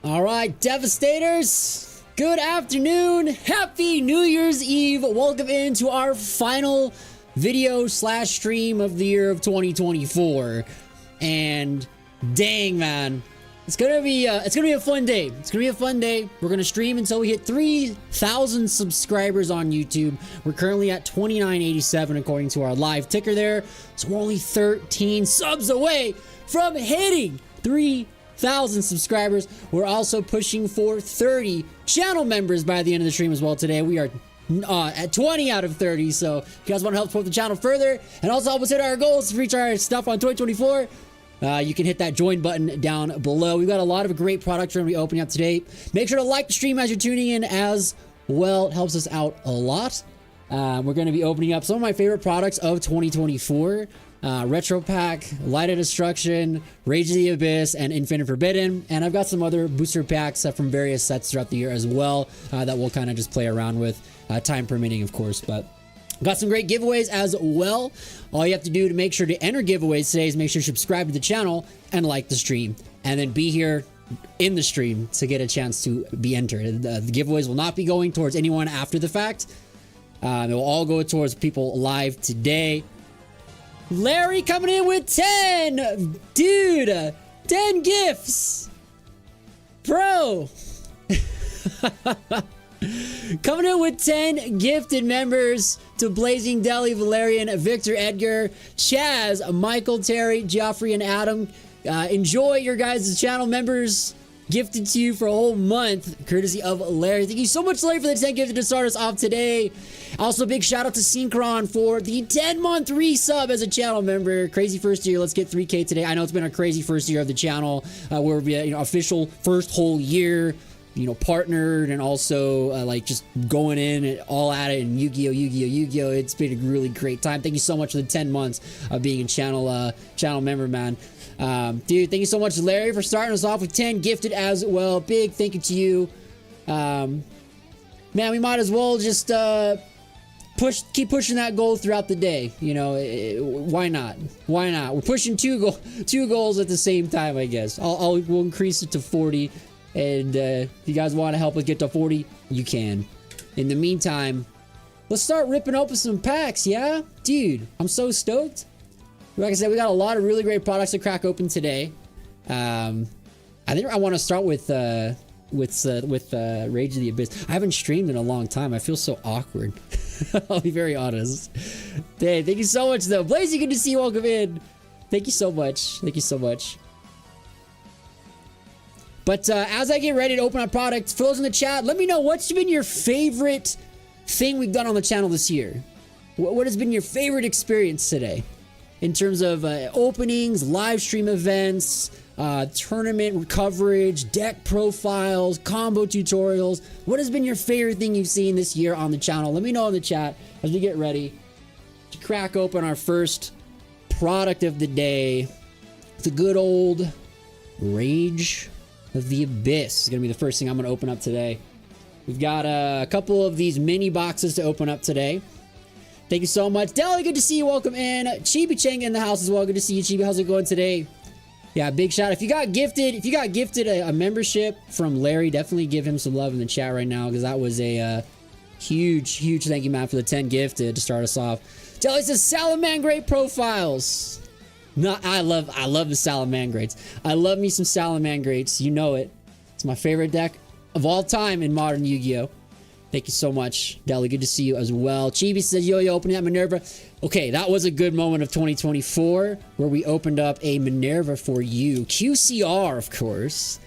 All right, Devastators, good afternoon. Happy New Year's Eve. Welcome into our final video slash stream of the year of 2024. And dang, man, it's gonna be a fun day. It's gonna be a fun day. We're gonna stream until we hit 3,000 subscribers on YouTube. We're currently at 2987 according to our live ticker there. So we're only 13 subs away from hitting 3,000 subscribers. We're also pushing for 30 channel members by the end of the stream as well today. We are at 20 out of 30. So if you guys want to help support the channel further and also help us hit our goals to reach our stuff on 2024, you can hit that join button down below. We've got a lot of great products we're going to be opening up today. Make sure to like the stream as you're tuning in as well. It helps us out a lot. We're going to be opening up some of my favorite products of 2024. Retro Pack, Light of Destruction, Rage of the Abyss, and Infinite Forbidden. And I've got some other booster packs from various sets throughout the year as well that we'll kind of just play around with, time permitting, of course. But got some great giveaways as well. All you have to do to make sure to enter giveaways today is make sure to subscribe to the channel and like the stream. And then be here in the stream to get a chance to be entered. The giveaways will not be going towards anyone after the fact. It will all go towards people live today. Larry coming in with 10! Dude! 10 gifts! Bro! Coming in with 10 gifted members to Blazing Deli, Valerian, Victor, Edgar, Chaz, Michael, Terry, Geoffrey, and Adam. Enjoy your guys' channel members gifted to you for a whole month, courtesy of Larry. Thank you so much, Larry, for the 10 gifted to start us off today. Also, big shout out to Synchron for the 10-month resub as a channel member. Crazy first year. Let's get 3K today. I know it's been a crazy first year of the channel. We're official first whole year, partnered, and also like just going in all at it in Yu-Gi-Oh. It's been a really great time. Thank you so much for the 10 months of being a channel member, man. Dude, thank you so much, Larry, for starting us off with 10 gifted as well. Big thank you to you. Man, we might as well just keep pushing that goal throughout the day. Why not? We're pushing two goals at the same time, I guess. We'll increase it to 40. And if you guys want to help us get to 40, you can. In the meantime, let's start ripping open some packs, yeah? Dude, I'm so stoked. Like I said, we got a lot of really great products to crack open today. I think I want to start with Rage of the Abyss. I haven't streamed in a long time. I feel so awkward. I'll be very honest. Hey, thank you so much, though. Blazy, good to see you. Welcome in. Thank you so much. Thank you so much. But as I get ready to open up products, for those in the chat, let me know what's been your favorite thing we've done on the channel this year. What has been your favorite experience today? In terms of openings, live stream events, tournament coverage, deck profiles, combo tutorials. What has been your favorite thing you've seen this year on the channel? Let me know in the chat as we get ready to crack open our first product of the day. The good old Rage of the Abyss is going to be the first thing I'm going to open up today. We've got a couple of these mini boxes to open up today. Thank you so much. Deli, good to see you. Welcome in. Chibi Chang in the house as well. Good to see you, Chibi. How's it going today? Yeah, big shout out. If you got gifted a membership from Larry, definitely give him some love in the chat right now, because that was a huge thank you, man, for the 10 gifted to start us off. Deli says Salamangreat profiles. No, I love the Salamangrates. I love me some Salamangrates. You know it. It's my favorite deck of all time in modern Yu-Gi-Oh. Thank you so much, Deli. Good to see you as well. Chibi says, yo, opening that Minerva. Okay, that was a good moment of 2024 where we opened up a Minerva for you. QCR, of course.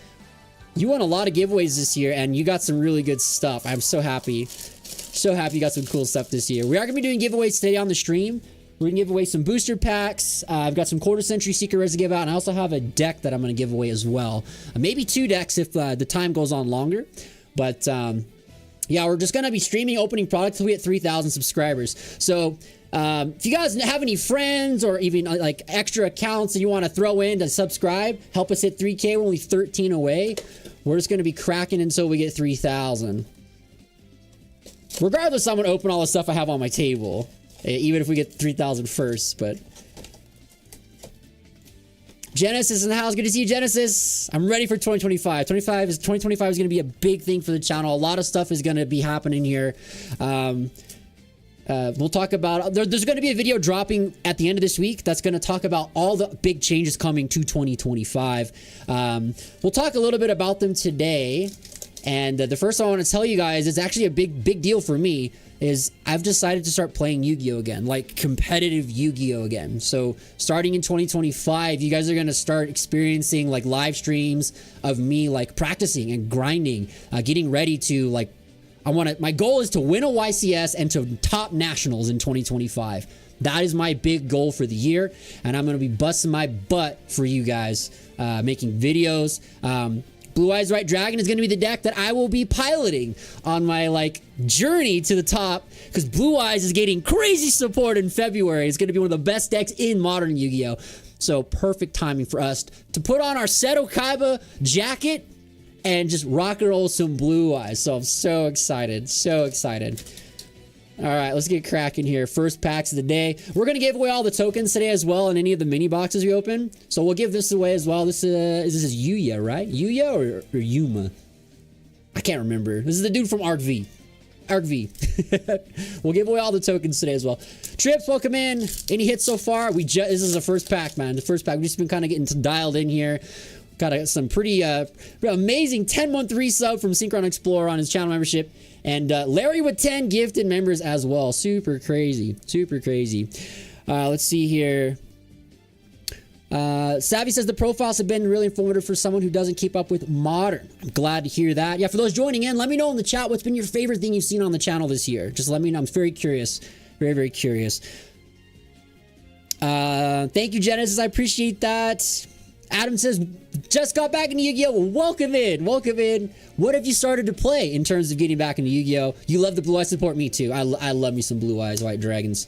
You won a lot of giveaways this year, and you got some really good stuff. I'm so happy. So happy you got some cool stuff this year. We are going to be doing giveaways today on the stream. We're going to give away some booster packs. I've got some quarter century secret rares to give out, and I also have a deck that I'm going to give away as well. Maybe 2 decks if the time goes on longer. But yeah, we're just going to be streaming opening products until we hit 3,000 subscribers. So if you guys have any friends or even like extra accounts that you want to throw in to subscribe, help us hit 3K. We're only 13 away. We're just going to be cracking until we get 3,000. Regardless, I'm going to open all the stuff I have on my table, even if we get 3,000 first. But Genesis in the house. Good to see you, Genesis. I'm ready for 2025. 2025 is going to be a big thing for the channel. A lot of stuff is going to be happening here. We'll talk about... There's going to be a video dropping at the end of this week that's going to talk about all the big changes coming to 2025. We'll talk a little bit about them today. And the first one I want to tell you guys is actually a big deal for me, is I've decided to start playing Yu-Gi-Oh again, like competitive Yu-Gi-Oh again. So starting in 2025, you guys are going to start experiencing like live streams of me like practicing and grinding, getting ready to like, my goal is to win a YCS and to top nationals in 2025. That is my big goal for the year. And I'm going to be busting my butt for you guys, making videos. Blue Eyes White Dragon is going to be the deck that I will be piloting on my like journey to the top, because Blue Eyes is getting crazy support in February. It's going to be one of the best decks in modern Yu-Gi-Oh! So perfect timing for us to put on our Seto Kaiba jacket and just rock and roll some Blue Eyes. So I'm so excited, so excited. All right, let's get cracking here. First packs of the day. We're going to give away all the tokens today as well in any of the mini boxes we open. So we'll give this away as well. This is Yuya, right? Yuya or Yuma? I can't remember. This is the dude from Arc V. Arc V. We'll give away all the tokens today as well. Trips, welcome in. Any hits so far? This is the first pack, man. The first pack. We've just been kind of getting dialed in here. Got some pretty amazing 10-month resub from Synchron Explorer on his channel membership. And Larry with 10 gifted members as well. Super crazy. Super crazy. Let's see here. Savvy says the profiles have been really informative for someone who doesn't keep up with modern. I'm glad to hear that. Yeah, for those joining in, let me know in the chat what's been your favorite thing you've seen on the channel this year. Just let me know. I'm very curious. Very, very curious. Thank you, Genesis. I appreciate that. Adam says, just got back into Yu-Gi-Oh! Welcome in. Welcome in. What have you started to play in terms of getting back into Yu-Gi-Oh? You love the Blue Eyes support. Me too. I love me some Blue Eyes White Dragons.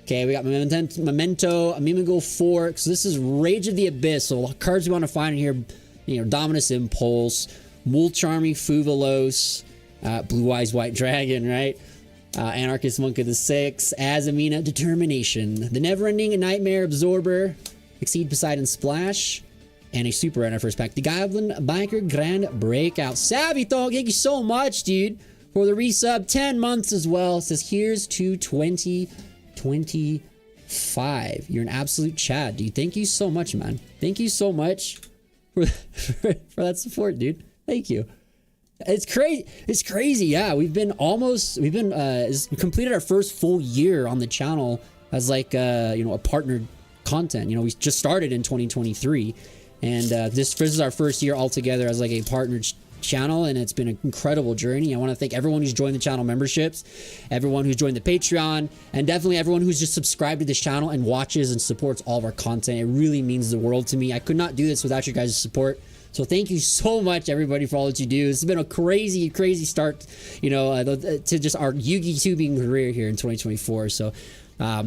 Okay, we got Memento, Amigo Fork. So this is Rage of the Abyss. So cards we want to find in here, you know, Dominus Impulse, Mul Charming Fuvalos, Blue Eyes White Dragon, right? Anarchist Monk of the Six, Azamina Determination, the Never-Ending Nightmare Absorber, Exceed Poseidon Splash, and a super rare in our first pack, the Goblin Biker Grand Breakout. Savvy Thog, thank you so much, dude, for the resub. 10 months as well. It says, here's to 2025. You're an absolute Chad, dude. Thank you so much, man. Thank you so much for that support, dude. Thank you. It's crazy. It's crazy. Yeah, we've completed our first full year on the channel as like, you know, a partnered content. You know, we just started in 2023. And this is our first year all together as like a partnered channel, and it's been an incredible journey. I want to thank everyone who's joined the channel memberships, everyone who's joined the Patreon, and definitely everyone who's just subscribed to this channel and watches and supports all of our content. It really means the world to me. I could not do this without your guys' support. So thank you so much, everybody, for all that you do. This has been a crazy, crazy start, you know, to just our Yu-Gi-Tubing career here in 2024. So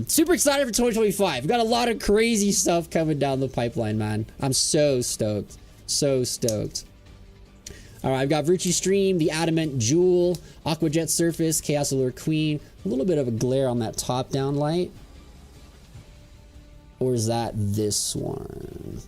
super excited for 2025. We've got a lot of crazy stuff coming down the pipeline, man. I'm so stoked. So stoked. All right, I've got Virtue Stream, the Adamant Jewel, Aqua Jet Surface, Chaos Allure Queen. A little bit of a glare on that top-down light. Or is that this one?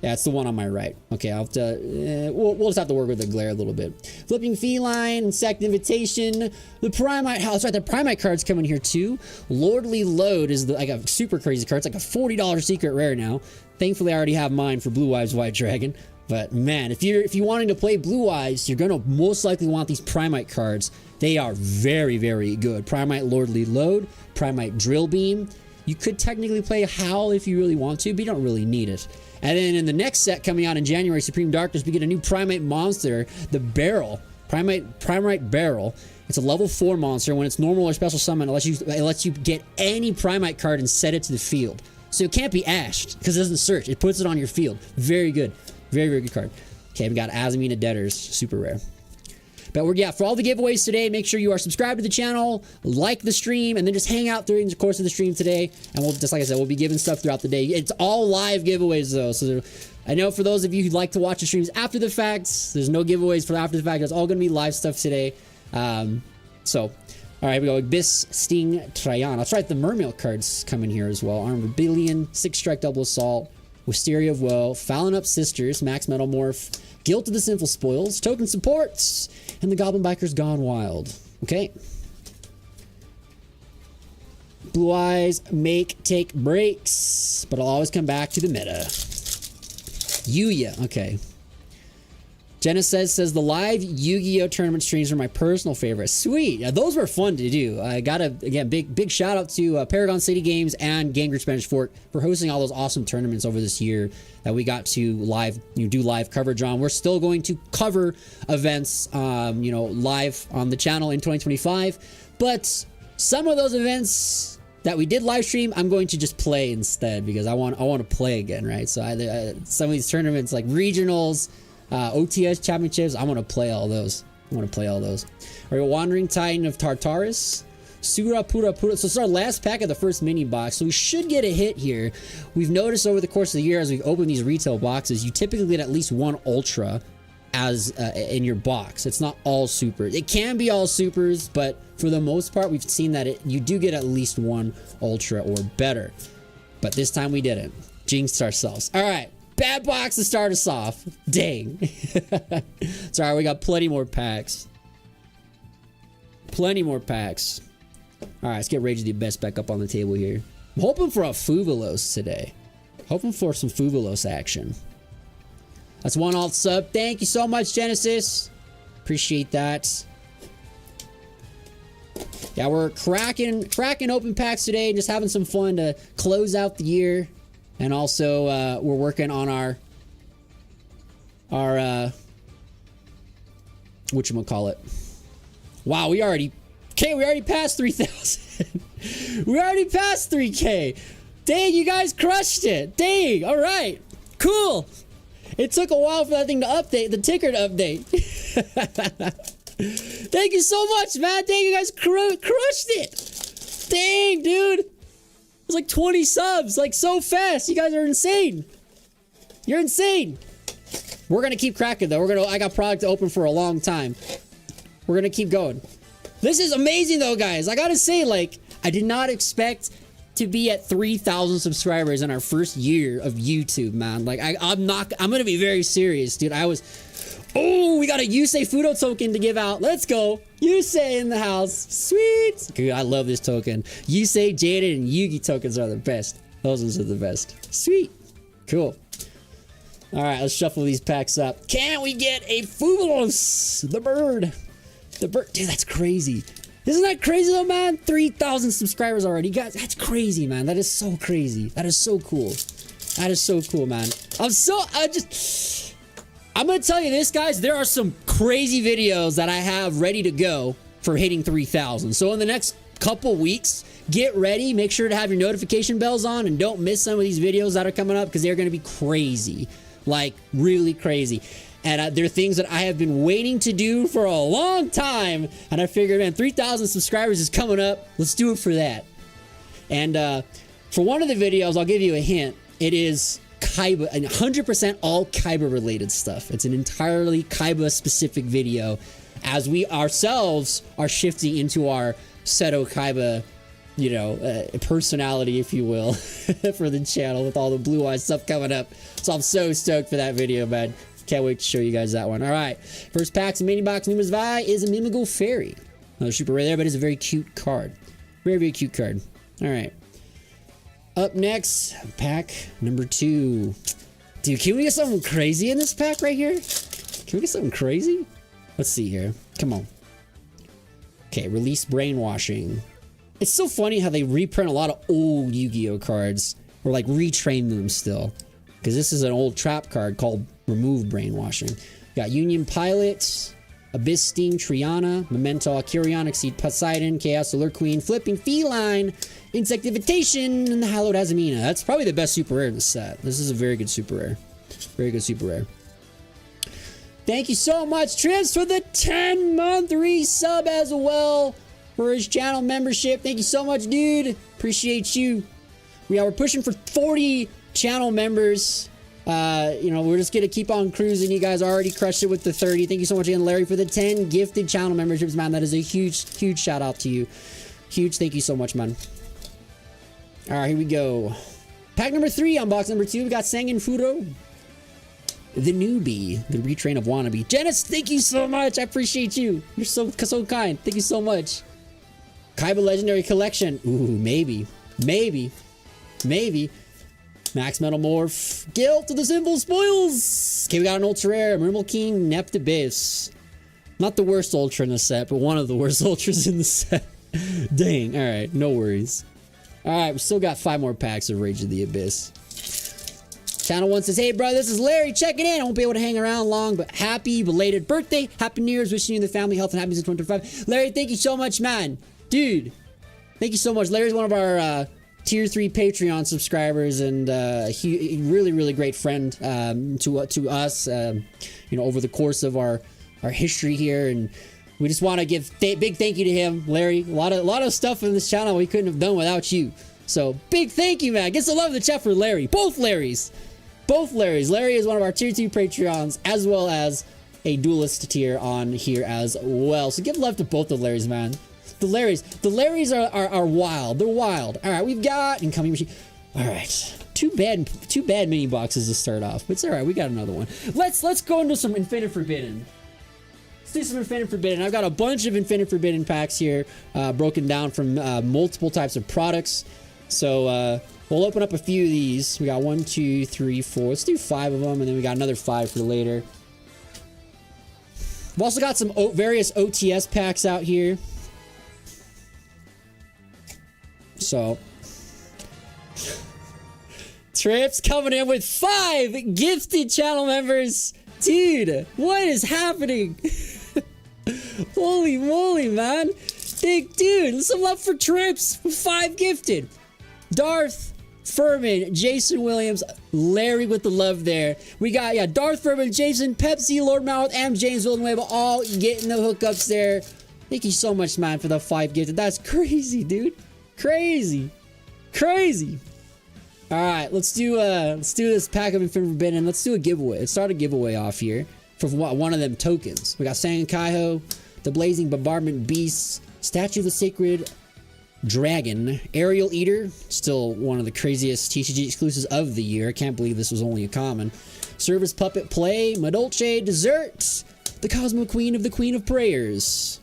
Yeah, it's the one on my right. Okay, I'll have to... we'll just have to work with the glare a little bit. Flipping Feline, Insect Invitation, the Primite House. Right, the Primite card's coming here too. Lordly Load is like a super crazy card. It's like a $40 secret rare now. Thankfully, I already have mine for Blue Eyes White Dragon. But man, if you're wanting to play Blue Eyes, you're gonna most likely want these Primite cards. They are very, very good. Primite Lordly Load, Primite Drill Beam. You could technically play Howl if you really want to, but you don't really need it. And then in the next set coming out in January, Supreme Darkness, we get a new Primate monster, the Barrel. Primite Barrel. It's a level 4 monster. When it's normal or special summon, it lets you get any Primite card and set it to the field. So it can't be ashed, because it doesn't search. It puts it on your field. Very good. Very, very good card. Okay, we got Azamina Debtors. Super rare. But for all the giveaways today, make sure you are subscribed to the channel, like the stream, and then just hang out during the course of the stream today. And we'll, just like I said, we'll be giving stuff throughout the day. It's all live giveaways, though. So I know for those of you who'd like to watch the streams after the fact, there's no giveaways for after the fact. It's all going to be live stuff today. All right, we go. Abyss, Sting, Tryon. That's right, the Mermail cards come in here as well. Armed Rebellion, 6 Strike Double Assault, Wisteria of Woe, Fallon Up Sisters, Max Metalmorph, Guilt of the Sinful Spoils, Token Supports, and the Goblin Bikers Gone Wild. Okay. Blue Eyes take breaks, but I'll always come back to the meta. Yuya, okay. Genesis says the live Yu-Gi-Oh tournament streams are my personal favorite. Sweet, those were fun to do. I gotta again big shout out to Paragon City Games and Game Group Spanish Fort for hosting all those awesome tournaments over this year that we got to do live coverage on. We're still going to cover events, live on the channel in 2025, but some of those events that we did live stream, I'm going to just play instead because I want to play again, right? So some of these tournaments like regionals. OTS championships, I want to play all those. All right, Wandering Titan of Tartarus, Sura Pura Pura. So it's our last pack of the first mini box, so we should get a hit here. We've noticed over the course of the year as we've opened these retail boxes, you typically get at least one ultra as in your box. It's not all supers. It can be all supers, but for the most part, we've seen that you do get at least one ultra or better. But this time we didn't. Jinxed ourselves. All right. Bad box to start us off. Dang. It's alright, we got plenty more packs. Alright, let's get Rage of the Abyss back up on the table here. I'm hoping for a Fuvalos today. Hoping for some Fuvalos action. That's one alt sub. Thank you so much, Genesis. Appreciate that. Yeah, we're cracking open packs today and just having some fun to close out the year. And also, we're working on our whatchamacallit. Wow, we already passed 3,000. We already passed 3K. Dang, you guys crushed it. Dang, all right, cool. It took a while for that thing to update, the ticker to update. Thank you so much, man. Dang, you guys crushed it. Dang, dude. It's like 20 subs, like so fast. You guys are insane. You're insane. We're gonna keep cracking though. I got product to open for a long time. We're gonna keep going. This is amazing though, guys. I gotta say, like, I did not expect to be at 3,000 subscribers in our first year of YouTube, man. Like, I'm gonna be very serious, dude. Oh, we got a Yusei Fudo token to give out. Let's go. Yusei in the house. Sweet. Dude, I love this token. Yusei, Jaded, and Yugi tokens are the best. Those ones are the best. Sweet. Cool. All right, let's shuffle these packs up. Can we get a Fuvalos? The bird. Dude, that's crazy. Isn't that crazy though, man? 3,000 subscribers already. Guys, that's crazy, man. That is so crazy. That is so cool. That is so cool, man. I'm gonna tell you this, guys. There are some crazy videos that I have ready to go for hitting 3,000. So in the next couple weeks, get ready. Make sure to have your notification bells on and don't miss some of these videos that are coming up because they're gonna be crazy, like really crazy. And they're things that I have been waiting to do for a long time. And I figured, man, 3,000 subscribers is coming up. Let's do it for that. And for one of the videos, I'll give you a hint. It is Kaiba, 100% all Kaiba related stuff. It's an entirely Kaiba specific video as we ourselves are shifting into our Seto Kaiba, personality, if you will, for the channel with all the Blue Eyes stuff coming up. So I'm so stoked for that video, man. Can't wait to show you guys that one. All right, first pack of mini box Numa's Vi is a Mimigo Fairy. Another super rare there, but it's a very cute card. Very, very cute card. All right. Up next, pack number 2. Dude, can we get something crazy in this pack right here? Can we get something crazy? Let's see here. Come on. Okay, release Brainwashing. It's so funny how they reprint a lot of old Yu-Gi-Oh cards, or like retrain them still. Because this is an old trap card called Remove Brainwashing. Got Union Pilot, Abyss Steam Triana, Memento Kyrion, Exceed Poseidon, Chaos Solar Queen, Flipping Feline, Insectivitation, and the Hallowed Azamina. That's probably the best super rare in the set. This is a very good super rare. Very good super rare. Thank you so much, Trips, for the 10-month resub as well for his channel membership. Thank you so much, dude. Appreciate you. We're pushing for 40 channel members. We're just gonna keep on cruising. You guys already crushed it with the 30. Thank you so much again, Larry, for the 10 gifted channel memberships, man. That is a huge shout out to you. Huge thank you so much, man. All right, here we go. Pack number 3 on box number 2. We got Sangen Furo, the newbie, the retrain of wannabe. Janice, thank you so much. I appreciate you. You're so kind. Thank you so much. Kaiba Legendary Collection. Ooh, maybe. Max Metal Morph. Guilt to the Simple Spoils. Okay, we got an Ultra Rare. Murmel King, Nept Abyss. Not the worst Ultra in the set, but one of the worst Ultras in the set. Dang. Alright, no worries. Alright, we still got 5 more packs of Rage of the Abyss. Channel 1 says, hey bro, this is Larry checking in. I won't be able to hang around long, but happy belated birthday. Happy New Year's. Wishing you and the family health and happiness in 2025. Larry, thank you so much, man. Dude, thank you so much. Larry's one of our tier 3 Patreon subscribers, and he really great friend to us, you know, over the course of our history here. And we just want to give big thank you to him, Larry. A lot of stuff in this channel we couldn't have done without you. So big thank you, man. Get some love in the chat for Larry. Both Larrys. Larry is one of our tier 2 Patreons, as well as a duelist tier on here as well. So give love to both the Larrys, man. The Larrys are wild. They're wild. All right, we've got incoming machine. All right, two bad mini boxes to start off, but it's all right. We got another one. Let's go into some Infinite Forbidden. Let's do some Infinite Forbidden. I've got a bunch of Infinite Forbidden packs here, broken down from multiple types of products. So we'll open up a few of these. We got 1, 2, 3, 4. Let's do 5 of them, and then we got another 5 for later. We've also got some various OTS packs out here. So Trips coming in with 5 gifted channel members. Dude, what is happening? Holy moly, man. Big dude, some love for Trips. 5 gifted. Darth Furman, Jason Williams, Larry with the love there. We got, yeah, Darth Furman, Jason, Pepsi, Lord Mouth, and James Villanueva all getting the hookups there. Thank you so much, man, for the 5 gifted. That's crazy, dude. Crazy. All right, let's do this pack of Infinite Forbidden. Let's do a giveaway. Let's start a giveaway off here for one of them tokens. We got Sangen Kaiho, the Blazing Bombardment Beast, Statue of the Sacred Dragon, Aerial Eater, still one of the craziest TCG exclusives of the year. I can't believe this was only a common. Service Puppet Play, Madolce Dessert, the Cosmo Queen of the Queen of Prayers.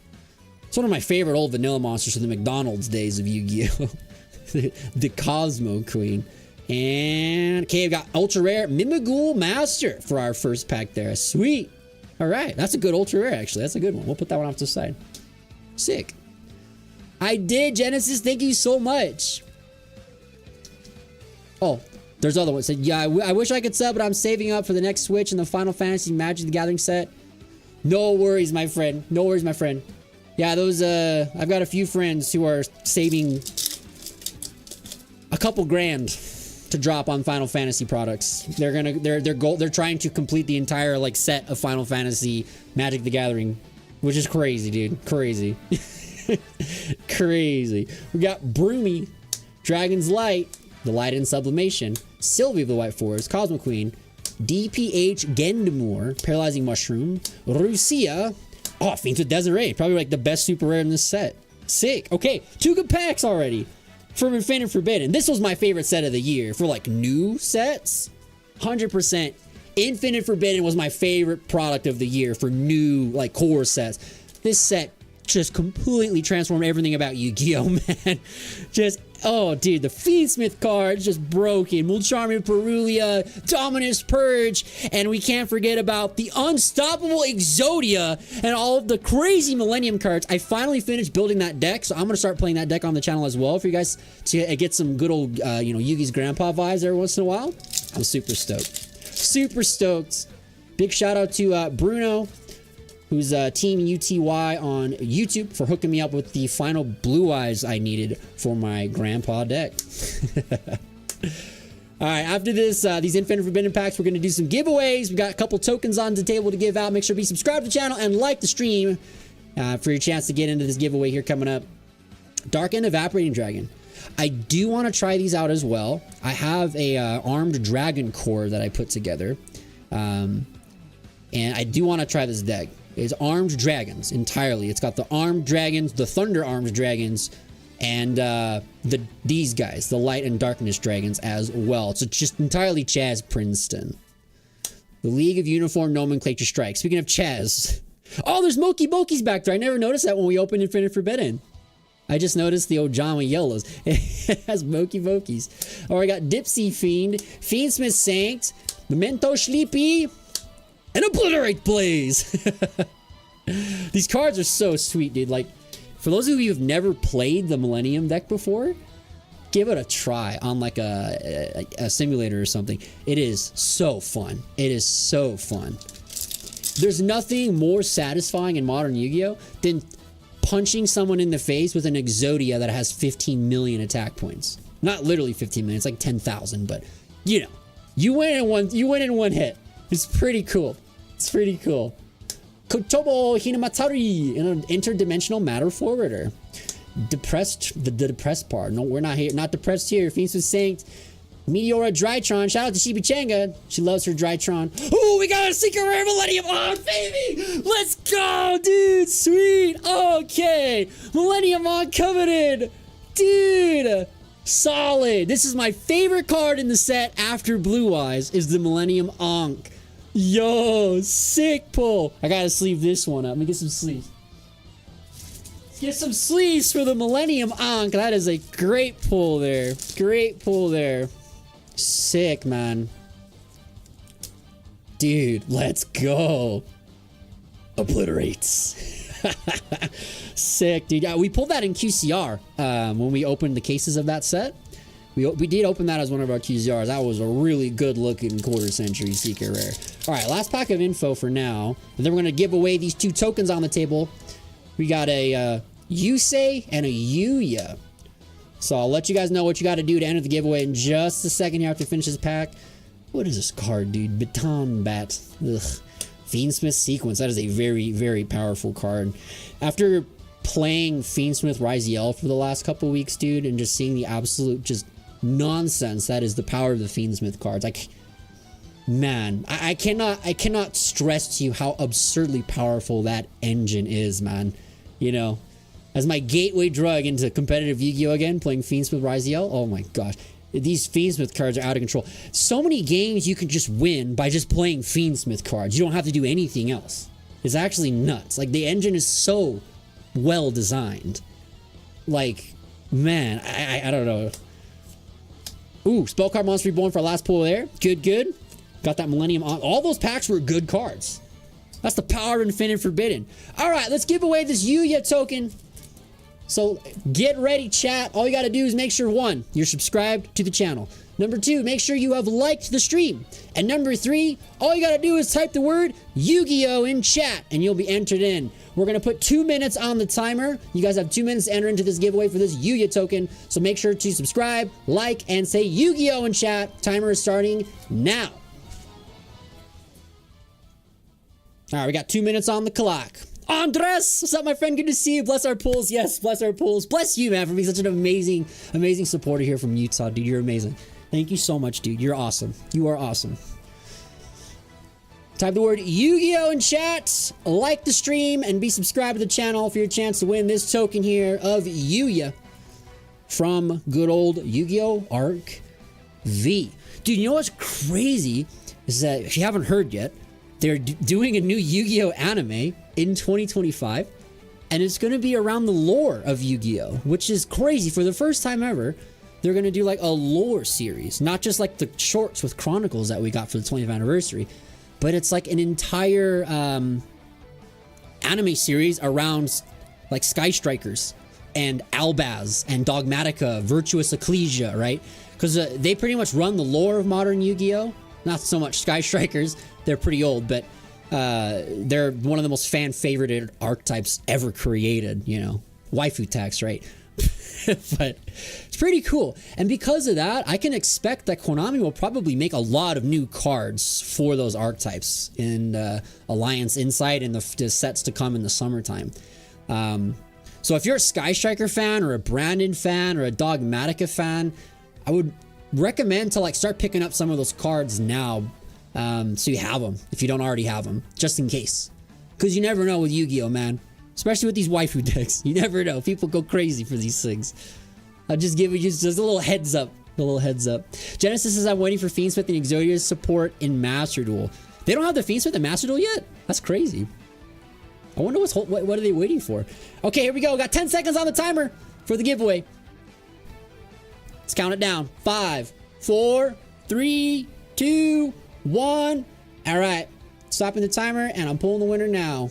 It's one of my favorite old vanilla monsters from the McDonald's days of Yu-Gi-Oh! The Cosmo Queen. And okay, I've got Ultra Rare Mimighoul Master for our first pack there. Sweet. All right, that's a good Ultra Rare, actually. That's a good one. We'll put that one off to the side. Sick. I did, Genesis. Thank you so much. Oh, there's other ones. Said, yeah, I wish I could sub, but I'm saving up for the next Switch and the Final Fantasy Magic the Gathering set. No worries, my friend. No worries, my friend. Yeah, those, I've got a few friends who are saving a couple grand to drop on Final Fantasy products. They're trying to complete the entire, like, set of Final Fantasy Magic the Gathering, which is crazy, dude. Crazy. Crazy. We got Broomy, Dragon's Light, the Light and Sublimation, Sylvie of the White Forest, Cosmo Queen, DPH Gendemore, Paralyzing Mushroom, Rusia. Oh, Fiends with Desiree. Probably like the best super rare in this set. Sick. Okay, 2 good packs already from Infinite Forbidden. This was my favorite set of the year for like new sets. 100%. Infinite Forbidden was my favorite product of the year for new like core sets. This set just completely transformed everything about Yu-Gi-Oh, man. Just, oh, dude, the Fiendsmith card just broken. Mulcharming Perulia, Dominus Purge, and we can't forget about the Unstoppable Exodia and all of the crazy Millennium cards. I finally finished building that deck, so I'm going to start playing that deck on the channel as well for you guys to get some good old, you know, Yugi's grandpa vibes every once in a while. I'm super stoked. Super stoked. Big shout out to Bruno, who's Team UTY on YouTube, for hooking me up with the final blue eyes I needed for my grandpa deck. All right, after this, these Infinite Forbidden packs, we're going to do some giveaways. We've got a couple tokens on the table to give out. Make sure to be subscribed to the channel and like the stream for your chance to get into this giveaway here coming up. Dark End Evaporating Dragon. I do want to try these out as well. I have a armed dragon core that I put together. And I do want to try this deck. It's armed dragons entirely. It's got the armed dragons, the thunder armed dragons, and these guys, the Light and Darkness Dragons as well. So just entirely Chaz Princeton. The League of Uniform Nomenclature Strike. Speaking of Chaz. Oh, there's Moki Bokies back there. I never noticed that when we opened Infinite Forbidden. I just noticed the Ojama Yellows. It has Moki Bokies. Oh, I got Dipsy Fiend, Fiendsmith Sanct, Memento Sleepy, and Obliterate Blaze. These cards are so sweet, dude. Like, for those of you who've never played the Millennium deck before, give it a try on like a simulator or something. It is so fun. It is so fun. There's nothing more satisfying in modern Yu-Gi-Oh! Than punching someone in the face with an Exodia that has 15 million attack points. Not literally 15 million, it's like 10,000, but you know, you win in one hit. It's pretty cool. It's pretty cool. Kotobo Hinamatari, an interdimensional matter forwarder. Depressed, the depressed part. No, we're not here, not depressed here. Fiends with Sanct. Meteora Drytron. Shout out to Shibichanga. She loves her Drytron. Oh, we got a Secret Rare Millennium on, baby! Let's go, dude! Sweet! Okay. Millennium on coming in. Dude! Solid. This is my favorite card in the set after Blue Eyes is the Millennium Ankh. Yo, sick pull. I gotta sleeve this one up. Let me get some sleeves. Get some sleeves for the Millennium Ankh. That is a great pull there. Great pull there. Sick, man. Dude, let's go. Obliterates. Sick, dude. Yeah, we pulled that in QCR when we opened the cases of that set. We did open that as one of our QCRs. That was a really good looking quarter century Secret Rare. All right, last pack of info for now. And then we're going to give away these 2 tokens on the table. We got a Yusei and a Yuya. So I'll let you guys know what you got to do to enter the giveaway in just a second. You have to finish this pack. What is this card, dude? Baton Bat. Ugh. Fiendsmith Sequence. That is a very, very powerful card. After playing Fiendsmith Raziel for the last couple weeks, dude, and just seeing the absolute just nonsense that is the power of the Fiendsmith cards. Man, I cannot stress to you how absurdly powerful that engine is, man. You know, as my gateway drug into competitive Yu-Gi-Oh! Again, playing Fiendsmith Raziel. Oh my gosh. These Fiendsmith cards are out of control. So many games you can just win by just playing Fiendsmith cards. You don't have to do anything else. It's actually nuts. Like, the engine is so well designed. Like, man, I don't know. Ooh, Spellcard Monster Reborn for our last pull there. Good, good. Got that Millennium on. All those packs were good cards. That's the power of Infinite Forbidden. All right, let's give away this Yuya token. So get ready, chat. All you got to do is make sure, 1, you're subscribed to the channel. Number 2, make sure you have liked the stream. And number 3, all you got to do is type the word Yu-Gi-Oh! In chat, and you'll be entered in. We're going to put 2 minutes on the timer. You guys have 2 minutes to enter into this giveaway for this Yuya token. So make sure to subscribe, like, and say Yu-Gi-Oh! In chat. Timer is starting now. All right, we got 2 minutes on the clock. Andres, what's up, my friend? Good to see you. Bless our pools. Yes, bless our pools. Bless you, man, for being such an amazing, amazing supporter here from Utah, dude. You're amazing. Thank you so much, dude. You're awesome. You are awesome. Type the word Yu-Gi-Oh! In chat, like the stream, and be subscribed to the channel for your chance to win this token here of Yuya from good old Yu-Gi-Oh! Arc V. Dude, you know what's crazy is that, if you haven't heard yet, they're doing a new Yu-Gi-Oh! Anime in 2025, and it's going to be around the lore of Yu-Gi-Oh! Which is crazy. For the first time ever, they're going to do like a lore series, not just like the shorts with Chronicles that we got for the 20th anniversary, but it's like an entire anime series around like Sky Strikers and Albaz and Dogmatica, Virtuous Ecclesia, right? Because they pretty much run the lore of modern Yu-Gi-Oh! Not so much Sky Strikers. They're pretty old, but they're one of the most fan-favorited archetypes ever created, you know. Waifu tax, right? But it's pretty cool. And because of that, I can expect that Konami will probably make a lot of new cards for those archetypes in Alliance Insight and the sets to come in the summertime. So if you're a Sky Striker fan or a Brandon fan or a Dogmatica fan, I would recommend to like start picking up some of those cards now, so you have them if you don't already have them, just in case. Because you never know with Yu-Gi-Oh, man. Especially with these waifu decks. You never know. People go crazy for these things. I'll just give you just a little heads up. A little heads up. Genesis says I'm waiting for Fiendsmith and Exodia's support in Master Duel. They don't have the Fiendsmith in Master Duel yet? That's crazy. I wonder what are they waiting for? Okay, here we go. Got 10 seconds on the timer for the giveaway. Let's count it down. 5, 4, 3, 2, 1. All right. Stopping the timer, and I'm pulling the winner now.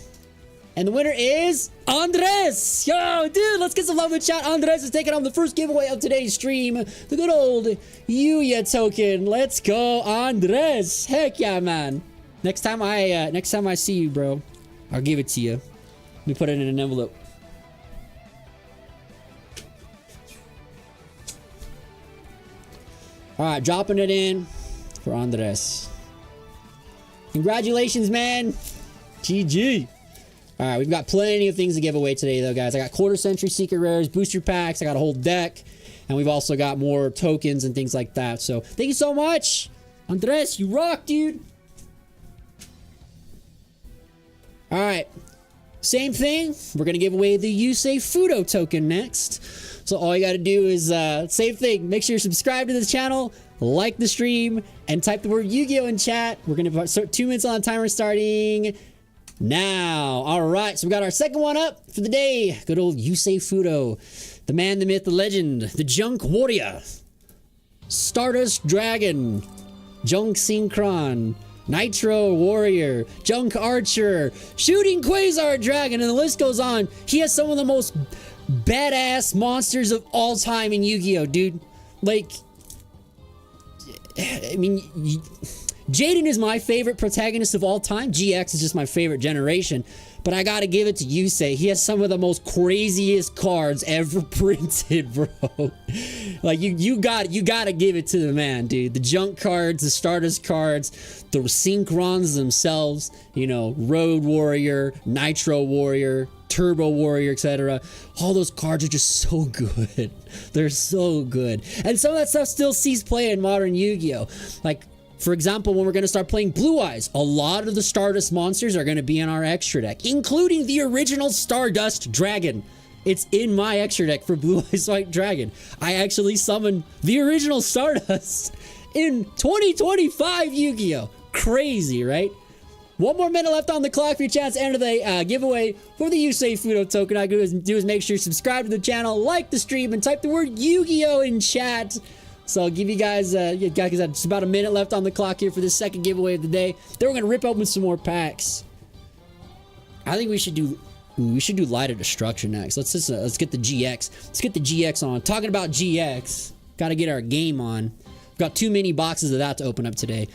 And the winner is Andres. Yo, dude, let's get some love in the chat. Andres is taking on the first giveaway of today's stream. The good old Yuya token. Let's go, Andres. Heck yeah, man. Next time I see you, bro, I'll give it to you. Let me put it in an envelope. All right, dropping it in for Andres. Congratulations, man. GG. All right, we've got plenty of things to give away today, though, guys. I got quarter century secret rares, booster packs. I got a whole deck, and we've also got more tokens and things like that. So thank you so much, Andres. You rock, dude. All right, same thing. We're gonna give away the Yusei Fudo token next. So all you got to do is same thing. Make sure you're subscribed to this channel, like the stream, and type the word Yu-Gi-Oh in chat. We're gonna start 2 minutes on the timer starting now. All right, so we got our second one up for the day. Good old Yusei Fudo, the man, the myth, the legend, the Junk Warrior, Stardust Dragon, Junk Synchron, Nitro Warrior, Junk Archer, Shooting Quasar Dragon, and the list goes on. He has some of the most badass monsters of all time in Yu-Gi-Oh, dude. Like, I mean, Jaden is my favorite protagonist of all time. GX is just my favorite generation. But I gotta give it to Yusei. He has some of the most craziest cards ever printed, bro. Like, you gotta give it to the man, dude. The junk cards, the Stardust cards, the Synchrons themselves, you know, Road Warrior, Nitro Warrior, Turbo Warrior, etc. All those cards are just so good. They're so good. And some of that stuff still sees play in modern Yu-Gi-Oh! Like, for example, when we're going to start playing Blue Eyes, a lot of the Stardust monsters are going to be in our extra deck, including the original Stardust Dragon. It's in my extra deck for Blue Eyes White Dragon. I actually summoned the original Stardust in 2025 Yu-Gi-Oh! Crazy, right? 1 more minute left on the clock for your chance to enter the giveaway for the Yusei Fudo token. All you do is make sure you subscribe to the channel, like the stream, and type the word Yu-Gi-Oh! In chat. So I'll give you guys, just about a minute left on the clock here for this second giveaway of the day. Then we're gonna rip open some more packs. I think we should do Light of Destruction next. Let's get the GX. Let's get the GX on. Talking about GX, gotta get our game on. We've got too many boxes of that to open up today.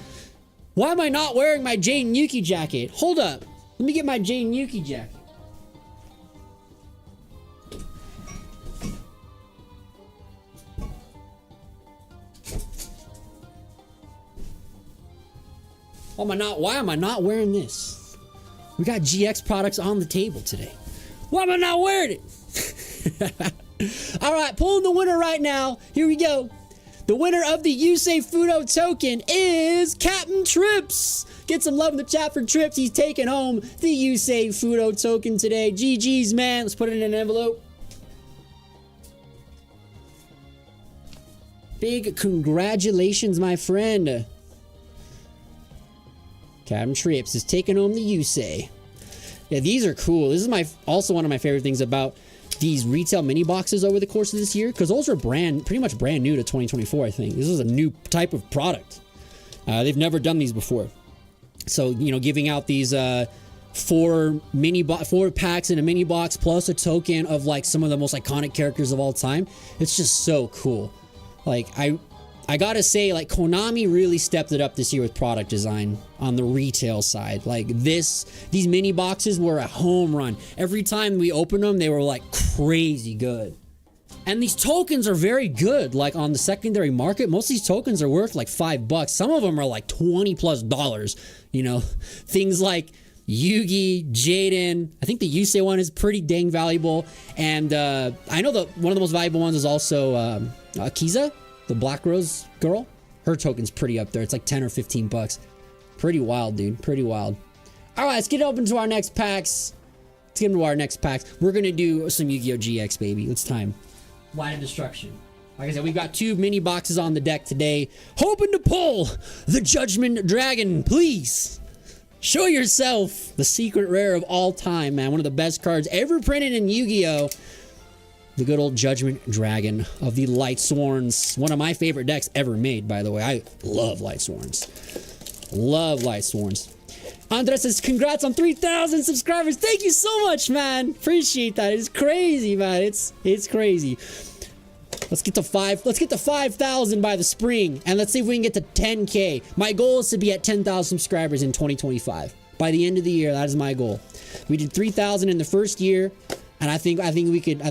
Why am I not wearing my Jaden Yuki jacket? Hold up. Let me get my Jaden Yuki jacket. Why am I not wearing this? We got GX products on the table today. Why am I not wearing it? All right, pulling the winner right now. Here we go. The winner of the Yusei Fudo token is Captain Trips. Get some love in the chat for Trips. He's taking home the Yusei Fudo token today. GG's, man. Let's put it in an envelope. Big congratulations, my friend. Captain Trips is taking home the Yusei. Yeah, these are cool. This is also one of my favorite things about these retail mini boxes over the course of this year, because those are pretty much brand new to 2024. I think this is a new type of product. They've never done these before. So, you know, giving out these 4 packs in a mini box plus a token of like some of the most iconic characters of all time. It's just so cool. Like, I gotta say, like, Konami really stepped it up this year with product design on the retail side. Like, these mini boxes were a home run. Every time we opened them, they were like crazy good. And these tokens are very good. Like, on the secondary market, most of these tokens are worth like $5. Some of them are like $20+. You know, things like Yugi, Jaden. I think the Yusei one is pretty dang valuable. And I know that one of the most valuable ones is also Akiza, the Black Rose girl. Her token's pretty up there. It's like 10 or 15 bucks. Pretty wild, dude. Pretty wild. All right, let's get open to our next packs. let's get into our next packs. We're gonna do some Yu-Gi-Oh! GX, baby. It's time. Light of Destruction. Like I said, we've got 2 mini boxes on the deck today. Hoping to pull the Judgment Dragon, please. Show yourself. The secret rare of all time, man. One of the best cards ever printed in Yu-Gi-Oh! The good old Judgment Dragon of the Lightsworns. One of my favorite decks ever made, by the way. I love Lightsworns. Love Lightsworns. Andres says, congrats on 3,000 subscribers. Thank you so much, man. Appreciate that. It's crazy, man. It's crazy. Let's get to 5,000 by the spring, and let's see if we can get to 10K. My goal is to be at 10,000 subscribers in 2025. By the end of the year, that is my goal. We did 3,000 in the first year, and I think we could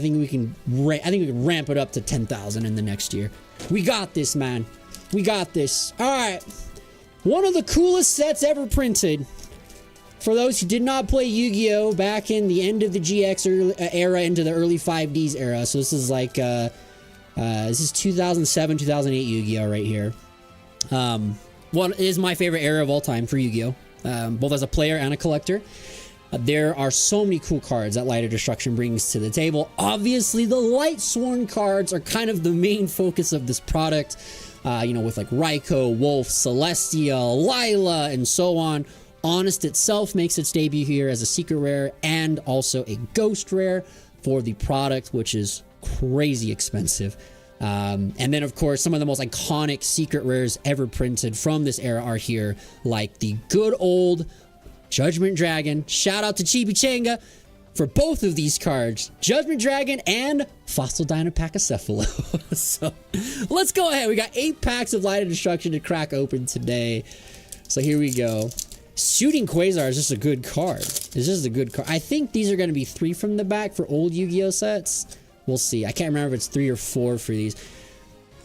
ramp it up to 10,000 in the next year. We got this, man. We got this. All right. One of the coolest sets ever printed. For those who did not play Yu-Gi-Oh! Back in the end of the GX era into the early 5Ds era. So this is like, this is 2007, 2008 Yu-Gi-Oh! Right here. One is my favorite era of all time for Yu-Gi-Oh! Both as a player and a collector. There are so many cool cards that Light of Destruction brings to the table. Obviously, the Lightsworn cards are kind of the main focus of this product. You know, with like Raikou, Wolf, Celestia, Lila, and so on. Honest itself makes its debut here as a secret rare and also a ghost rare for the product, which is crazy expensive. And then, of course, some of the most iconic secret rares ever printed from this era are here, like the good old Judgment Dragon. Shout out to Chibichanga for both of these cards, Judgment Dragon and Fossil Dynapachycephalo. So let's go ahead. We got 8 packs of Light of Destruction to crack open today. So here we go. Shooting Quasar is just a good card. It's just a good card. I think these are going to be 3 from the back for old Yu-Gi-Oh sets. We'll see. I can't remember if it's 3 or 4 for these.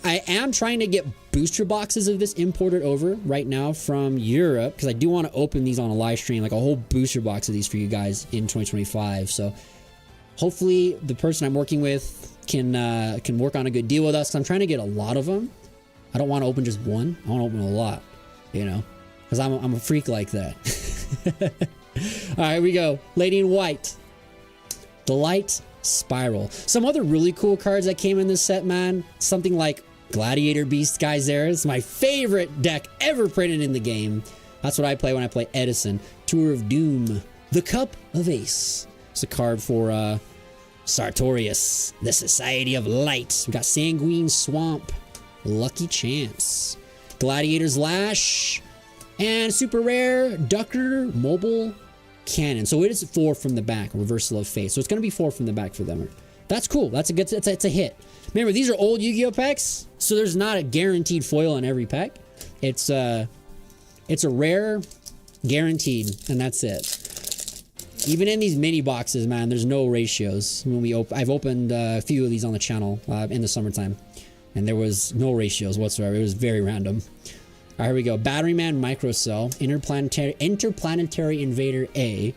I am trying to get booster boxes of this imported over right now from Europe, because I do want to open these on a live stream, like a whole booster box of these for you guys in 2025. So hopefully the person I'm working with can work on a good deal with us, because I'm trying to get a lot of them. I don't want to open just one. I want to open a lot, you know, because I'm a freak like that. All right, here we go. Lady in White. The Light Spiral. Some other really cool cards that came in this set, man. Something like Gladiator Beast Geysera. It's my favorite deck ever printed in the game. That's what I play when I play Edison. Tour of Doom. The Cup of Ace. It's a card for Sartorius. The Society of Light. We got Sanguine Swamp. Lucky Chance. Gladiator's Lash. And super rare Ducker Mobile Cannon. So it is 4 from the back. Reversal of Fate. So it's going to be 4 from the back for them. That's cool. That's a good. It's a hit. Remember, these are old Yu-Gi-Oh packs, so there's not a guaranteed foil in every pack. It's a rare, guaranteed, and that's it. Even in these mini boxes, man, there's no ratios. When we I've opened a few of these on the channel in the summertime, and there was no ratios whatsoever. It was very random. All right, here we go. Batteryman Microcell, Interplanetary Invader A,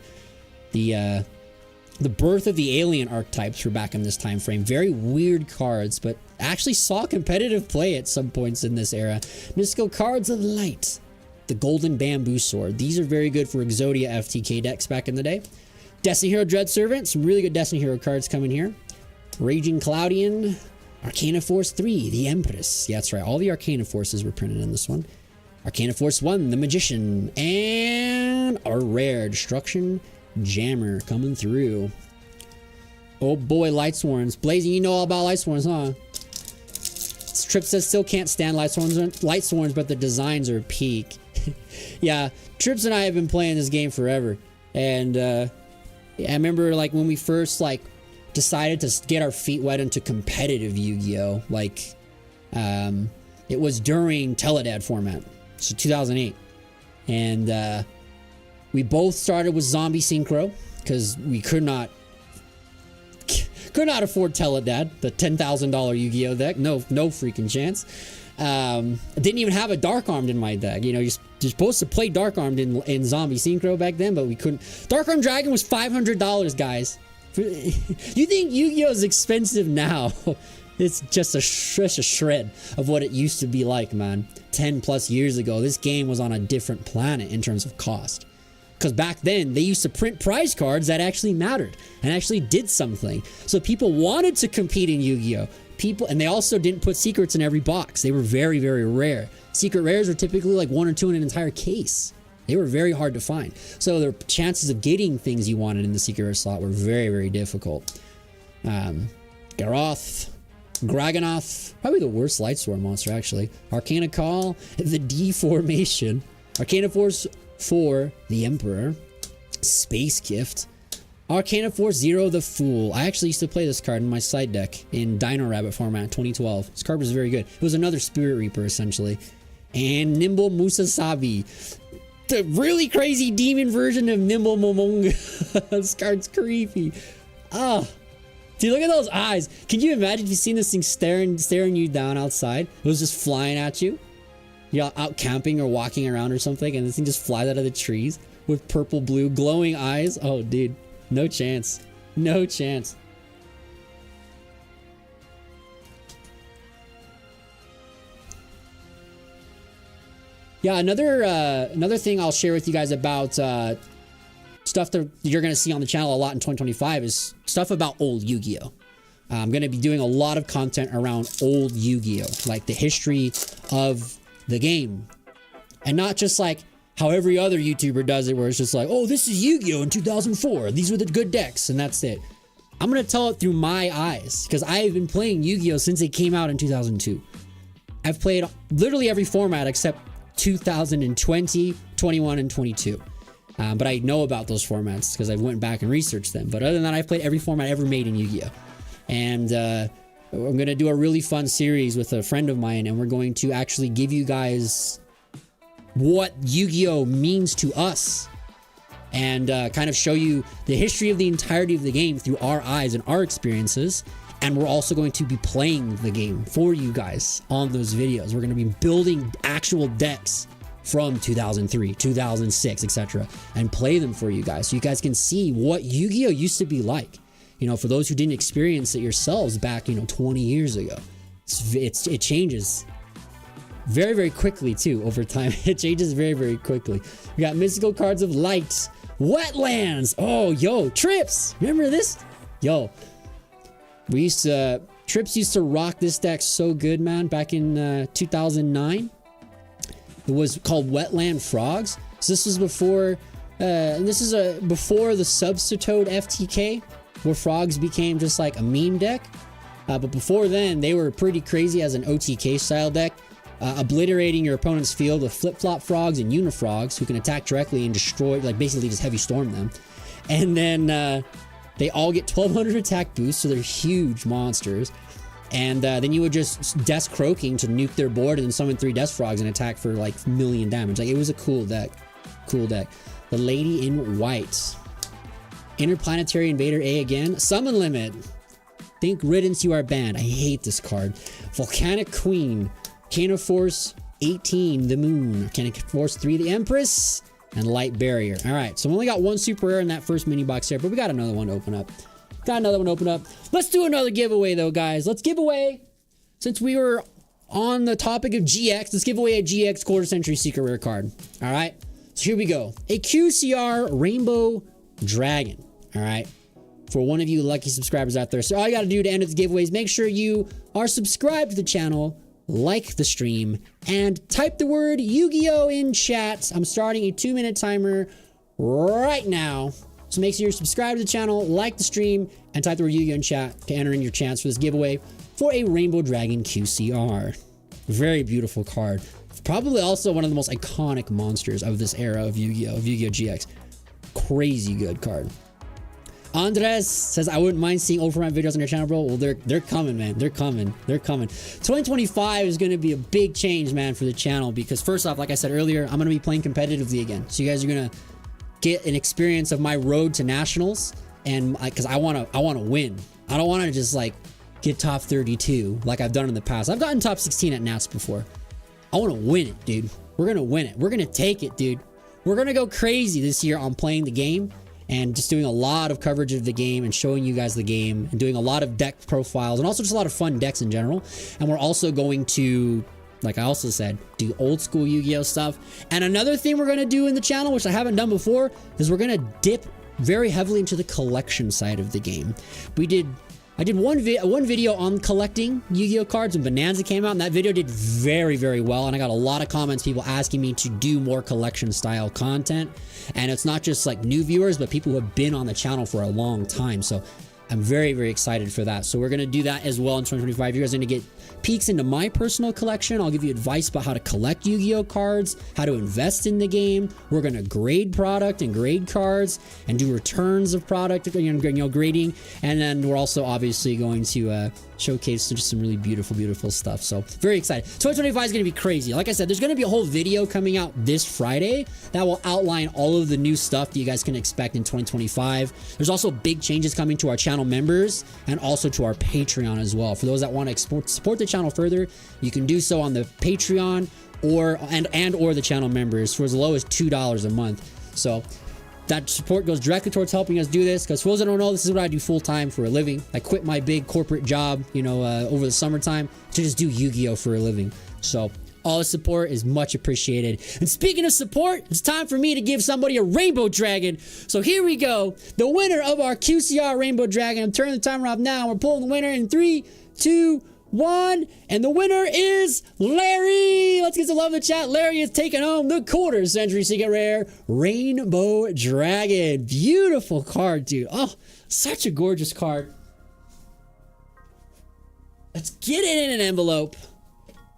the birth of the alien archetypes were back in this time frame. Very weird cards, but actually saw competitive play at some points in this era. Mystical Cards of Light. The Golden Bamboo Sword. These are very good for Exodia FTK decks back in the day. Destiny Hero Dread Servant. Some really good Destiny Hero cards coming here. Raging Cloudian. Arcana Force 3. The Empress. Yeah, that's right. All the Arcana Forces were printed in this one. Arcana Force 1. The Magician. And a rare Destruction Jammer coming through. Oh boy, Lightsworns. Blazing, you know all about Lightsworns, huh? Trip says still can't stand Lightsworns, but the designs are peak. Yeah, Trips and I have been playing this game forever. And I remember like when we first like decided to get our feet wet into competitive Yu-Gi-Oh! Like it was during Teledad format. So 2008. And we both started with Zombie Synchro because we could not afford Teledad, the $10,000 Yu-Gi-Oh deck. No freaking chance. Didn't even have a Dark Armed in my deck. You know, you're supposed to play Dark Armed in Zombie Synchro back then, but we couldn't. Dark Armed Dragon was $500, guys. You think Yu-Gi-Oh is expensive now? It's just a shred of what it used to be like, man. 10 plus years ago, this game was on a different planet in terms of cost. because back then they used to print prize cards that actually mattered and actually did something. So people wanted to compete in Yu-Gi-Oh! And they also didn't put secrets in every box. They were very, very rare. Secret rares were typically like 1 or 2 in an entire case. They were very hard to find. So the chances of getting things you wanted in the secret rare slot were very, very difficult. Garoth, Gragonoth, probably the worst Lightsworn monster actually. Arcana Call, the Deformation, Arcana Force 4, the Emperor, Space Gift, Arcana Force 0, the Fool. I actually used to play this card in my side deck in Dino Rabbit format 2012. This card was very good. It was another Spirit Reaper essentially. And Nimble Musasabi, the really crazy demon version of Nimble Momonga. This card's creepy. Ah. Dude, look at those eyes. Can you imagine if you seen this thing staring you down outside? It was just flying at you. You're out camping or walking around or something, and this thing just flies out of the trees with purple, blue, glowing eyes. Oh, dude. No chance. No chance. Yeah, another thing I'll share with you guys about stuff that you're going to see on the channel a lot in 2025 is stuff about old Yu-Gi-Oh! I'm going to be doing a lot of content around old Yu-Gi-Oh! Like the history of the game. And not just like how every other YouTuber does it, where it's just like, oh, this is Yu-Gi-Oh! In 2004. These were the good decks, and that's it. I'm going to tell it through my eyes, because I've been playing Yu-Gi-Oh! Since it came out in 2002. I've played literally every format except 2020, 21, and 22. But I know about those formats because I went back and researched them. But other than that, I've played every format ever made in Yu-Gi-Oh! And I'm going to do a really fun series with a friend of mine, and we're going to actually give you guys what Yu-Gi-Oh! Means to us. And kind of show you the history of the entirety of the game through our eyes and our experiences. And we're also going to be playing the game for you guys on those videos. We're going to be building actual decks from 2003, 2006, etc. and play them for you guys so you guys can see what Yu-Gi-Oh! Used to be like. You know, for those who didn't experience it yourselves back, 20 years ago. It changes very, very quickly too over time. It changes very, very quickly. We got mystical cards of light, wetlands. Oh, yo, Trips. Remember this? Yo, Trips used to rock this deck so good, man, back in 2009. It was called Wetland Frogs. So this was before, before the Substitute FTK, where frogs became just like a meme deck. But before then, they were pretty crazy as an OTK style deck, obliterating your opponent's field with flip-flop frogs and unifrogs who can attack directly and destroy, like basically just heavy storm them. And then they all get 1200 attack boosts, so they're huge monsters. And then you would just Death Croaking to nuke their board and then summon 3 Death Frogs and attack for like million damage. Like, it was a cool deck. Cool deck. The Lady in White. Interplanetary Invader A again. Summon Limit. Think Riddance, you are banned. I hate this card. Volcanic Queen. Arcana Force 18, the Moon. Arcana Force 3, the Empress. And Light Barrier. Alright, so we only got one super rare in that first mini box here, but we got another one to open up. Let's do another giveaway though, guys. Let's give away, since we were on the topic of GX, let's give away a GX quarter century secret rare card. All right, so here we go. A QCR Rainbow Dragon. All right, for one of you lucky subscribers out there. So all you got to do to enter the giveaway is make sure you are subscribed to the channel, like the stream, and type the word Yu-Gi-Oh! In chat. I'm starting a 2-minute timer right now. So make sure you're subscribed to the channel, like the stream, and type the word Yu-Gi-Oh! In chat to enter in your chance for this giveaway for a Rainbow Dragon QCR. Very beautiful card. Probably also one of the most iconic monsters of this era of Yu-Gi-Oh! Of Yu-Gi-Oh! GX. Crazy good card. Andres says, I wouldn't mind seeing old format videos on your channel, bro. Well, they're coming, man. They're coming. 2025 is going to be a big change, man, for the channel, because first off, like I said earlier, I'm going to be playing competitively again. So you guys are going to get an experience of my road to nationals, and because I want to win. I don't want to just like get top 32 like I've done in the past. I've gotten top 16 at Nats before. I want to win it, dude. We're going to win it. We're going to take it, dude. We're going to go crazy this year on playing the game and just doing a lot of coverage of the game and showing you guys the game and doing a lot of deck profiles and also just a lot of fun decks in general. And we're also going to like I also said, do old school Yu-Gi-Oh stuff. And another thing we're gonna do in the channel, which I haven't done before, is we're gonna dip very heavily into the collection side of the game. I did one video on collecting Yu-Gi-Oh cards when Bonanza came out, and that video did very, very well. And I got a lot of comments, people asking me to do more collection style content. And it's not just like new viewers, but people who have been on the channel for a long time. So I'm very, very excited for that. So we're going to do that as well in 2025. You guys are going to get peeks into my personal collection. I'll give you advice about how to collect Yu-Gi-Oh cards, how to invest in the game. We're going to grade product and grade cards and do returns of product, grading. And then we're also obviously going to showcase just some really beautiful, beautiful stuff. So very excited. 2025 is going to be crazy. Like I said, there's going to be a whole video coming out this Friday that will outline all of the new stuff that you guys can expect in 2025. There's also big changes coming to our channel members and also to our Patreon as well. For those that want to support the channel further, you can do so on the Patreon or the channel members for as low as $2 a month. So that support goes directly towards helping us do this, because for those that don't know, this is what I do full-time for a living. I quit my big corporate job, over the summertime to just do Yu-Gi-Oh for a living. So all the support is much appreciated. And speaking of support, it's time for me to give somebody a Rainbow Dragon. So here we go. The winner of our QCR Rainbow Dragon. I'm turning the timer off now. We're pulling the winner in 3, 2, 1. And the winner is Larry. Let's get some love in the chat. Larry is taking home the quarter century secret rare Rainbow Dragon. Beautiful card, dude. Oh, such a gorgeous card. Let's get it in an envelope.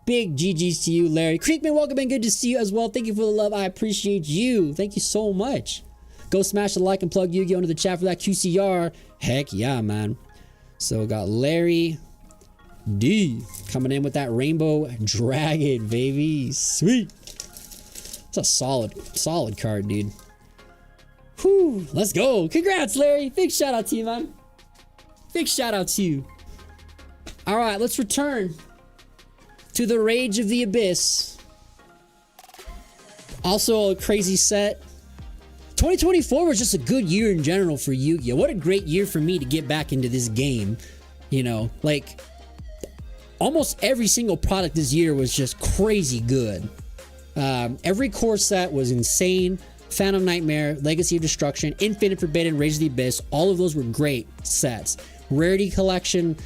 Big GG's to you, Larry. Creekman, welcome in. Good to see you as well. Thank you for the love. I appreciate you. Thank you so much. Go smash the like and plug Yu-Gi-Oh into the chat for that QCR. Heck yeah, man. So we got Larry D coming in with that Rainbow Dragon, baby. Sweet. It's a solid card, dude. Whew, let's go. Congrats, Larry. Big shout out to you, man. Big shout out to you. All right, let's return to the Rage of the Abyss. Also a crazy set. 2024 was just a good year in general for Yu-Gi-Oh! What a great year for me to get back into this game. Like almost every single product this year was just crazy good. Every core set was insane. Phantom Nightmare, Legacy of Destruction, Infinite Forbidden, Rage of the Abyss, all of those were great sets. Rarity Collection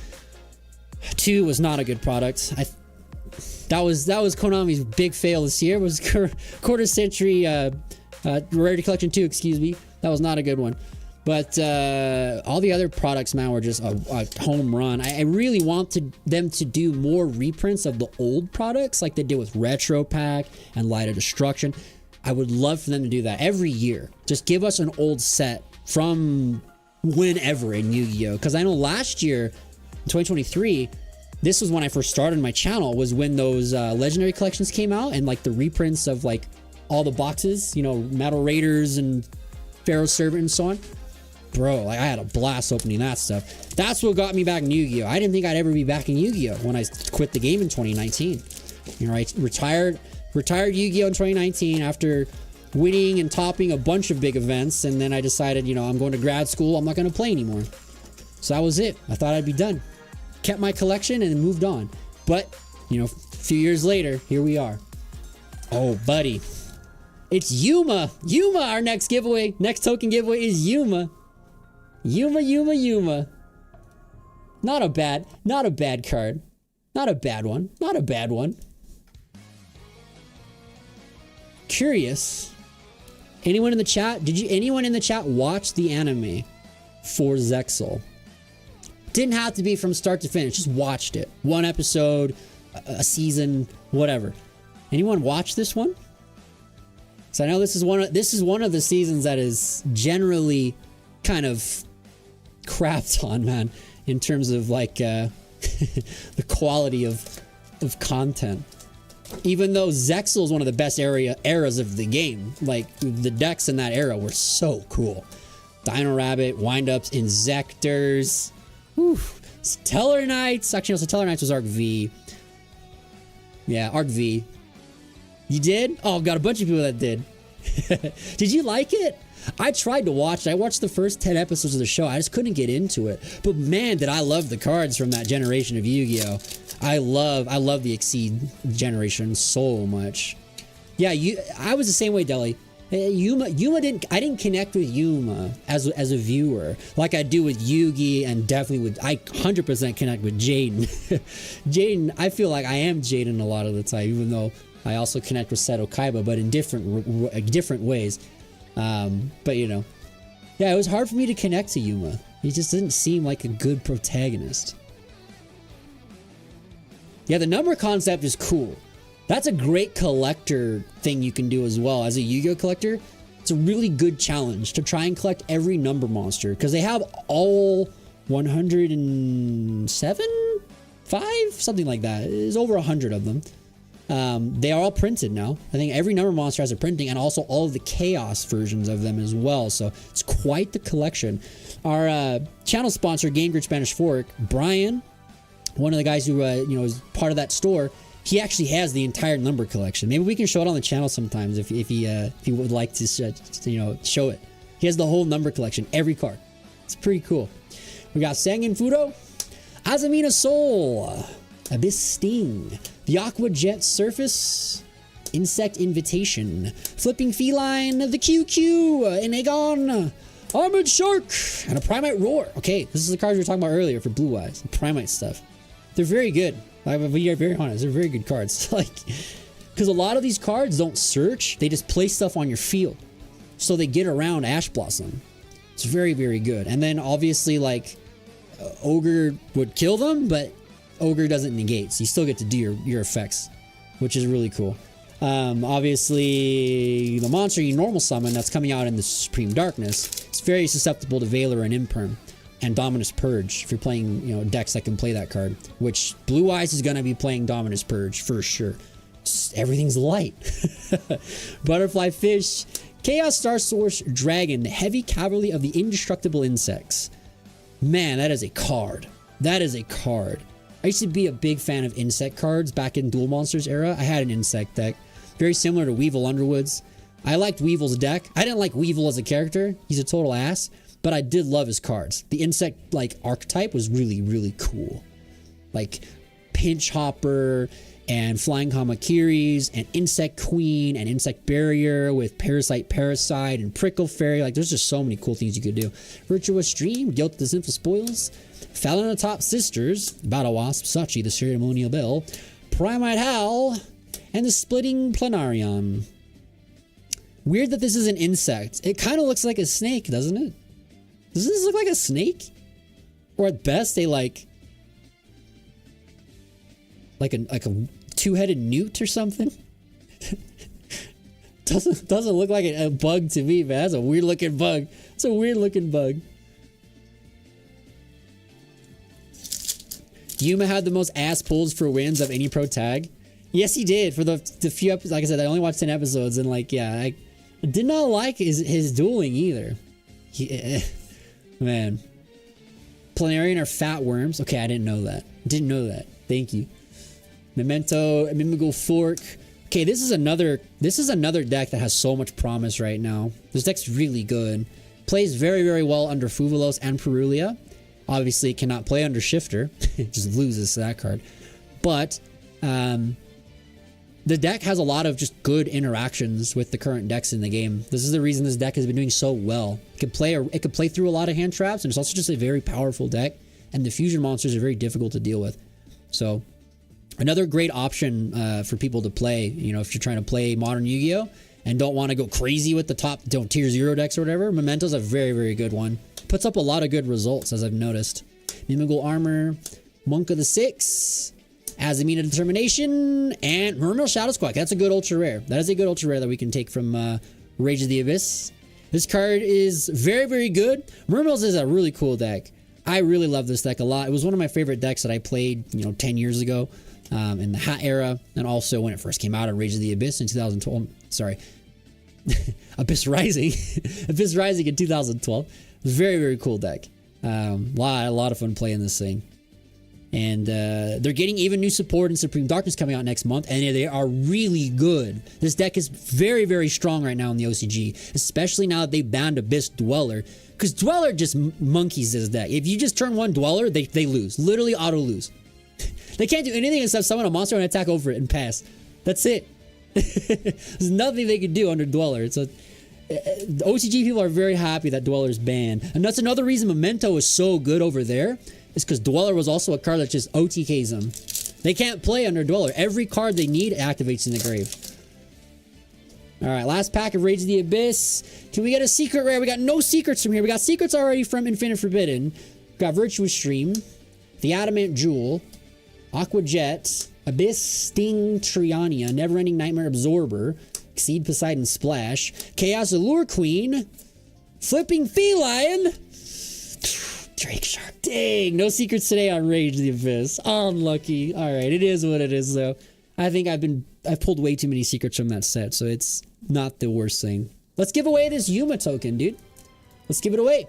2 was not a good product. That was Konami's big fail this year. Was quarter century Rarity Collection 2, excuse me. That was not a good one. But all the other products, man, were just a home run. I really want them to do more reprints of the old products like they did with Retro Pack and Light of Destruction. I would love for them to do that every year. Just give us an old set from whenever in Yu-Gi-Oh! Because I know last year, in 2023, this was when I first started my channel, was when those legendary collections came out and like the reprints of like all the boxes, Metal Raiders and Pharaoh Servant and so on. Bro, like I had a blast opening that stuff. That's what got me back in Yu-Gi-Oh! I didn't think I'd ever be back in Yu-Gi-Oh! When I quit the game in 2019. I retired Yu-Gi-Oh! In 2019 after winning and topping a bunch of big events, and then I decided, I'm going to grad school, I'm not going to play anymore. So that was it. I thought I'd be done. Kept my collection and moved on. But, a few years later, here we are. Oh, buddy. It's Yuma. Yuma, our next giveaway. Next token giveaway is Yuma. Yuma. Not a bad card. Not a bad one. Curious. Anyone in the chat? Anyone in the chat watch the anime for Zexal? Didn't have to be from start to finish. Just watched it. One episode, a season, whatever. Anyone watch this one? So I know this is one of the seasons that is generally kind of crapped on, man, in terms of like the quality of content. Even though Zexal is one of the best eras of the game, like the decks in that era were so cool. Dino Rabbit, Windups, Inzectors. Stellar Knights. Actually, no, Stellar Knights was Arc V. Yeah, Arc V. You did? Oh, I've got a bunch of people that did. Did you like it? I tried to watch it. I watched the first 10 episodes of the show. I just couldn't get into it. But man, did I love the cards from that generation of Yu-Gi-Oh! I love the Exceed generation so much. Yeah, I was the same way, Deli. Yuma I didn't connect with Yuma as a viewer like I do with Yugi, and definitely I 100% connect with Jaden. Jaden, I feel like I am Jaden a lot of the time, even though I also connect with Seto Kaiba, but in different ways. But you know, yeah, it was hard for me to connect to Yuma. He just didn't seem like a good protagonist. Yeah, the number concept is cool. That's a great collector thing you can do as well. As a Yu-Gi-Oh collector, it's a really good challenge to try and collect every number monster, because they have all 107? 5? Something like that. There's over 100 of them. They are all printed now. I think every number monster has a printing, and also all of the chaos versions of them as well. So it's quite the collection. Our channel sponsor, Game Grid Spanish Fork, Brian, one of the guys who is part of that store, he actually has the entire number collection. Maybe we can show it on the channel sometimes if he would like to show it. He has the whole number collection, every card. It's pretty cool. We got Sangen Fudo, Azamina Soul, Abyss Sting, the Aqua Jet Surface, Insect Invitation, Flipping Feline, the QQ, an Aegon, Armored Shark, and a Primate Roar. Okay, this is the cards we were talking about earlier for Blue Eyes, the Primate stuff. They're very good. We are very honest. They're very good cards. Because a lot of these cards don't search. They just place stuff on your field. So they get around Ash Blossom. It's very, very good. And then obviously Ogre would kill them, but Ogre doesn't negate. So you still get to do your effects, which is really cool. Obviously, the monster you normal summon that's coming out in the Supreme Darkness, it's very susceptible to Valor and Imperm. And Dominus Purge, if you're playing, decks that can play that card, which Blue Eyes is going to be playing Dominus Purge for sure. Everything's light. Butterfly Fish, Chaos Star Source Dragon, the Heavy Cavalry of the Indestructible Insects. Man, that is a card. That is a card. I used to be a big fan of insect cards back in Duel Monsters era. I had an insect deck, very similar to Weevil Underwoods. I liked Weevil's deck. I didn't like Weevil as a character. He's a total ass. But I did love his cards. The insect archetype was really, really cool. Like Pinch Hopper and Flying Hamakiris and Insect Queen and Insect Barrier with Parasite and Prickle Fairy. There's just so many cool things you could do. Virtuous Dream, Guilt the Sinful Spoils, Fallon Atop Sisters, Battle Wasp, Sachi the Ceremonial Bell, Primate Howl, and the Splitting Planarion. Weird that this is an insect. It kind of looks like a snake, doesn't it? Does this look like a snake? Or at best, they like a two-headed newt or something? doesn't look like a bug to me, man. That's a weird looking bug. It's a weird looking bug. Yuma had the most ass pulls for wins of any pro tag. Yes, he did. For the few episodes, like I said, I only watched 10 episodes, and I did not like his dueling either. Man. Planarian are fat worms. Okay, I didn't know that. Didn't know that. Thank you. Memento, Mimigo Fork. Okay, this is another deck that has so much promise right now. This deck's really good. Plays very, very well under Fuvalos and Perulia. Obviously, it cannot play under Shifter. It just loses to that card. But the deck has a lot of just good interactions with the current decks in the game. This is the reason this deck has been doing so well. It could play through a lot of hand traps, and it's also just a very powerful deck. And the fusion monsters are very difficult to deal with. So, another great option for people to play. If you're trying to play modern Yu-Gi-Oh! And don't want to go crazy with the top tier 0 decks or whatever, Memento's a very, very good one. Puts up a lot of good results, as I've noticed. Mimigal Armor, Monk of the Six, Azamina Determination, and Mermail Shadow Squawk. That's a good ultra rare. That is a good ultra rare that we can take from Rage of the Abyss. This card is very, very good. Mermails is a really cool deck. I really love this deck a lot. It was one of my favorite decks that I played, 10 years ago in the Hat era, and also when it first came out on Rage of the Abyss in 2012. Sorry, Abyss Rising. Abyss Rising in 2012. Very, very cool deck. A lot of fun playing this thing. And they're getting even new support in Supreme Darkness coming out next month, and they are really good. This deck is very, very strong right now in the OCG, especially now that they banned Abyss Dweller, because Dweller just monkeys this deck. If you just turn one Dweller, they lose. Literally auto lose. They can't do anything except summon a monster and attack over it and pass. That's it. There's nothing they can do under Dweller. So the OCG people are very happy that Dweller's banned. And that's another reason Memento is so good over there. Is because Dweller was also a card that just OTKs them. They can't play under Dweller. Every card they need activates in the grave. Alright, last pack of Rage of the Abyss. Can we get a secret rare? We got no secrets from here. We got secrets already from Infinite Forbidden. We got Virtuous Stream, the Adamant Jewel, Aqua Jet, Abyss Sting Triania, Neverending Nightmare Absorber, Exceed Poseidon Splash, Chaos Allure Queen, Flipping Feline, Drake Shark. Dang, no secrets today on Rage of the Abyss. Unlucky. Alright, it is what it is though. I think I've pulled way too many secrets from that set, so it's not the worst thing. Let's give away this Yuma token, dude. Let's give it away.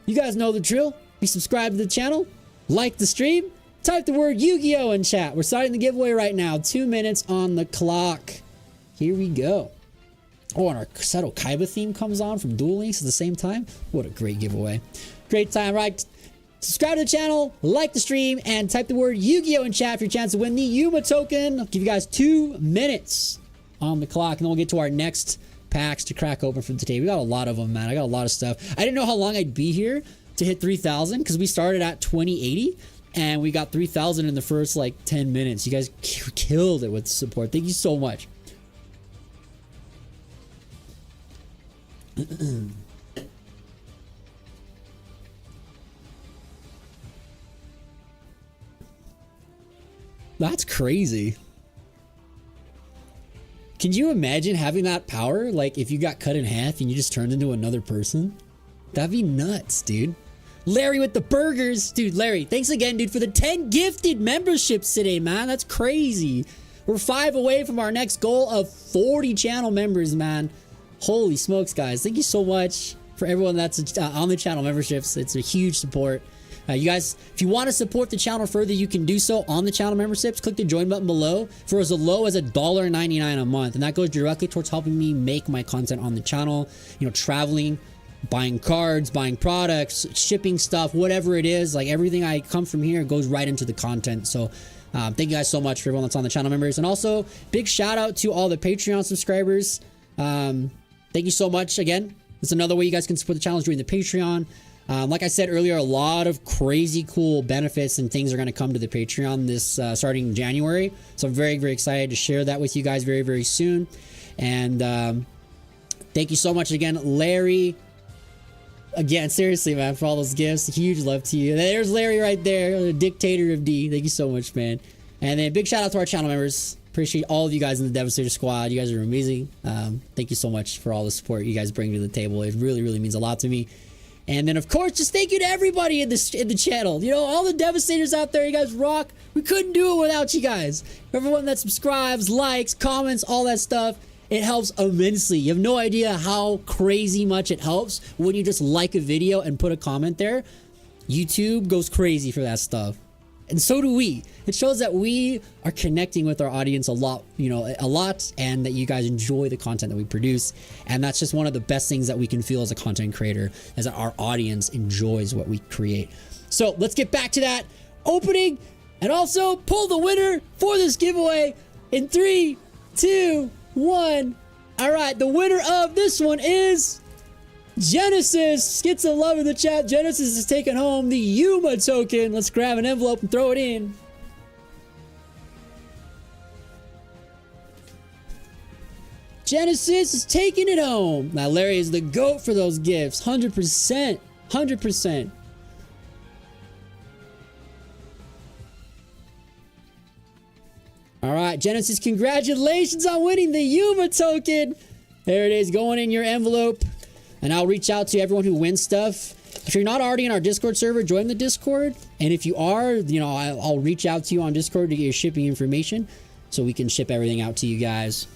You guys know the drill. You subscribe to the channel, like the stream, type the word Yu-Gi-Oh in chat. We're starting the giveaway right now. 2 minutes on the clock. Here we go. Oh, and our Seto Kaiba theme comes on from Duel Links at the same time. What a great giveaway. Great time, right? Subscribe to the channel, like the stream, and type the word Yu-Gi-Oh in chat for your chance to win the Yuma token. I'll give you guys 2 minutes on the clock, and then we'll get to our next packs to crack open for today. We got a lot of them, man. I got a lot of stuff. I didn't know how long I'd be here to hit 3,000 because we started at 2080, and we got 3,000 in the first, like, 10 minutes. You guys killed it with the support. Thank you so much. That's crazy. Can you imagine having that power? Like if you got cut in half and you just turned into another person? That'd be nuts, dude. Larry with the burgers. Dude, Larry, thanks again, dude, for the 10 gifted memberships today, man. That's crazy. We're 5 away from our next goal of 40 channel members, man. Holy smokes, guys. Thank you so much for everyone that's on the channel memberships. It's a huge support. You guys, if you want to support the channel further, you can do so on the channel memberships. Click the join button below for as low as $1.99 a month. And that goes directly towards helping me make my content on the channel. You know, traveling, buying cards, buying products, shipping stuff, whatever it is. Like everything I come from here goes right into the content. So thank you guys so much for everyone that's on the channel members. And also, big shout out to all the Patreon subscribers. Thank you so much again. It's another way you guys can support the channel is join the Patreon. Like I said earlier, a lot of crazy cool benefits and things are going to come to the Patreon this starting January. So I'm very, very excited to share that with you guys very, very soon. And thank you so much again, Larry. Again, seriously, man, for all those gifts. Huge love to you. There's Larry right there, the dictator of D. Thank you so much, man. And then big shout out to our channel members. Appreciate all of you guys in the Devastator squad. You guys are amazing. Thank you so much for all the support you guys bring to the table. It really, really means a lot to me. And then, of course, just thank you to everybody in the channel. You know, all the Devastators out there, you guys rock. We couldn't do it without you guys. Everyone that subscribes, likes, comments, all that stuff, it helps immensely. You have no idea how crazy much it helps when you just like a video and put a comment there. YouTube goes crazy for that stuff. And so do we. It shows that we are connecting with our audience a lot, you know, a lot, and that you guys enjoy the content that we produce. And that's just one of the best things that we can feel as a content creator, is that our audience enjoys what we create. So let's get back to that opening and also pull the winner for this giveaway in 3, 2, 1. All right, the winner of this one is Genesis. Get some love in the chat. Genesis is taking home the Yuma token. Let's grab an envelope and throw it in. Genesis is taking it home. Now Larry is the GOAT for those gifts. 100%. 100%. All right, Genesis, congratulations on winning the Yuma token. There it is, going in your envelope. And I'll reach out to everyone who wins stuff. If you're not already in our Discord server, join the Discord. And if you are, you know, I'll reach out to you on Discord to get your shipping information so we can ship everything out to you guys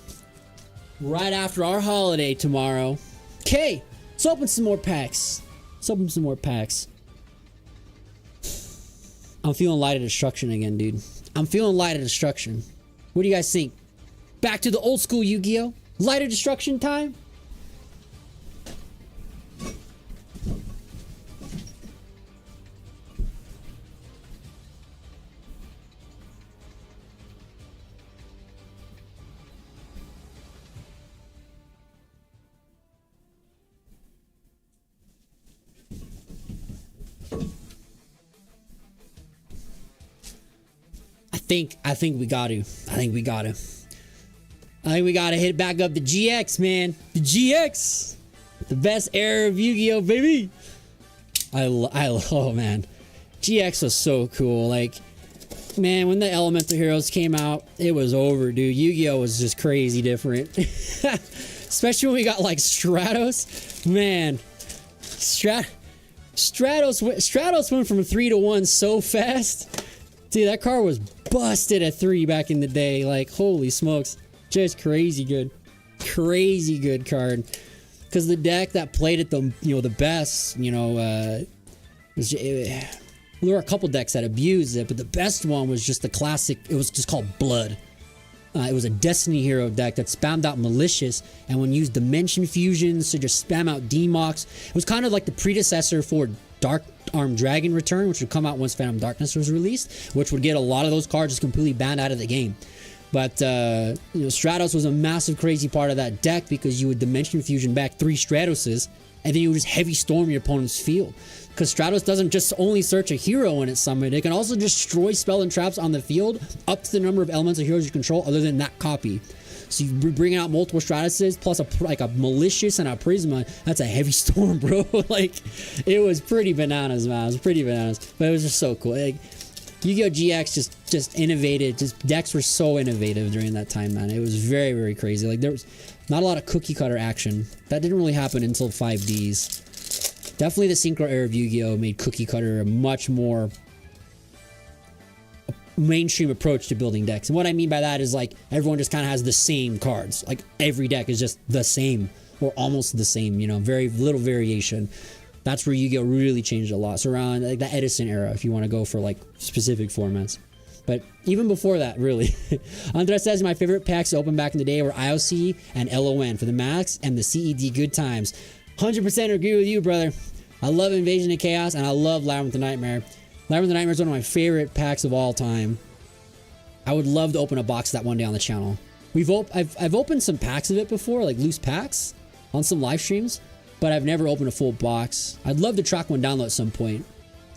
right after our holiday tomorrow. Okay, let's open some more packs. Let's open some more packs. I'm feeling Light of Destruction again, dude. I'm feeling Light of Destruction. What do you guys think? Back to the old school Yu-Gi-Oh! Light of Destruction time? I think we got to. I think we got to hit back up the GX, man. The GX. The best era of Yu-Gi-Oh, baby. Oh, man. GX was so cool. Like, man, when the Elemental Heroes came out, it was over, dude. Yu-Gi-Oh was just crazy different. Especially when we got, like, Stratos. Man. Stratos went from 3 to 1 so fast. Dude, that card was busted at 3 back in the day. Like, holy smokes. Just crazy good. Crazy good card. Because the deck that played it the best, there were a couple decks that abused it, but the best one was just the classic. It was just called Blood. It was a Destiny Hero deck that spammed out Malicious and when used Dimension Fusions to just spam out D-Mox. It was kind of like the predecessor for Dark Armed Dragon Return, which would come out once Phantom Darkness was released, which would get a lot of those cards just completely banned out of the game. But Stratos was a massive crazy part of that deck because you would Dimension Fusion back 3 Stratoses and then you would just heavy storm your opponent's field. Because Stratos doesn't just only search a hero when it's summoned, it can also destroy spell and traps on the field up to the number of elemental heroes you control other than that copy. So you bring out multiple Stratoses plus a Malicious and a Prisma. That's a heavy storm, bro. Like, it was pretty bananas, man. It was pretty bananas. But it was just so cool. Like, Yu-Gi-Oh! GX just innovated. Just decks were so innovative during that time, man. It was very, very crazy. Like, there was not a lot of cookie cutter action. That didn't really happen until 5Ds. Definitely the Synchro era of Yu-Gi-Oh! Made cookie cutter a much more mainstream approach to building decks. And what I mean by that is, like, everyone just kind of has the same cards. Like, every deck is just the same or almost the same, very little variation. That's where Yu-Gi-Oh! Really changed a lot. So around like the Edison era, if you want to go for like specific formats. But even before that, really. Andres says my favorite packs to open back in the day were IOC and LON for the Max and the CED Good Times. 100% agree with you, brother. I love Invasion of Chaos and I love Labyrinth of Nightmare. Labyrinth of Nightmare is one of my favorite packs of all time. I would love to open a box of that one day on the channel. I've opened some packs of it before, like loose packs on some live streams. But I've never opened a full box. I'd love to track one down though at some point.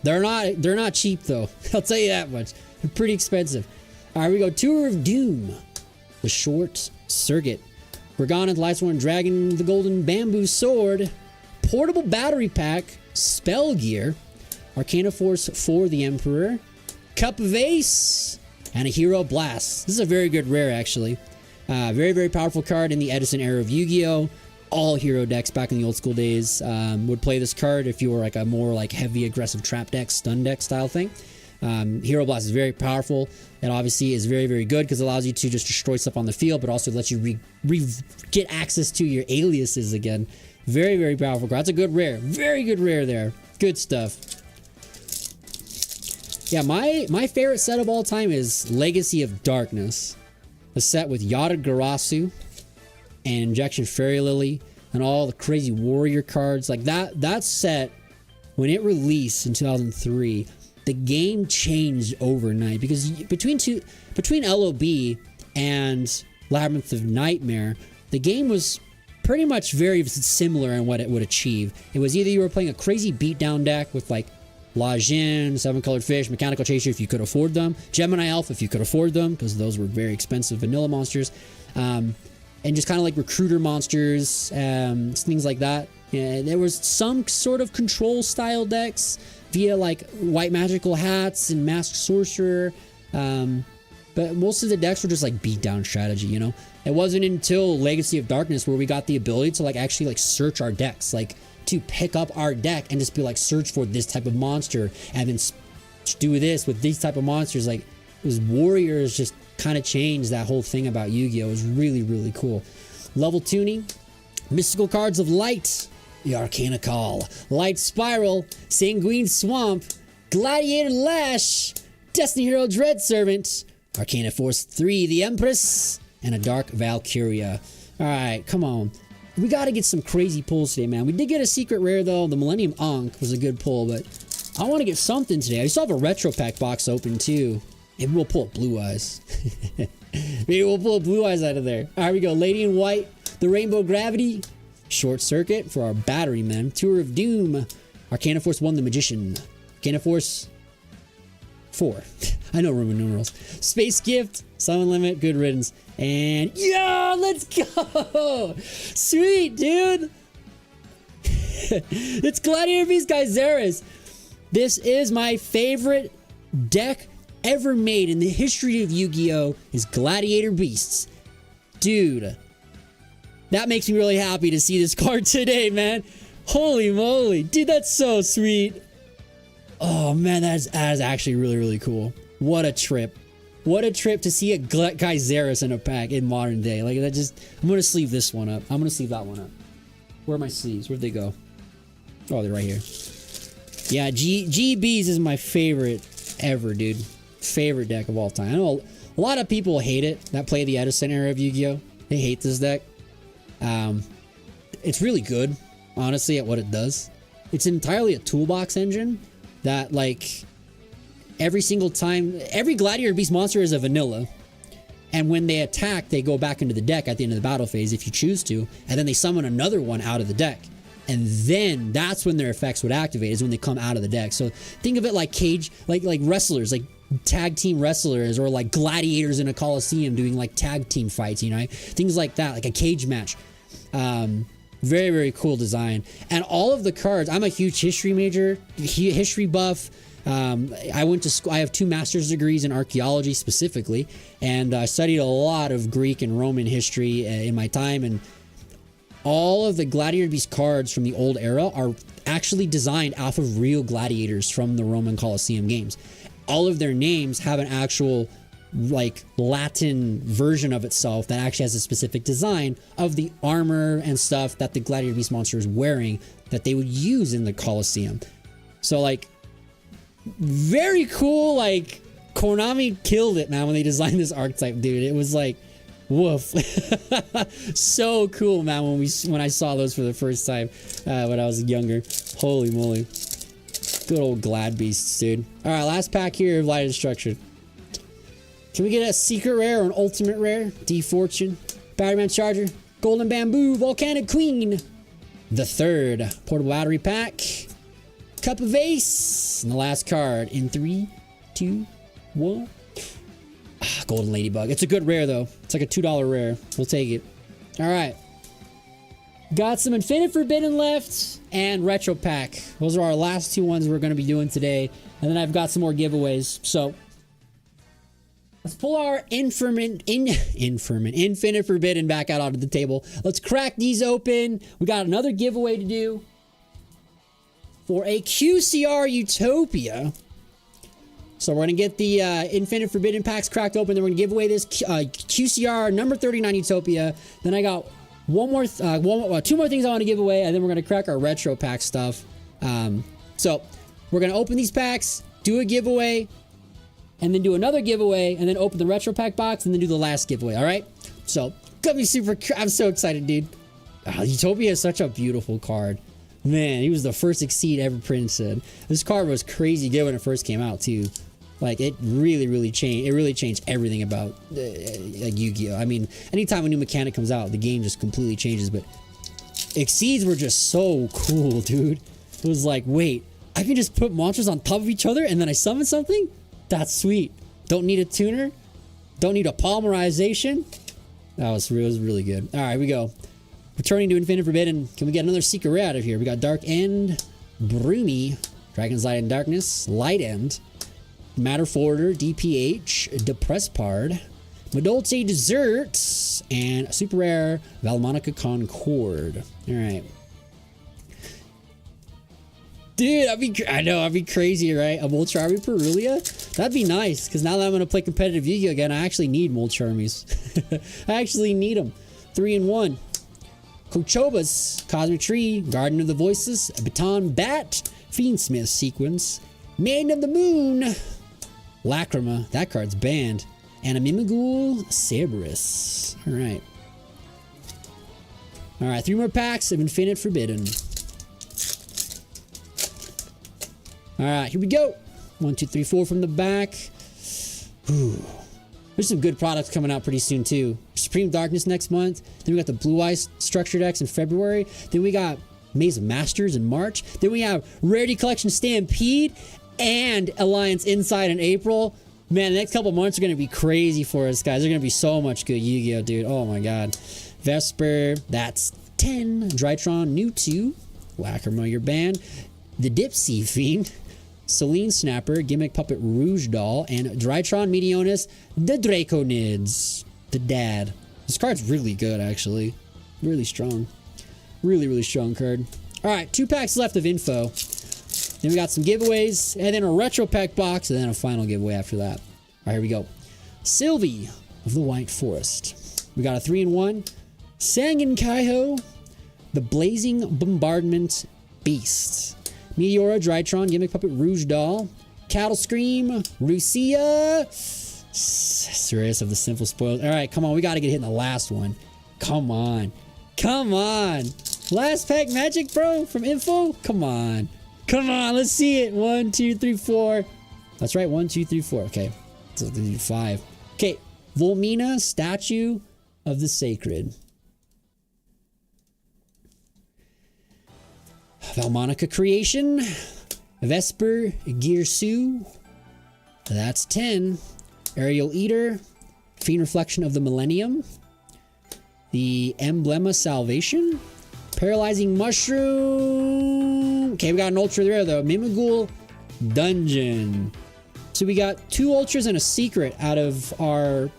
They're not cheap though. I'll tell you that much. They're pretty expensive. All right, we go Tour of Doom, the Short Circuit, Gorgonith, Lightsworn Dragon, the Golden Bamboo Sword, Portable Battery Pack, Spell Gear, Arcana Force for the Emperor, Cup of Ace, and a Hero Blast. This is a very good rare actually. Very, very powerful card in the Edison era of Yu-Gi-Oh! All hero decks back in the old school days would play this card if you were like a more like heavy aggressive trap deck, stun deck style thing. Hero Blast is very powerful. It obviously is very, very good because it allows you to just destroy stuff on the field, but also lets you get access to your aliases again. Very, very powerful card. That's a good rare. Very good rare there. Good stuff. Yeah, my favorite set of all time is Legacy of Darkness. The set with Yada Garasu and Injection Fairy Lily and all the crazy warrior cards. Like that set, when it released in 2003, the game changed overnight because between LOB and Labyrinth of Nightmare, the game was pretty much very similar in what it would achieve. It was either you were playing a crazy beatdown deck with like La Jin, 7-Colored Fish, Mechanical Chaser if you could afford them, Gemini Elf if you could afford them because those were very expensive vanilla monsters, and just kind of like recruiter monsters, things like that. Yeah, there was some sort of control style decks via like White Magical Hats and Masked Sorcerer, but most of the decks were just like beatdown strategy, It wasn't until Legacy of Darkness where we got the ability to like actually like search our decks, like to pick up our deck and just be like search for this type of monster and then do this with these type of monsters. Like, it was Warriors just kind of changed that whole thing about Yu-Gi-Oh! It was really, really cool. Level tuning, Mystical Cards of Light, the Arcana Call, Light Spiral, Sanguine Swamp, Gladiator Lash, Destiny Hero Dread Servant, Arcana Force 3, the Empress, and a Dark Valkyria. Alright, come on. We gotta get some crazy pulls today, man. We did get a secret rare, though. The Millennium Ankh was a good pull, but I want to get something today. I still have a Retro Pack box open, too. Maybe we'll pull Blue Eyes. Maybe we'll pull Blue Eyes out of there. Alright, we go. Lady in White, the Rainbow Gravity, Short Circuit for our Battery Men, Tour of Doom, Arcana Force 1, the Magician, Arcana Force 4. I know Roman numerals. Space Gift, Summon Limit, Good Riddance, and yeah, let's go! Sweet, dude! It's Gladiator Beast Gyzerus. This is my favorite deck ever made in the history of Yu-Gi-Oh! Is Gladiator Beasts. Dude, that makes me really happy to see this card today, man. Holy moly. Dude, that's so sweet. Oh, man, that is actually really, really cool. What a trip. What a trip to see a Gyzerus in a pack in modern day. Like, that just... I'm going to sleeve this one up. I'm going to sleeve that one up. Where are my sleeves? Where'd they go? Oh, they're right here. Yeah, GBs is my favorite ever, dude. Favorite deck of all time. I know a lot of people hate it that play the Edison era of Yu-Gi-Oh! They hate this deck. It's really good, honestly, at what it does. It's entirely a toolbox engine that, like, every single time, every Gladiator Beast monster is a vanilla. And when they attack, they go back into the deck at the end of the battle phase if you choose to, and then they summon another one out of the deck. And then that's when their effects would activate, is when they come out of the deck. So think of it like like wrestlers, like tag team wrestlers, or like gladiators in a coliseum doing like tag team fights, you know, things like that, like a cage match. Very, very cool design. And all of the cards, I'm a huge history major, history buff. I went to school. I have 2 master's degrees in archaeology specifically, and I studied a lot of Greek and Roman history in my time. And all of the Gladiator Beast cards from the old era are actually designed off of real gladiators from the Roman Colosseum games. All of their names have an actual, like, Latin version of itself that actually has a specific design of the armor and stuff that the Gladiator Beast monster is wearing that they would use in the Colosseum. So, like, very cool. Like, Konami killed it, man, when they designed this archetype, dude. It was like, woof. So cool, man, when I saw those for the first time when I was younger. Holy moly. Good old Glad Beasts, dude. Alright, last pack here of Light Destruction. Can we get a secret rare or an ultimate rare? D-Fortune, Batteryman Charger, Golden Bamboo, Volcanic Queen, the third portable battery pack, Cup of Ace, and the last card in 3, 2, 1. Golden Ladybug. It's a good rare, though. It's like a $2 rare. We'll take it. Alright. Got some Infinite Forbidden left and Retro Pack. Those are our last 2 ones we're going to be doing today. And then I've got some more giveaways. So let's pull our Infinite Forbidden back out onto the table. Let's crack these open. We got another giveaway to do for a QCR Utopia. So we're going to get the Infinite Forbidden packs cracked open. Then we're going to give away this QCR number 39 Utopia. Then I got 2 more things I want to give away. And then we're going to crack our Retro Pack stuff. So we're going to open these packs, do a giveaway, and then do another giveaway, and then open the Retro Pack box, and then do the last giveaway, all right? So, gonna be super... I'm so excited, dude. Utopia is such a beautiful card. Man, he was the first Exceed ever printed. This card was crazy good when it first came out, too. Like, it really changed. It really changed everything about like Yu-Gi-Oh! I mean, anytime a new mechanic comes out, the game just completely changes, but Exceeds were just so cool, dude. It was like, wait, I can just put monsters on top of each other, and then I summon something? That's sweet. Don't need a tuner. Don't need a polymerization. That was really good. All right, here we go. Returning to Infinite Forbidden. Can we get another secret rare out of here? We got Dark End, Broomy, Dragon's Light and Darkness, Light End, Matter Forwarder, DPH, Depress Pard, Madolce Dessert, and Super Rare Valmonica Concord. All right. Dude, I'd be crazy, right? A Molcharmy Perulia? That'd be nice, because now that I'm going to play competitive Yu-Gi-Oh! Again, I actually need Molcharmies. I actually need them. 3 in 1. Kochobas, Cosmic Tree, Garden of the Voices, Baton Bat, Fiendsmith Sequence, Maiden of the Moon. Lacrima. That card's banned. And a Mimighoul Cerberus. Alright. Alright, 3 more packs of Infinite Forbidden. Alright, here we go. 1, 2, 3, 4 from the back. Whew. There's some good products coming out pretty soon too. Supreme Darkness next month. Then we got the Blue Eyes Structure decks in February. Then we got Maze of Masters in March. Then we have Rarity Collection Stampede and Alliance Inside in April. Man, the next couple months are going to be crazy for us, guys. There's going to be so much good Yu-Gi-Oh, dude. Oh my god. Vesper, that's 10. Drytron, new 2. Lacrima, your band. The Dipsy Fiend. Celine Snapper, Gimmick Puppet Rouge Doll, and Drytron Meteonis, the Draconids. The dad. This card's really good, actually. Really strong. Really, really strong card. Alright, 2 packs left of info. Then we got some giveaways, and then a retro pack box, and then a final giveaway after that. Alright, here we go. Sylvie of the White Forest. We got a 3-in-1. Sangan Kaiho, the Blazing Bombardment Beast. Meteora, Drytron, Gimmick Puppet Rouge Doll. Cattle Scream, Rucia. Sirius of the Simple Spoiled. Alright, come on, we gotta get hit in the last one. Come on. Come on. Last pack magic, bro, from info? Come on. Come on, let's see it. 1, 2, 3, 4. That's right, 1, 2, 3, 4. Okay. So we need 5. Okay. Volmina, Statue of the Sacred. Valmonica Creation. Vesper Gearsu. That's 10. Aerial Eater. Fiend Reflection of the Millennium. The Emblema Salvation. Paralyzing Mushroom. Okay, we got an ultra there though. Mimighoul Dungeon. So we got 2 ultras and a secret out of our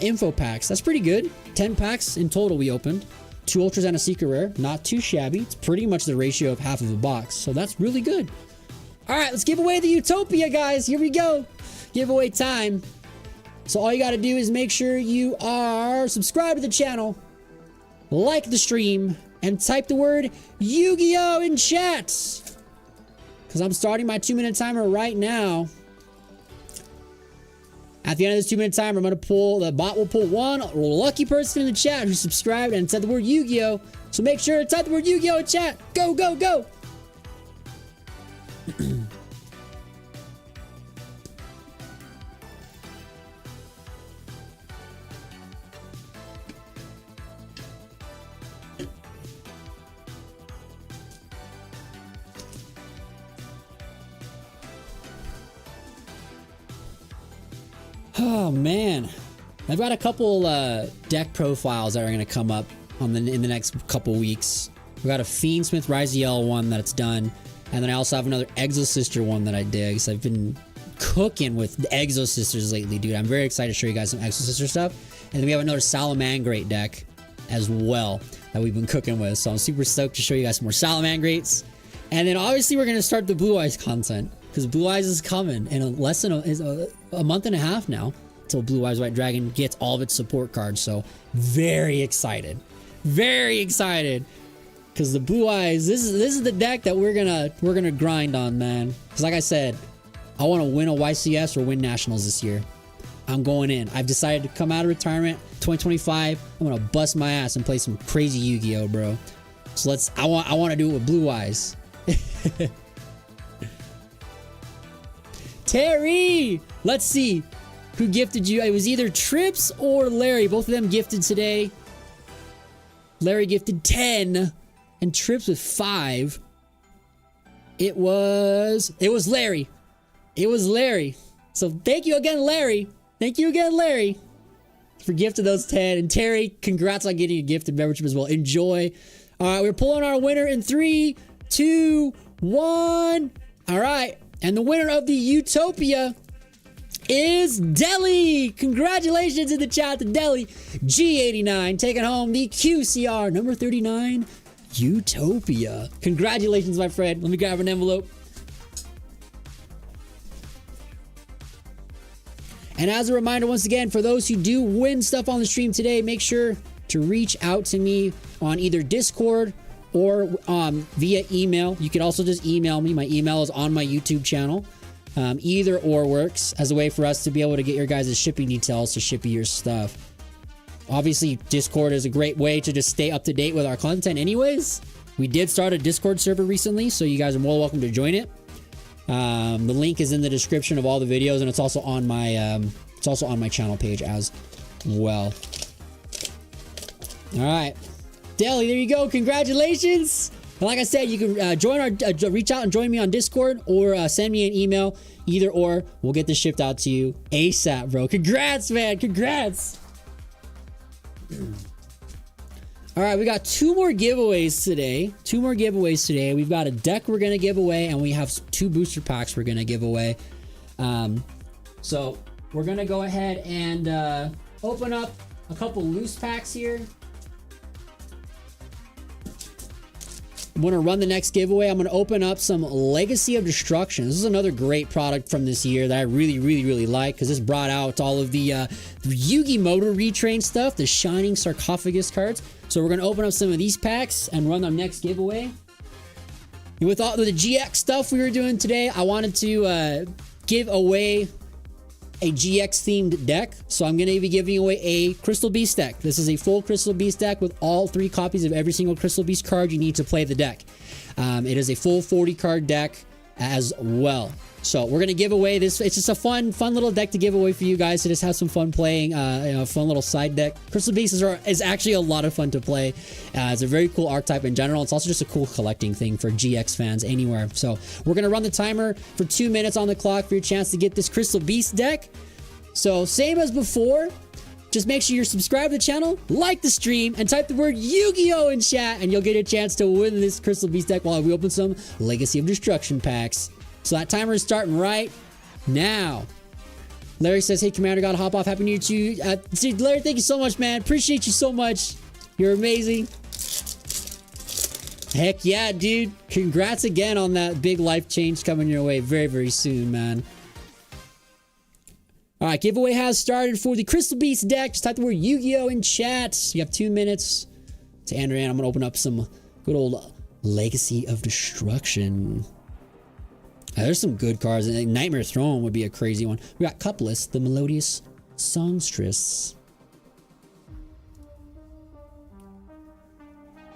info packs. That's pretty good. 10 packs in total we opened. 2 ultras and a secret rare. Not too shabby. It's pretty much the ratio of half of a box. So that's really good. Alright, let's give away the Utopia, guys. Here we go. Giveaway time. So all you got to do is make sure you are subscribed to the channel, like the stream, and type the word Yu-Gi-Oh in chat. Because I'm starting my 2-minute timer right now. At the end of this 2-minute timer, I'm going to pull, the bot will pull one lucky person in the chat who subscribed and said the word Yu-Gi-Oh. So make sure to type the word Yu-Gi-Oh in chat. Go, go, go. Oh man, I've got a couple deck profiles that are going to come up on in the next couple weeks. We got a Fiendsmith Raziel one that's done, and then I also have another Exosister one that I dig. So I've been cooking with the Exosisters lately, dude. I'm very excited to show you guys some Exosister stuff. And then we have another Salamangreat deck as well that we've been cooking with. So I'm super stoked to show you guys some more Salamangreats. And then obviously we're going to start the Blue Eyes content, because Blue Eyes is coming in less than a month and a half now until Blue Eyes White Dragon gets all of its support cards. So very excited, because the Blue Eyes, this is the deck that we're gonna grind on, man. Because like I said, I want to win a YCS or win nationals this year. I'm going in. I've decided to come out of retirement 2025. I'm gonna bust my ass and play some crazy Yu-Gi-Oh, bro. So I want to do it with Blue Eyes. Terry, let's see who gifted you. It was either Trips or Larry. Both of them gifted today. Larry gifted 10 and Trips with 5. It was Larry. It was Larry. So thank you again, Larry. Thank you again, Larry, for gifting those 10. And Terry, congrats on getting a gifted membership as well. Enjoy. All right, we're pulling our winner in 3, 2, 1. All right. And the winner of the Utopia is Deli. Congratulations in the chat to Deli. G89 taking home the QCR number 39 Utopia. Congratulations, my friend. Let me grab an envelope. And as a reminder, once again, for those who do win stuff on the stream today, make sure to reach out to me on either Discord or via email. You can also just email me. My email is on my YouTube channel. Either or works as a way for us to be able to get your guys' shipping details to ship you your stuff. Obviously, Discord is a great way to just stay up to date with our content anyways. We did start a Discord server recently, so you guys are more welcome to join it. The link is in the description of all the videos, and it's also on my channel page as well. All right, Deli, there you go. Congratulations. And like I said, you can reach out and join me on Discord, or send me an email. Either or, we'll get this shipped out to you ASAP, bro. Congrats, man. Congrats. All right, we got two more giveaways today. We've got a deck we're gonna give away, and we have 2 booster packs we're gonna give away. So we're gonna go ahead and open up a couple loose packs here. I'm gonna run the next giveaway. I'm gonna open up some Legacy of Destruction. This is another great product from this year that I really like, because this brought out all of the Yugi Motor retrain stuff, the Shining Sarcophagus cards. So we're gonna open up some of these packs and run our next giveaway. And with all the GX stuff we were doing today, I wanted to give away a GX themed deck. So I'm going to be giving away a Crystal Beast deck. This is a full Crystal Beast deck with all 3 copies of every single Crystal Beast card you need to play the deck. It is a full 40 card deck as well. So we're going to give away this. It's just a fun little deck to give away for you guys to just have some fun playing. A fun little side deck. Crystal Beast is actually a lot of fun to play. It's a very cool archetype in general. It's also just a cool collecting thing for GX fans anywhere. So we're going to run the timer for 2 minutes on the clock for your chance to get this Crystal Beast deck. So same as before, just make sure you're subscribed to the channel, like the stream, and type the word Yu-Gi-Oh in chat, and you'll get a chance to win this Crystal Beast deck while we open some Legacy of Destruction packs. So that timer is starting right now. Larry says, hey, Commander, gotta hop off. Happy New Year to you. Dude, Larry, thank you so much, man. Appreciate you so much. You're amazing. Heck yeah, dude. Congrats again on that big life change coming your way very soon, man. All right, giveaway has started for the Crystal Beast deck. Just type the word Yu-Gi-Oh in chat. You have 2 minutes to enter in. I'm going to open up some good old Legacy of Destruction. There's some good cards. Nightmare Throne would be a crazy one. We got Cupless, the Melodious Songstress.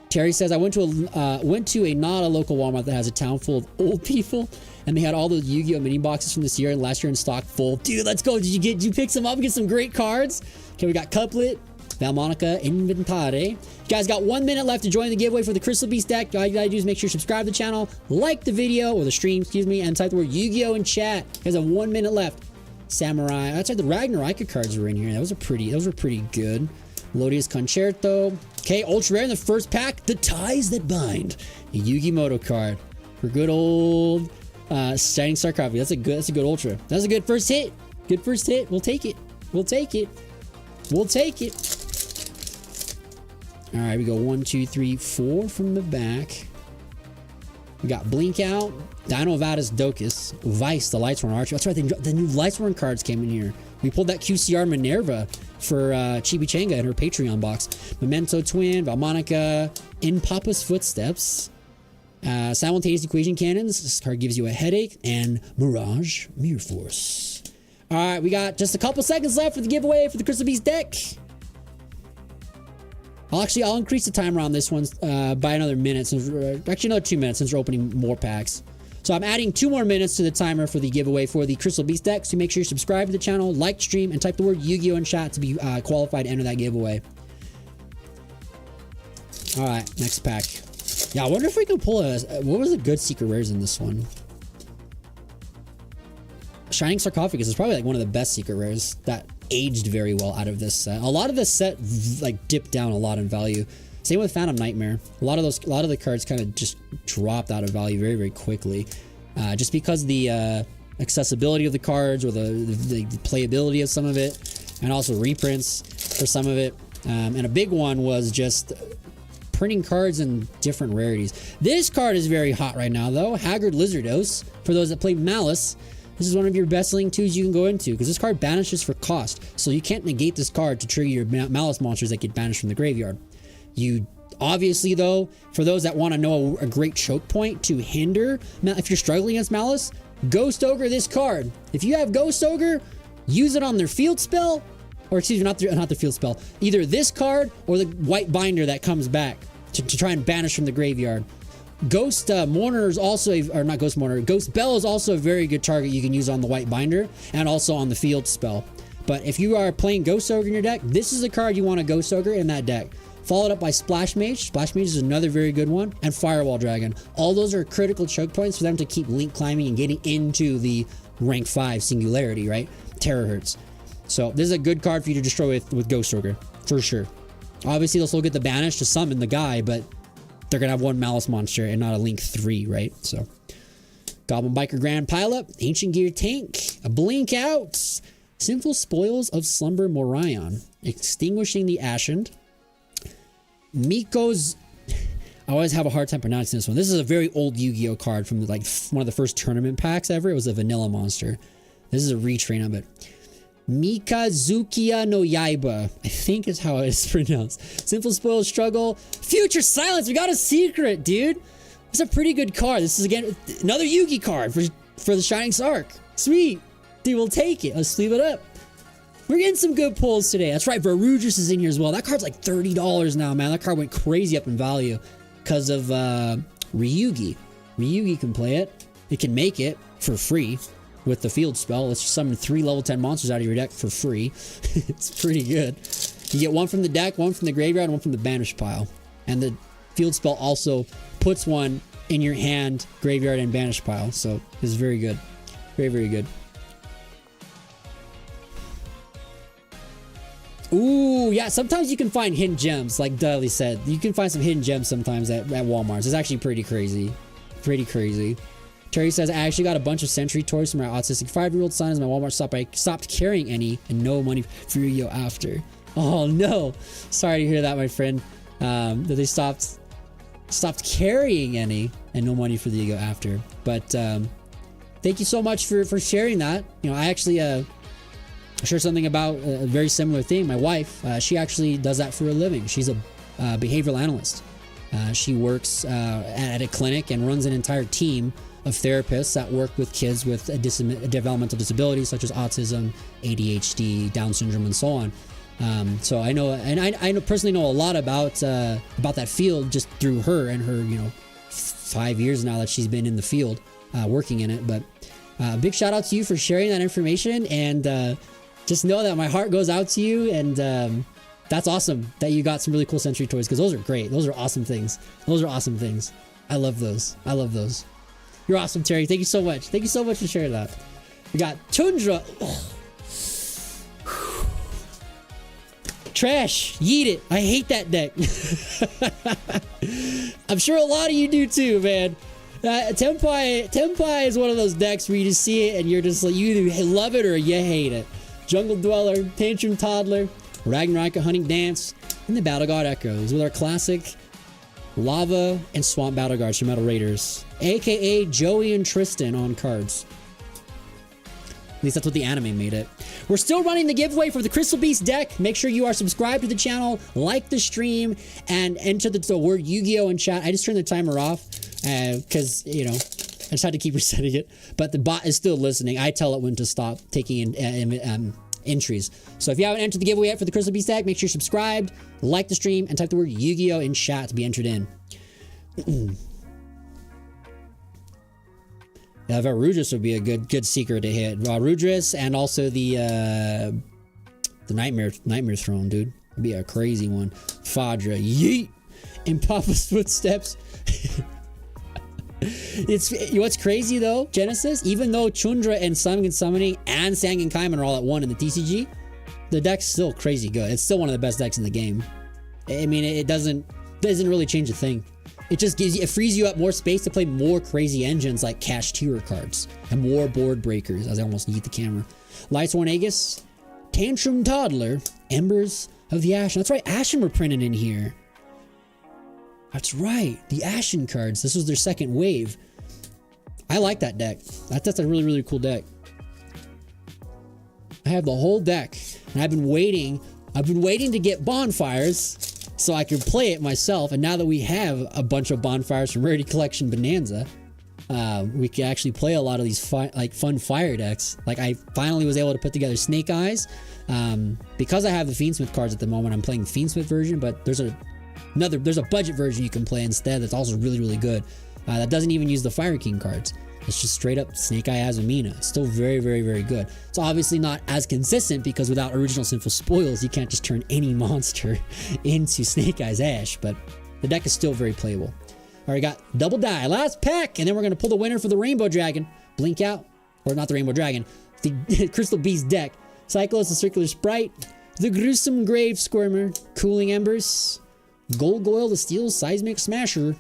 Terry says, I went to a not a local Walmart that has a town full of old people, and they had all those Yu-Gi-Oh mini boxes from this year and last year in stock full. Dude, let's go. Did you pick some up and get some great cards? Okay, we got Couplet, Valmonica, Inventare. You guys got 1 minute left to join the giveaway for the Crystal Beast deck. All you gotta do is make sure you subscribe to the channel, like the video, or the stream, excuse me, and type the word Yu-Gi-Oh in chat. You guys have 1 minute left. Samurai. That's right, the Ragnarok cards were in here. Those were pretty good. Melodious Concerto. Okay, ultra rare in the first pack, The Ties That Bind. A Yugi Moto card for good old Shining Sarcophagus. That's a good ultra. That's a good first hit. Good first hit. We'll take it. We'll take it. We'll take it. All right, we go 1, 2, 3, 4 from the back. We got Blink Out, Dino Vadis Docus, Vice, the Lightsworn Archer. That's right, the new Lightsworn cards came in here. We pulled that QCR Minerva for Chibi-Changa in her Patreon box. Memento Twin, Valmonica, In Papa's Footsteps, Simultaneous Equation Cannons. This card gives you a headache, and Mirage Mirror Force. All right, we got just a couple seconds left for the giveaway for the Crystal Beast deck. I'll increase the timer on this one by another minute. Actually, another 2 minutes since we're opening more packs. So I'm adding 2 more minutes to the timer for the giveaway for the Crystal Beast deck. So make sure you subscribe to the channel, like, stream, and type the word Yu-Gi-Oh in chat to be qualified to enter that giveaway. All right, next pack. Yeah, I wonder if we can pull what was the good secret rares in this one? Shining Sarcophagus is probably like one of the best secret rares that aged very well out of this set. A lot of this set like dipped down a lot in value. Same with Phantom Nightmare. A lot of the cards kind of just dropped out of value very quickly, just because the accessibility of the cards or the playability of some of it, and also reprints for some of it. And a big one was just printing cards in different rarities. This card is very hot right now, though. Haggard Lizardos. For those that play Malice, this is one of your best link 2s you can go into, because this card banishes for cost. So you can't negate this card to trigger your Malice monsters that get banished from the graveyard. You Obviously, though, for those that want to know a great choke point to hinder, if you're struggling against Malice, Ghost Ogre this card. If you have Ghost Ogre, use it on their field spell, or excuse me, not the field spell, either this card or the white binder that comes back to try and banish from the graveyard. Ghost Mourner is also, or not Ghost Mourner, Ghost Bell is also a very good target you can use on the white binder and also on the field spell. But if you are playing Ghost Ogre in your deck, this is the card you want to Ghost Ogre in that deck. Followed up by Splash Mage. Splash Mage is another very good one. And Firewall Dragon. All those are critical choke points for them to keep link climbing and getting into the rank 5 Singularity, right? Terahertz. So this is a good card for you to destroy with Ghost Ogre, for sure. Obviously, they'll still get the banish to summon the guy, but they're going to have one Malice monster and not a link 3, right? So Goblin Biker Grand Pileup, Ancient Gear Tank, a Blink Out, Sinful Spoils of Slumber Morion, Extinguishing the Ashened, Miko's, I always have a hard time pronouncing this one. This is a very old Yu-Gi-Oh card from like one of the first tournament packs ever. It was a vanilla monster. This is a retrain of it. Mikazukiya no Yaiba, I think is how it's pronounced. Simple Spoil Struggle. Future Silence. We got a secret, dude. It's a pretty good card. This is again another Yugi card for the Shining Sark. Sweet. Dude, we'll take it. Let's leave it up. We're getting some good pulls today. That's right. Varudris is in here as well. That card's like $30 now, man. That card went crazy up in value because of Ryugi. Ryugi can play it. It can make it for free with the field spell. Let's summon 3 level 10 monsters out of your deck for free. It's pretty good. You get one from the deck, one from the graveyard, and one from the banish pile. And the field spell also puts one in your hand, graveyard, and banish pile. So it's very good. Very, very good. Ooh, yeah, sometimes you can find hidden gems, like Dudley said. You can find some hidden gems sometimes at Walmart. It's actually pretty crazy. Pretty crazy. Terry says, I actually got a bunch of Century toys from my autistic 5-year-old son as my Walmart stopped. I stopped carrying any and no money for Yu-Gi-Oh after. Oh, no. Sorry to hear that, my friend. That they stopped carrying any and no money for the Yu-Gi-Oh after. But thank you so much for sharing that. You know, I actually... share something about a very similar thing. My wife, she actually does that for a living. She's a behavioral analyst. She works at a clinic and runs an entire team of therapists that work with kids with a developmental disabilities such as autism, ADHD, Down syndrome, and so on. So I know, and I personally know a lot about that field just through her and her, 5 years now that she's been in the field working in it. But big shout out to you for sharing that information, and just know that my heart goes out to you, and that's awesome that you got some really cool Century toys, because those are great. Those are awesome things. Those are awesome things. I love those. I love those. You're awesome, Terry. Thank you so much. Thank you so much for sharing that. We got Tundra. Trash. Yeet it. I hate that deck. I'm sure a lot of you do too, man. Tenpai is one of those decks where you just see it and you're just like, you either love it or you hate it. Jungle Dweller, Tantrum Toddler, Ragnarok Hunting Dance, and the Battle God Echoes with our classic Lava and Swamp Battle Guards from Metal Raiders, aka Joey and Tristan on cards. At least that's what the anime made it. We're still running the giveaway for the Crystal Beast deck. Make sure you are subscribed to the channel, like the stream, and enter the word Yu-Gi-Oh in chat. I just turned the timer off because, I just had to keep resetting it. But the bot is still listening. I tell it when to stop taking entries. So if you haven't entered the giveaway yet for the Crystal Beast deck, make sure you're subscribed, like the stream, and type the word Yu-Gi-Oh in chat to be entered in. Yeah, Varudris would be a good secret to hit. Varudris and also the Nightmare Throne, dude. Would be a crazy one. Fadra, yeet! In Papa's footsteps. What's crazy though, Genesis, even though Chundra and Summoning Summoning and Sangan Kaiman are all at 1 in the TCG, the deck's still crazy good. It's still one of the best decks in the game. I mean, it doesn't really change a thing. It just it frees you up more space to play more crazy engines like Cash Tier cards and more board breakers, as I almost yeet the camera. Lightsworn Aegis, Tantrum Toddler, Embers of the Ashen. That's right, Ashen were printed in here. That's right, the Ashen cards. This was their second wave. I like that deck. That's a really, really cool deck. I have the whole deck, and I've been waiting to get Bonfires so I could play it myself. And now that we have a bunch of bonfires from Rarity Collection Bonanza, we can actually play a lot of these fun fire decks. Like I finally was able to put together Snake Eyes. Because I have the Fiendsmith cards at the moment, I'm playing the Fiendsmith version, but there's a budget version you can play instead that's also really, really good. That doesn't even use the Fire King cards. It's just straight up Snake Eye Azumina. It's still very, very, very good. It's obviously not as consistent because without original Sinful Spoils, you can't just turn any monster into Snake Eyes Ash, but the deck is still very playable. All right, got double die, last pack, and then we're going to pull the winner for the Rainbow Dragon. Blink out, or not the Rainbow Dragon, the Crystal Beast deck. Cyclos, the Circular Sprite, the Gruesome Grave Squirmer, Cooling Embers, Golgoyle, the Steel Seismic Smasher,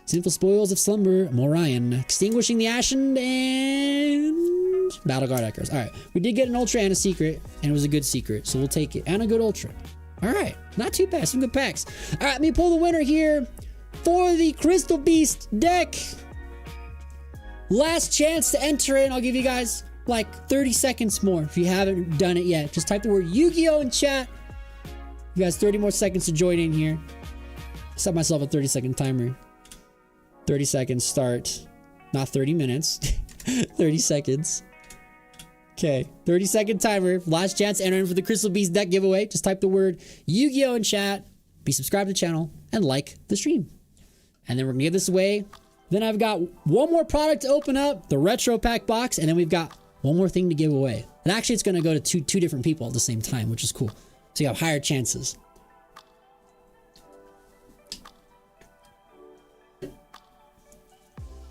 Sinful Spoils of Slumber, Morion, Extinguishing the Ashen, and Battle Guard Echoes. All right, we did get an Ultra and a Secret, and it was a good Secret, so we'll take it. And a good Ultra. All right, not too bad, some good packs. All right, let me pull the winner here for the Crystal Beast deck. Last chance to enter in. I'll give you guys like 30 seconds more if you haven't done it yet. Just type the word Yu-Gi-Oh in chat. You guys 30 more seconds to join in here. Set myself a 30-second timer. 30 seconds start. Not 30 minutes. 30 seconds. Okay, 30-second timer. Last chance to enter in for the Crystal Beast deck giveaway. Just type the word Yu-Gi-Oh in chat. Be subscribed to the channel and like the stream. And then we're gonna give this away. Then I've got one more product to open up, the Retro Pack box, and then we've got one more thing to give away. And actually it's gonna go to two different people at the same time, which is cool. So you have higher chances. All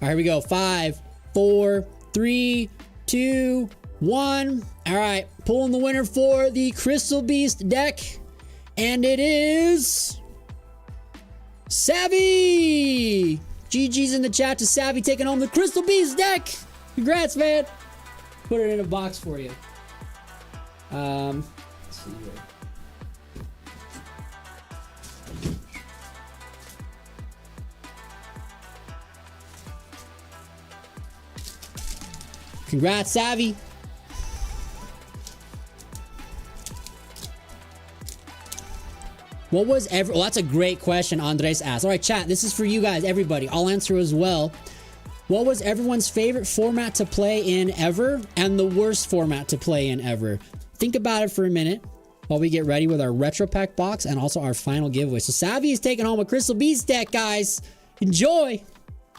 right, here we go. 5, 4, 3, 2, 1. All right, pulling the winner for the Crystal Beast deck. And it is Savvy! GG's in the chat to Savvy taking home the Crystal Beast deck. Congrats, man. Put it in a box for you. Let's see here. Congrats, Savvy. What was well, that's a great question Andres asked. All right, chat, this is for you guys, everybody. I'll answer as well. What was everyone's favorite format to play in ever and the worst format to play in ever? Think about it for a minute while we get ready with our Retro Pack box and also our final giveaway. So Savvy is taking home a Crystal Beast deck, guys. Enjoy.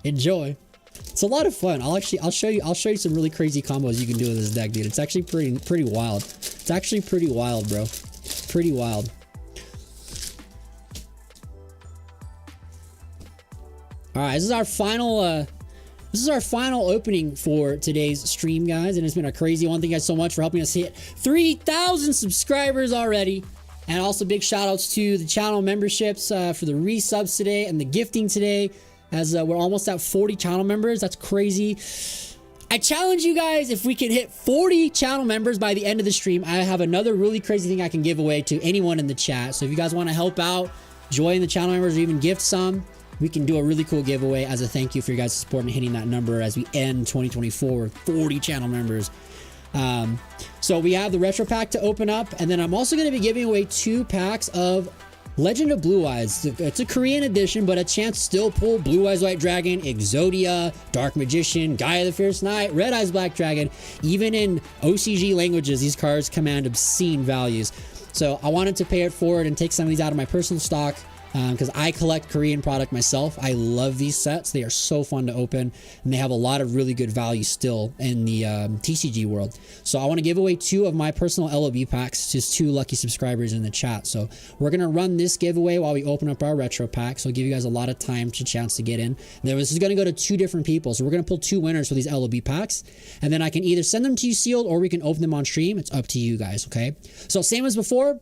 Enjoy. It's a lot of fun. I'll show you some really crazy combos you can do with this deck, dude. It's actually pretty wild. It's actually pretty wild, bro. Pretty wild. All right, this is our final opening for today's stream, guys, and it's been a crazy one. Thank you guys so much for helping us hit 3,000 subscribers already. And also big shout outs to the channel memberships for the resubs today and the gifting today, as we're almost at 40 channel members. That's crazy. I challenge you guys, if we can hit 40 channel members by the end of the stream, I have another really crazy thing I can give away to anyone in the chat. So if you guys want to help out, join the channel members, or even gift some, we can do a really cool giveaway as a thank you for your guys' support and hitting that number as we end 2024 with 40 channel members. So we have the Retro Pack to open up, and then I'm also going to be giving away 2 packs of Legend of Blue Eyes. It's a Korean edition, but a chance to still pull Blue Eyes White Dragon, Exodia, Dark Magician, Gaia the Fierce Knight, Red Eyes Black Dragon. Even in OCG languages, these cards command obscene values. So I wanted to pay it forward and take some of these out of my personal stock, because I collect Korean product myself. I love these sets. They are so fun to open, and they have a lot of really good value still in the TCG world. So I want to give away 2 of my personal LOB packs to 2 lucky subscribers in the chat. So we're going to run this giveaway while we open up our Retro Pack. So I'll give you guys a lot of time to chance to get in. And this is going to go to 2 different people. So we're going to pull 2 winners for these LOB packs, and then I can either send them to you sealed or we can open them on stream. It's up to you guys, okay? So same as before,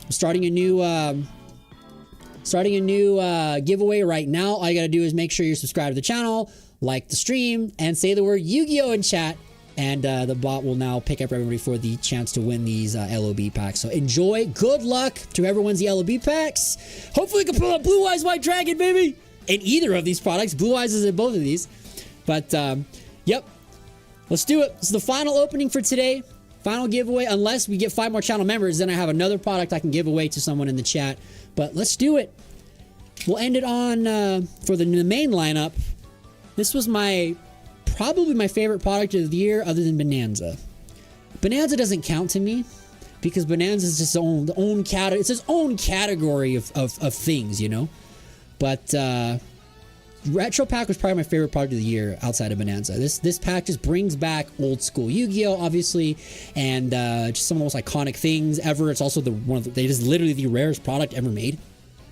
I'm starting a new giveaway right now. All you gotta do is make sure you're subscribed to the channel, like the stream, and say the word Yu-Gi-Oh in chat, and the bot will now pick up everybody for the chance to win these LOB packs. So enjoy. Good luck to whoever wins the LOB packs. Hopefully we can pull out Blue Eyes White Dragon, baby, in either of these products. Blue Eyes is in both of these. But yep, let's do it. This is the final opening for today. final giveaway. Unless we get 5 more channel members, then I have another product I can give away to someone in the chat. But let's do it. We'll end it on, for the main lineup. This was probably my favorite product of the year other than Bonanza. Bonanza doesn't count to me because Bonanza is just it's its own category of things, you know. But Retro Pack was probably my favorite product of the year outside of Bonanza. This pack just brings back old school Yu-Gi-Oh, obviously, and just some of the most iconic things ever. It's also they just literally the rarest product ever made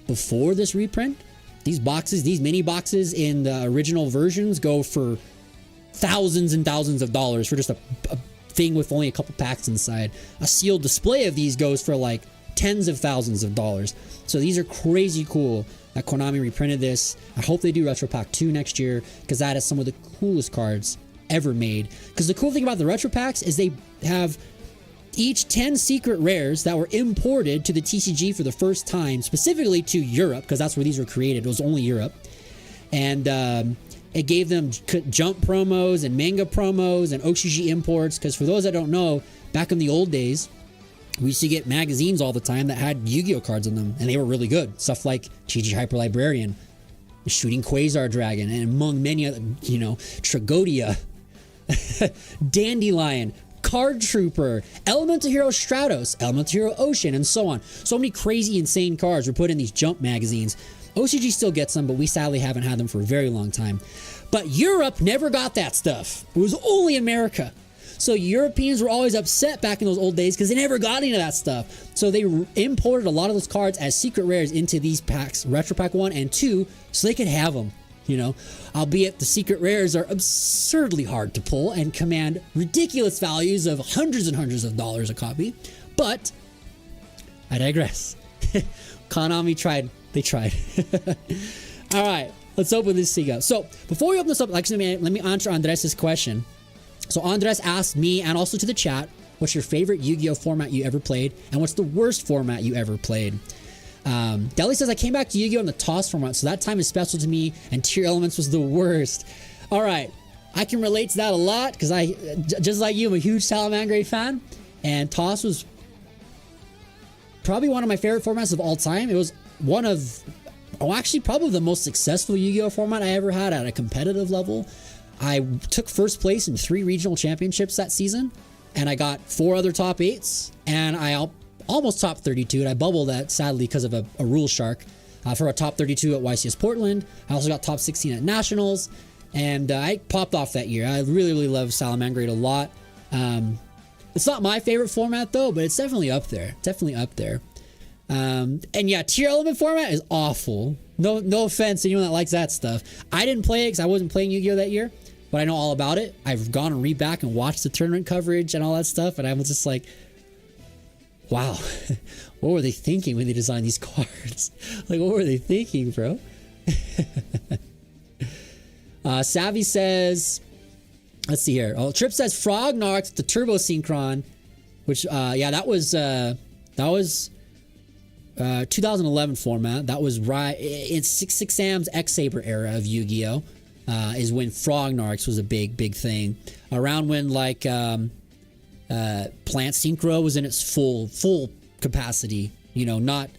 before this reprint. These boxes, these mini boxes in the original versions go for thousands and thousands of dollars for just a thing with only a couple packs inside. A sealed display of these goes for like tens of thousands of dollars. So these are crazy cool that Konami reprinted this. I hope they do Retro Pack 2 next year because that is some of the coolest cards ever made. Because the cool thing about the Retro Packs is they have each 10 secret rares that were imported to the TCG for the first time, specifically to Europe, because that's where these were created. It was only Europe. And it gave them jump promos and manga promos and OCG imports. Because for those that don't know, back in the old days, we used to get magazines all the time that had Yu-Gi-Oh cards in them, and they were really good. Stuff like Chi-Chi Hyper Librarian, Shooting Quasar Dragon, and among many other, you know, Tragodia, Dandelion, Card Trooper, Elemental Hero Stratos, Elemental Hero Ocean, and so on. So many crazy, insane cards were put in these jump magazines. OCG still gets them, but we sadly haven't had them for a very long time. But Europe never got that stuff. It was only America. So Europeans were always upset back in those old days because they never got any of that stuff. So they imported a lot of those cards as secret rares into these packs, Retro Pack 1 and 2, so they could have them, you know. Albeit the secret rares are absurdly hard to pull and command ridiculous values of hundreds and hundreds of dollars a copy. But I digress. Konami tried. They tried. All right, let's open this thing up. So before we open this up, actually, let me answer Andres' question. So Andres asked me and also to the chat, what's your favorite Yu-Gi-Oh format you ever played? And what's the worst format you ever played? Deli says, I came back to Yu-Gi-Oh in the toss format, so that time is special to me, and Tier Elements was the worst. All right, I can relate to that a lot, because I, just like you, I'm a huge Salamangre fan, and toss was probably one of my favorite formats of all time. It was one of, actually probably the most successful Yu-Gi-Oh format I ever had at a competitive level. I took first place in 3 regional championships that season, and I got 4 other top 8s, and I almost top 32, and I bubbled that sadly because of a rule shark for a top 32 at YCS Portland. I also got top 16 at Nationals, and I popped off that year. I really, really love Salamangre a lot. It's not my favorite format though, but it's definitely up there. And yeah, Tier Element format is awful. No offense to anyone that likes that stuff. I didn't play it because I wasn't playing Yu-Gi-Oh that year, but I know all about it. I've gone and read back and watched the tournament coverage and all that stuff, and I was just like, wow, what were they thinking when they designed these cards? Like, what were they thinking, bro? Savvy says, let's see here. Oh, Trip says Frog Narc, the Turbo Synchron, which, yeah, that was 2011 format. That was right in 6 Sam's X Saber era of Yu-Gi-Oh! Is when Frog Narcs was a big thing. Around when like Plant Synchro was in its full capacity. You know, not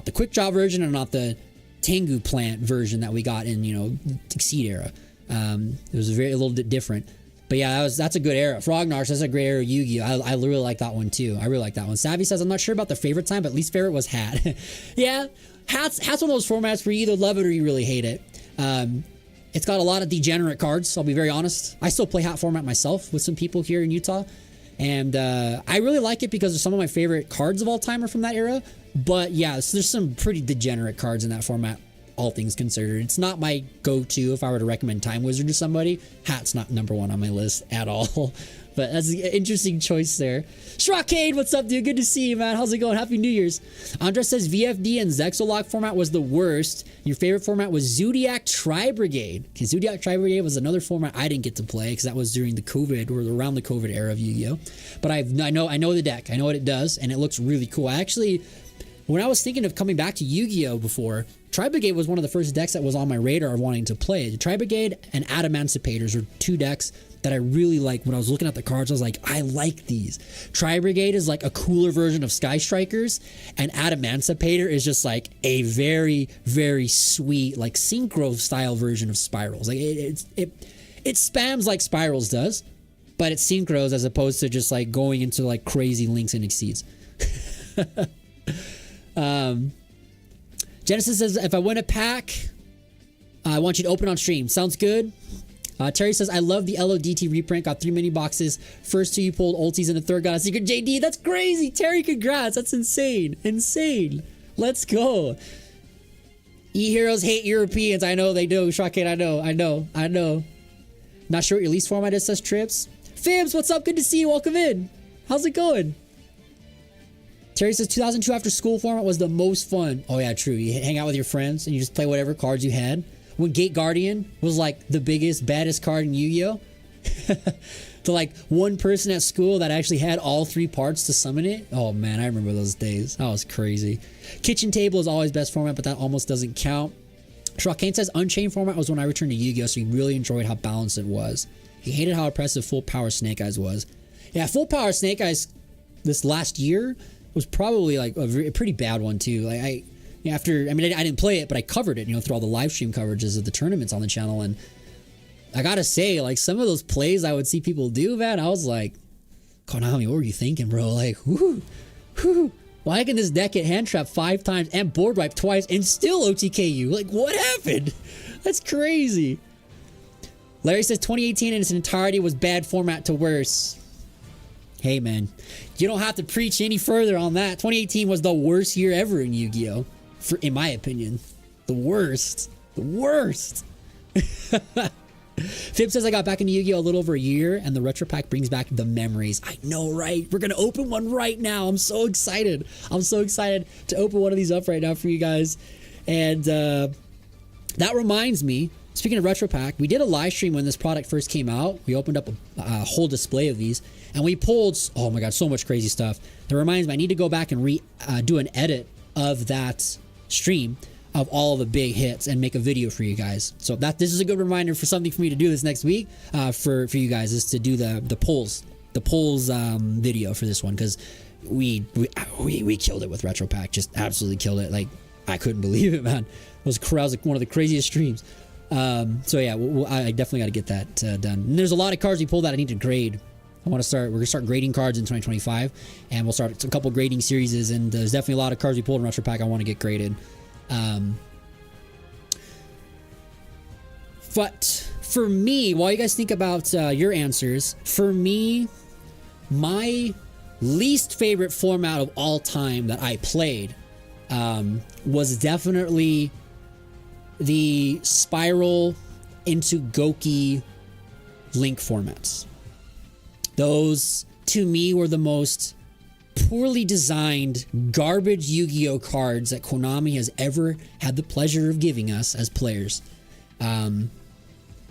the Quick Draw version and not the Tengu Plant version that we got in, you know, Exceed era. It was a little bit different. But yeah, that's a good era. Frog Narcs, that's a great era of Yu-Gi-Oh! I really like that one too. I really like that one. Savvy says, I'm not sure about the favorite time, but least favorite was Hat. Yeah, Hat's one of those formats where you either love it or you really hate it. It's got a lot of degenerate cards, I'll be very honest. I still play Hat format myself with some people here in Utah. And I really like it because some of my favorite cards of all time are from that era. But yeah, so there's some pretty degenerate cards in that format, all things considered. It's not my go-to if I were to recommend Time Wizard to somebody. Hat's not number 1 on my list at all. But that's an interesting choice there. Shrockade, what's up, dude? Good to see you, man. How's it going? Happy New Year's. Andres says VFD and Zexalock format was the worst. Your favorite format was Zodiac Tri-Brigade. Okay, Zodiac Tri-Brigade was another format I didn't get to play because that was during the COVID or around the COVID era of Yu-Gi-Oh! But I know the deck. I know what it does, and it looks really cool. I actually, when I was thinking of coming back to Yu-Gi-Oh! Before, Tri-Brigade was one of the first decks that was on my radar of wanting to play. The Tri-Brigade and Adamancipators are 2 decks that I really like. When I was looking at the cards, I was like, I like these. Tri-Brigade is like a cooler version of Sky Strikers, and Adamantipator is just like a very, very sweet, like Synchro style version of Spirals. Like it spams like Spirals does, but it's Synchros as opposed to just like going into like crazy links and exceeds. Genesis says, if I win a pack, I want you to open on stream. Sounds good. Terry says, I love the LODT reprint. Got 3 mini boxes. First 2 you pulled ultis and the third got a secret JD. That's crazy. Terry, congrats. That's insane. Insane. Let's go. E-Heroes hate Europeans. I know they do. Shocking. I know. Not sure what your least format is, says Trips. Fibs, what's up? Good to see you. Welcome in. How's it going? Terry says 2002 after school format was the most fun. Oh yeah, true. You hang out with your friends and you just play whatever cards you had. When Gate Guardian was like the biggest, baddest card in Yu-Gi-Oh! To like one person at school that actually had all 3 parts to summon it. Oh man, I remember those days. That was crazy. Kitchen Table is always best format, but that almost doesn't count. Shrockane says Unchained format was when I returned to Yu-Gi-Oh! So he really enjoyed how balanced it was. He hated how oppressive Full Power Snake Eyes was. Yeah, Full Power Snake Eyes this last year was probably like a pretty bad one too. Like I didn't play it, but I covered it, through all the live stream coverages of the tournaments on the channel. And I gotta say, like, some of those plays I would see people do, man, I was like, Konami, what were you thinking, bro? Like, why can this deck get hand trapped 5 times and board wipe twice and still OTK you? Like, what happened? That's crazy. Larry says 2018 in its entirety was bad format to worse. Hey, man, you don't have to preach any further on that. 2018 was the worst year ever in Yu-Gi-Oh! In my opinion. The worst. Fib says I got back into Yu-Gi-Oh! A little over a year, and the Retro Pack brings back the memories. I know, right? We're going to open one right now. I'm so excited. To open one of these up right now for you guys. And that reminds me, speaking of Retro Pack, we did a live stream when this product first came out. We opened up a whole display of these, and we pulled, oh my god, so much crazy stuff. That reminds me, I need to go back and do an edit of that stream of all the big hits and make a video for you guys. So this is a good reminder for something for me to do this next week for you guys, is to do the polls video for this one, because we killed it with Retro Pack. Just absolutely killed it. Like, I couldn't believe it, man. It was like one of the craziest streams. So yeah, I definitely got to get that done. And there's a lot of cards we pulled that I need to grade. We're going to start grading cards in 2025, and we'll start a couple grading series, and there's definitely a lot of cards we pulled in Retro Pack I want to get graded. But for me, while you guys think about your answers, for me, my least favorite format of all time that I played was definitely the Spiral into Goki Link formats. Those, to me, were the most poorly designed garbage Yu-Gi-Oh cards that Konami has ever had the pleasure of giving us as players.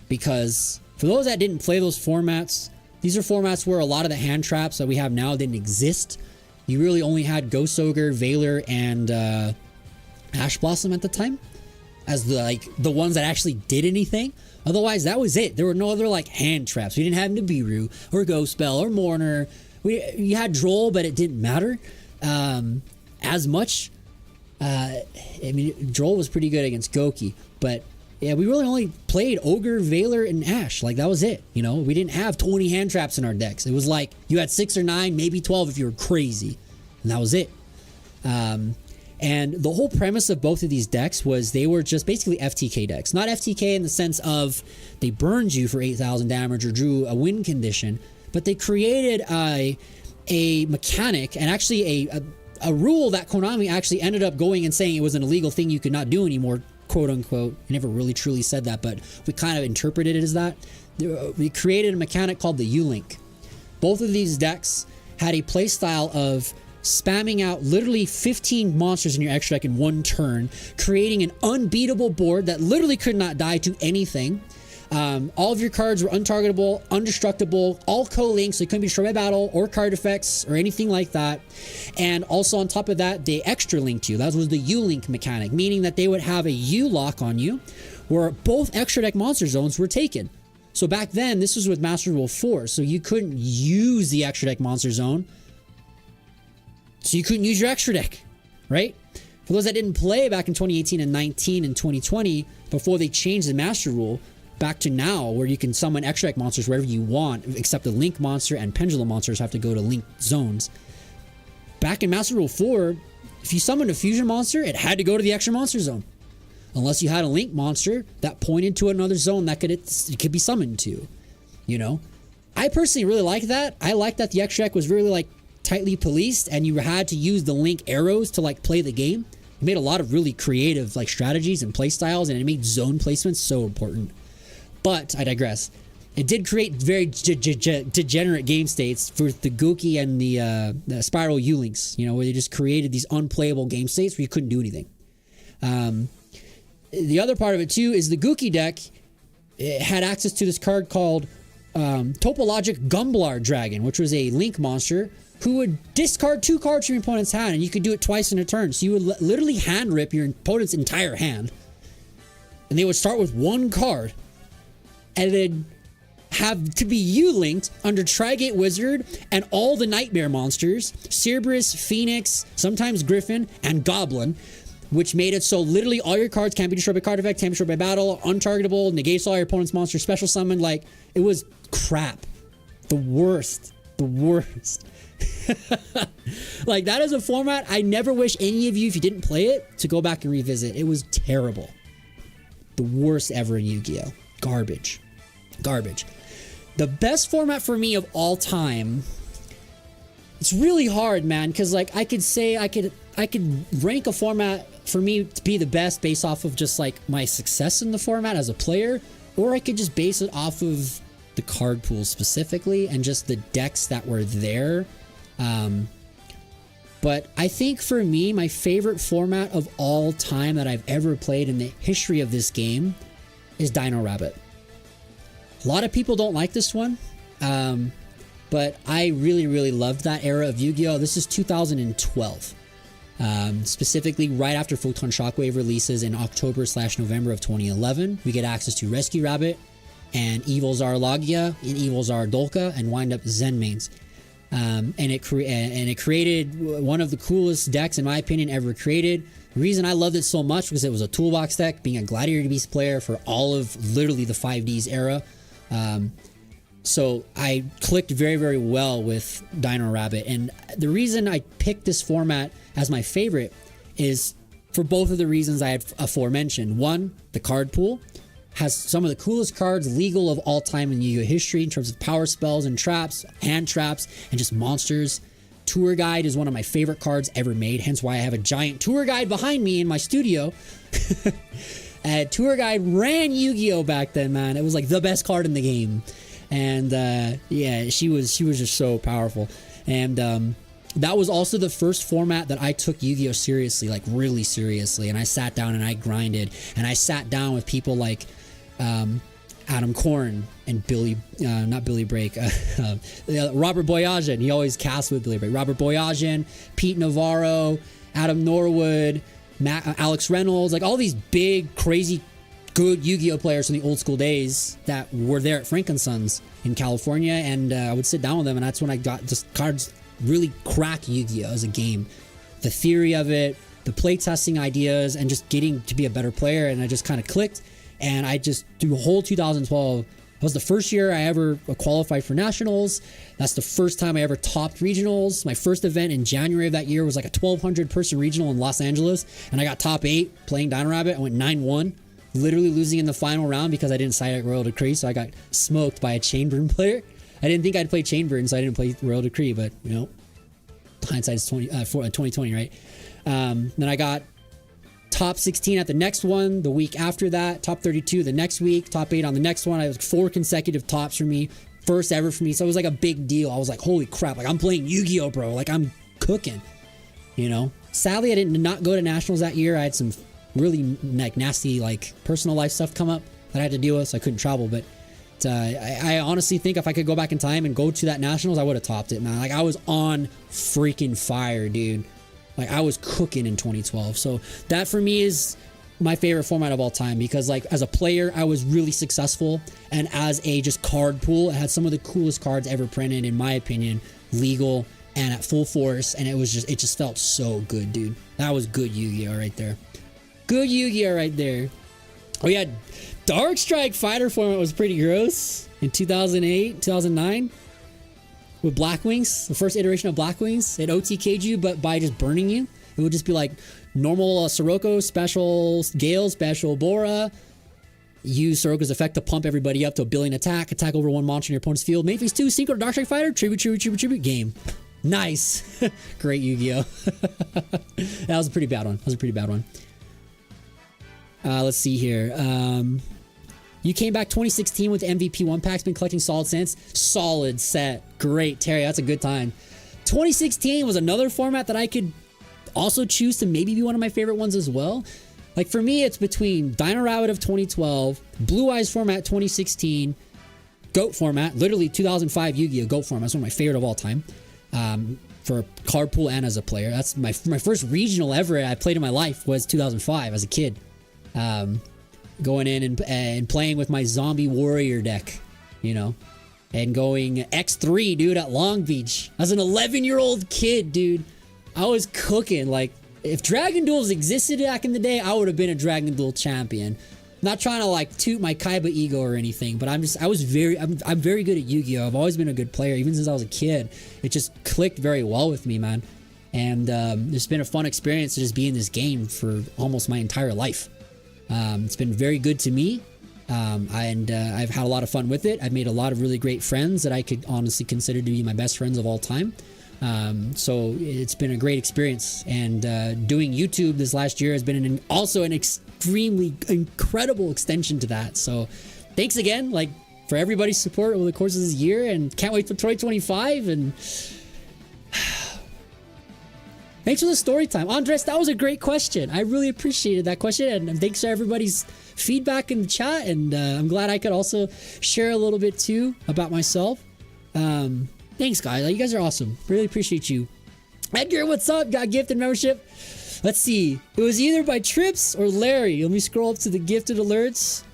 Because for those that didn't play those formats, these are formats where a lot of the hand traps that we have now didn't exist. You really only had Ghost Ogre, Veiler, and Ash Blossom at the time as the ones that actually did anything. Otherwise, that was it. There were no other hand traps. We didn't have Nibiru or Ghost Spell or Mourner. You had Droll, but it didn't matter as much. Droll was pretty good against Goki, but yeah, we really only played Ogre, Veiler, and Ash. Like, that was it. We didn't have 20 hand traps in our decks. It was like you had 6 or 9, maybe 12 if you were crazy, and that was it. And the whole premise of both of these decks was they were just basically FTK decks. Not FTK in the sense of they burned you for 8,000 damage or drew a win condition, but they created a mechanic and actually a rule that Konami actually ended up going and saying it was an illegal thing you could not do anymore, quote unquote. He never really truly said that, but we kind of interpreted it as that. We created a mechanic called the U-Link. Both of these decks had a playstyle of spamming out literally 15 monsters in your extra deck in one turn, creating an unbeatable board that literally could not die to anything. All of your cards were untargetable, undestructible, all co-linked, so they couldn't be destroyed by battle or card effects or anything like that. And also on top of that, they extra linked you. That was the U-Link mechanic, meaning that they would have a U-Lock on you where both extra deck monster zones were taken. So back then, this was with Master Rule 4, so you couldn't use the extra deck monster zone. So you couldn't use your extra deck, right? For those that didn't play back in 2018 and 19 and 2020, before they changed the Master Rule, back to now, where you can summon extra deck monsters wherever you want, except the Link monster and Pendulum monsters have to go to Link zones. Back in Master Rule 4, if you summoned a fusion monster, it had to go to the extra monster zone. Unless you had a Link monster that pointed to another zone that it could be summoned to, you know? I personally really like that. I like that the extra deck was really like tightly policed and you had to use the Link arrows to like play the game. It made a lot of really creative like strategies and play styles, and it made zone placements so important. But I digress. It did create very degenerate game states for the Goki and the Spiral U-Links, you know, where they just created these unplayable game states where you couldn't do anything. The other part of it too is the Gookie deck, it had access to this card called Topologic Gumblar Dragon, which was a Link monster who would discard 2 cards from your opponent's hand, and you could do it twice in a turn. So you would literally hand rip your opponent's entire hand, and they would start with 1 card, and then have to be U-linked under Trigate Wizard and all the Nightmare monsters, Cerberus, Phoenix, sometimes Griffin, and Goblin, which made it so literally all your cards can't be destroyed by card effect, can't be destroyed by battle, untargetable, negates all your opponent's monsters, special summon. Like, it was crap. The worst. The worst. Like, that is a format I never wish any of you, if you didn't play it, to go back and revisit. It was terrible. The worst ever in Yu-Gi-Oh! Garbage. Garbage. The best format for me of all time, it's really hard, man, because like I could say I could rank a format for me to be the best based off of just like my success in the format as a player, or I could just base it off of the card pool specifically and just the decks that were there. But I think for me, my favorite format of all time that I've ever played in the history of this game is Dino Rabbit. A lot of people don't like this one, but I really, really loved that era of Yu-Gi-Oh! This is 2012. Specifically right after Photon Shockwave releases in October/November of 2011. We get access to Rescue Rabbit and Evil Czar Logia and Evil Czar Dolka and wind up Zen mains. And it created one of the coolest decks, in my opinion, ever created. The reason I loved it so much was it was a toolbox deck, being a Gladiator Beast player for all of literally the 5Ds era. So I clicked very, very well with Dino Rabbit. And the reason I picked this format as my favorite is for both of the reasons I had aforementioned. One, the card pool has some of the coolest cards legal of all time in Yu-Gi-Oh! History in terms of power spells and traps, hand traps, and just monsters. Tour Guide is one of my favorite cards ever made, hence why I have a giant Tour Guide behind me in my studio. Tour Guide ran Yu-Gi-Oh! Back then, man. It was like the best card in the game. And yeah, she was just so powerful. And that was also the first format that I took Yu-Gi-Oh! Seriously, like really seriously. And I sat down and I grinded. And I sat down with people like Adam Korn and not Billy Brake, Robert Boyajian. He always cast with Billy Brake. Robert Boyajian, Pete Navarro, Adam Norwood, Alex Reynolds, like all these big, crazy, good Yu-Gi-Oh! Players from the old school days that were there at Frankensons in California. And I would sit down with them, and that's when I got just cards really crack Yu-Gi-Oh! As a game. The theory of it, the playtesting ideas, and just getting to be a better player. And I just kind of clicked. And I just, through the whole 2012, that was the first year I ever qualified for nationals. That's the first time I ever topped regionals. My first event in January of that year was like a 1,200 person regional in Los Angeles. And I got top 8 playing Dino Rabbit. I went 9-1, literally losing in the final round because I didn't side Royal Decree. So I got smoked by a Chainburn player. I didn't think I'd play Chainburn, so I didn't play Royal Decree. But, you know, hindsight's 2020, right? Then I got top 16 at the next one, the week after that, top 32 the next week, top 8 on the next one. I was 4 consecutive tops for me, first ever for me. So it was like a big deal. I was like, holy crap, like I'm playing Yu-Gi-Oh, bro. Like I'm cooking, you know? Sadly, I did not go to nationals that year. I had some really like nasty like personal life stuff come up that I had to deal with, so I couldn't travel. But I honestly think if I could go back in time and go to that nationals, I would have topped it, man. Like I was on freaking fire, dude. Like I was cooking in 2012. So that for me is my favorite format of all time because like as a player I was really successful, and as a just card pool it had some of the coolest cards ever printed in my opinion, legal and at full force, and it just felt so good, dude. That was good Yu-Gi-Oh right there. Good Yu-Gi-Oh right there. Oh yeah, Dark Strike Fighter format was pretty gross in 2008, 2009 with Black Wings, the first iteration of Black Wings. It OTK'd you but by just burning you. It would just be like normal Sirocco, special Gale, special Bora. Use Soroka's effect to pump everybody up to a billion attack over one monster in your opponent's field. Main phase 2, Synchro Dark Strike Fighter, tribute, game. Nice. Great Yu-Gi-Oh. That was a pretty bad one. Let's see here. You came back 2016 with MVP 1 packs, been collecting solid since. Solid set. Great, Terry. That's a good time. 2016 was another format that I could also choose to maybe be one of my favorite ones as well. Like for me, it's between Dino Rabbit of 2012, Blue Eyes format 2016, GOAT format, literally 2005 Yu-Gi-Oh! GOAT format. That's one of my favorite of all time. For card pool and as a player. That's my first regional ever I played in my life was 2005 as a kid. Going in and playing with my zombie warrior deck, you know, and going X3, dude, at Long Beach. As an 11-year-old kid, dude, I was cooking. Like, if Dragon Duels existed back in the day, I would have been a Dragon Duel champion. Not trying to like toot my Kaiba ego or anything, but I'm very good at Yu-Gi-Oh! I've always been a good player, even since I was a kid. It just clicked very well with me, man. And it's been a fun experience to just be in this game for almost my entire life. It's been very good to me, and I've had a lot of fun with it. I've made a lot of really great friends that I could honestly consider to be my best friends of all time. So it's been a great experience, and doing YouTube this last year has been also an extremely incredible extension to that. So thanks again, like, for everybody's support over the course of this year, and can't wait for 2025. And thanks for the story time, Andres. That was a great question. I really appreciated that question, and thanks for everybody's feedback in the chat. And I'm glad I could also share a little bit too about myself. Thanks, guys. You guys are awesome. Really appreciate you. Edgar, what's up? Got gifted membership. Let's see. It was either by Trips or Larry. Let me scroll up to the gifted alerts.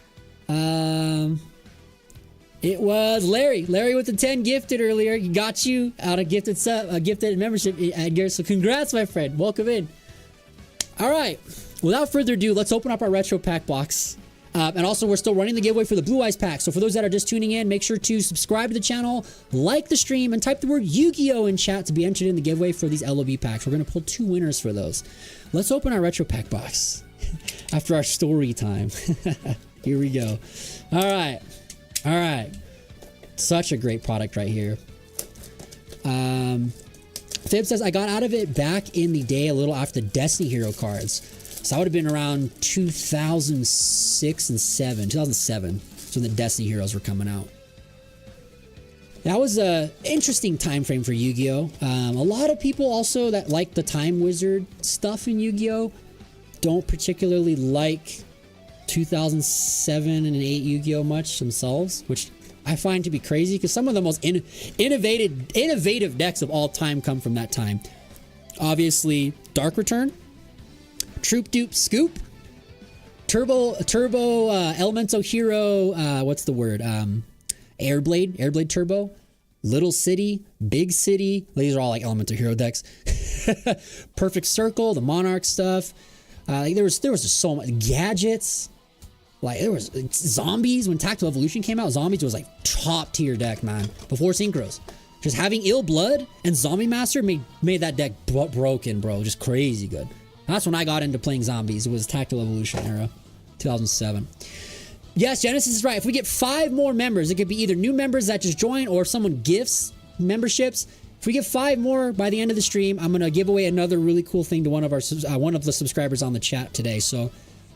It was Larry. Larry with the 10 gifted earlier. He got you out of gifted membership, Edgar. So congrats, my friend. Welcome in. All right. Without further ado, let's open up our retro pack box. And also, we're still running the giveaway for the Blue Eyes pack. So for those that are just tuning in, make sure to subscribe to the channel, like the stream, and type the word Yu-Gi-Oh! In chat to be entered in the giveaway for these LOB packs. We're going to pull 2 winners for those. Let's open our retro pack box after our story time. Here we go. All right. All right. Such a great product right here. Fib says, I got out of it back in the day a little after the Destiny Hero cards. So I would have been around 2006 and 2007. So when the Destiny Heroes were coming out. That was a interesting time frame for Yu-Gi-Oh! A lot of people also that like the Time Wizard stuff in Yu-Gi-Oh! Don't particularly like 2007 and 8 Yu-Gi-Oh! Much themselves, which I find to be crazy because some of the most innovative decks of all time come from that time. Obviously, Dark Return, Troop Dupe Scoop, Turbo Elemental Hero, what's the word? Airblade Turbo, Little City, Big City. These are all like Elemental Hero decks. Perfect Circle, the Monarch stuff. Like there was just so much gadgets. Like there was Zombies when Tactical Evolution came out. Zombies was like top tier deck, man. Before Synchros, just having Ill Blood and Zombie Master made that deck broken, bro. Just crazy good. That's when I got into playing Zombies. It was Tactical Evolution era, 2007. Yes, Genesis is right. If we get 5 more members, it could be either new members that just join or if someone gifts memberships. If we get 5 more by the end of the stream, I'm gonna give away another really cool thing to one of the subscribers on the chat today. So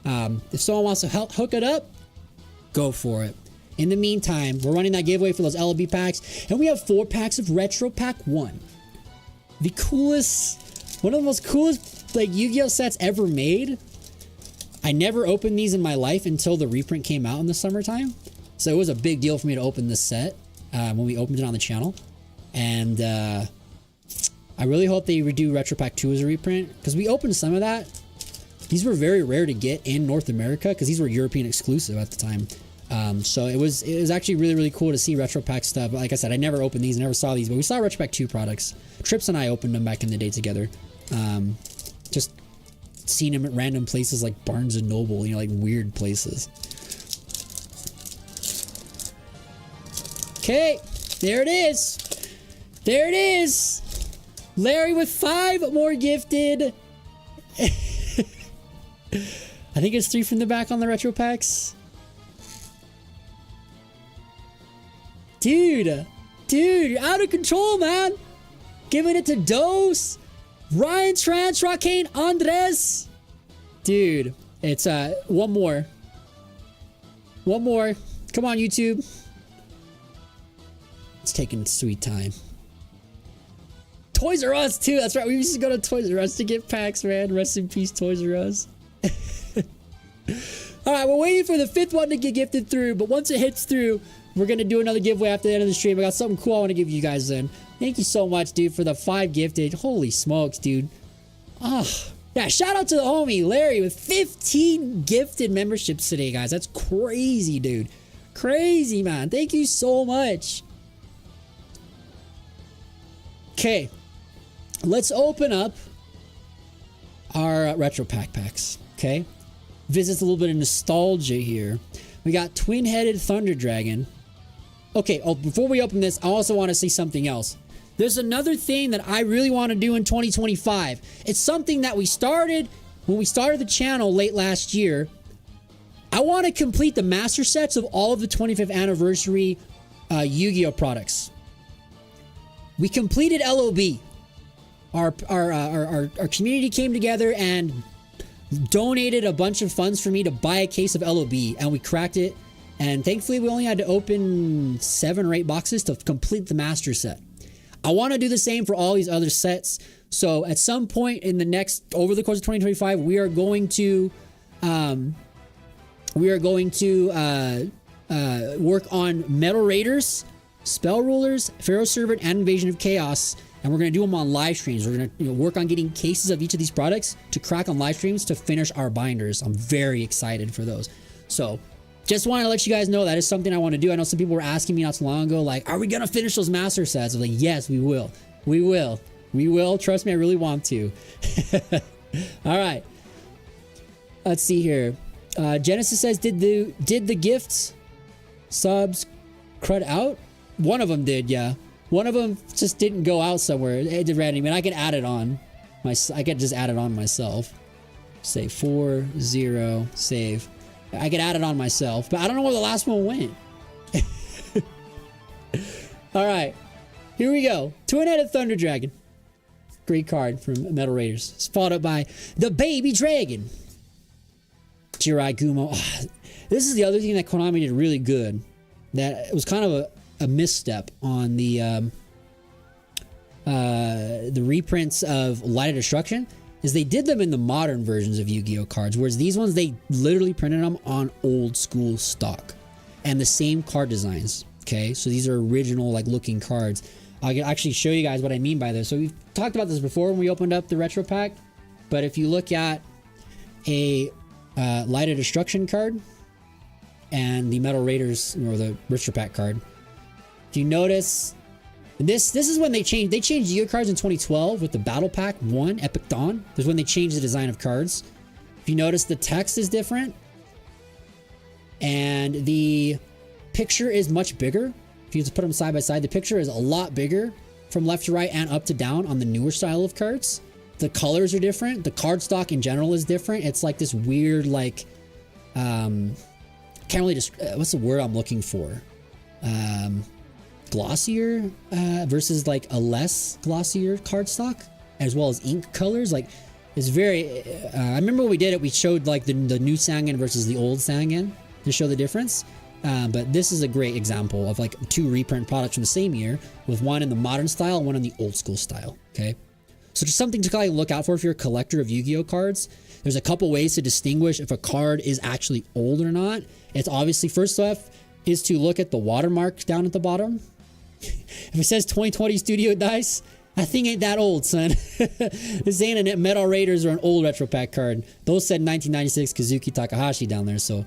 if someone wants to help hook it up, go for it. In the meantime, we're running that giveaway for those LB packs, and we have 4 packs of Retro Pack 1. The coolest, one of the most coolest like Yu-Gi-Oh sets ever made. I never opened these in my life until the reprint came out in the summertime. So it was a big deal for me to open this set when we opened it on the channel. And I really hope they redo Retro Pack 2 as a reprint, because we opened some of that These were very rare to get in North America because these were European exclusive at the time. So it was actually really, really cool to see Retro Pack stuff. Like I said, I never opened these, never saw these, but we saw Retro Pack 2 products. Trips and I opened them back in the day together. Just seeing them at random places like Barnes and Noble, you know, like weird places. Okay, there it is. There it is. Larry with 5 more gifted. I think it's 3 from the back on the Retro Packs. Dude, you're out of control, man. Giving it to Dose, Ryan Trans, Rockane, Andres. Dude, it's one more. One more. Come on, YouTube. It's taking sweet time. Toys R Us too. That's right. We used to go to Toys R Us to get packs, man. Rest in peace, Toys R Us. All right, we're waiting for the 5th one to get gifted through, but once it hits through, we're going to do another giveaway after the end of the stream. I got something cool I want to give you guys then. Thank you so much, dude, for the 5 gifted. Holy smokes, dude. Oh, yeah, shout out to the homie, Larry, with 15 gifted memberships today, guys. That's crazy, dude. Crazy, man. Thank you so much. Okay, let's open up our Retro Pack packs, okay? Visits a little bit of nostalgia here. We got Twin-Headed Thunder Dragon. Okay, before we open this, I also want to say something else. There's another thing that I really want to do in 2025. It's something that we started when we started the channel late last year. I want to complete the master sets of all of the 25th anniversary Yu-Gi-Oh products. We completed LOB. Our community came together and donated a bunch of funds for me to buy a case of LOB, and we cracked it. And thankfully, we only had to open 7 or 8 boxes to complete the master set. I want to do the same for all these other sets. So at some point in the over the course of 2025, we are going to work on Metal Raiders, Spell Rulers, Pharaoh Servant, and Invasion of Chaos. And we're going to do them on live streams. We're going to work on getting cases of each of these products to crack on live streams to finish our binders. I'm very excited for those. So just want to let you guys know that is something I want to do. I know some people were asking me not too long ago, like, are we going to finish those master sets? I'm like, yes, we will. We will. We will. Trust me, I really want to. All right. Let's see here. Genesis says, did the gifts subs crud out? One of them did, yeah. One of them just didn't go out somewhere. It did randomly. I could add it on. I could just add it on myself. Say 4-0 save. I could add it on myself, but I don't know where the last one went. All right, here we go. Twin-Headed Thunder Dragon. Great card from Metal Raiders. It's followed up by the Baby Dragon. Jirai Gumo. Oh, this is the other thing that Konami did really good. That it was kind of a misstep on the reprints of Light of Destruction. Is they did them in the modern versions of Yu-Gi-Oh cards, whereas these ones, they literally printed them on old school stock and the same card designs. Okay, so these are original like looking cards. I can actually show you guys what I mean by this. So we've talked about this before when we opened up the retro pack, but if you look at a Light of Destruction card and the Metal Raiders or the retro pack card, do you notice this is when they changed Yu-Gi-Oh cards in 2012 with the Battle Pack 1 Epic Dawn. There's when they changed the design of cards. If you notice, the text is different and the picture is much bigger. If you just put them side by side, the picture is a lot bigger from left to right and up to down on the newer style of cards. The colors are different. The card stock in general is different. It's like this weird, like, can't really what's the word I'm looking for? Glossier versus like a less glossier cardstock, as well as ink colors. Like, it's very I remember when we did it, we showed like the new Sangan versus the old Sangan to show the difference, but this is a great example of like 2 reprint products from the same year, with one in the modern style and one in the old school style. Okay, so just something to kind of look out for if you're a collector of Yu-Gi-Oh cards. There's a couple ways to distinguish if a card is actually old or not. It's obviously, first off, is to look at the watermark down at the bottom. If it says 2020 Studio Dice, That thing ain't that old, son. This ain't a Metal Raiders or an old Retro Pack card. Those said 1996 Kazuki Takahashi down there, so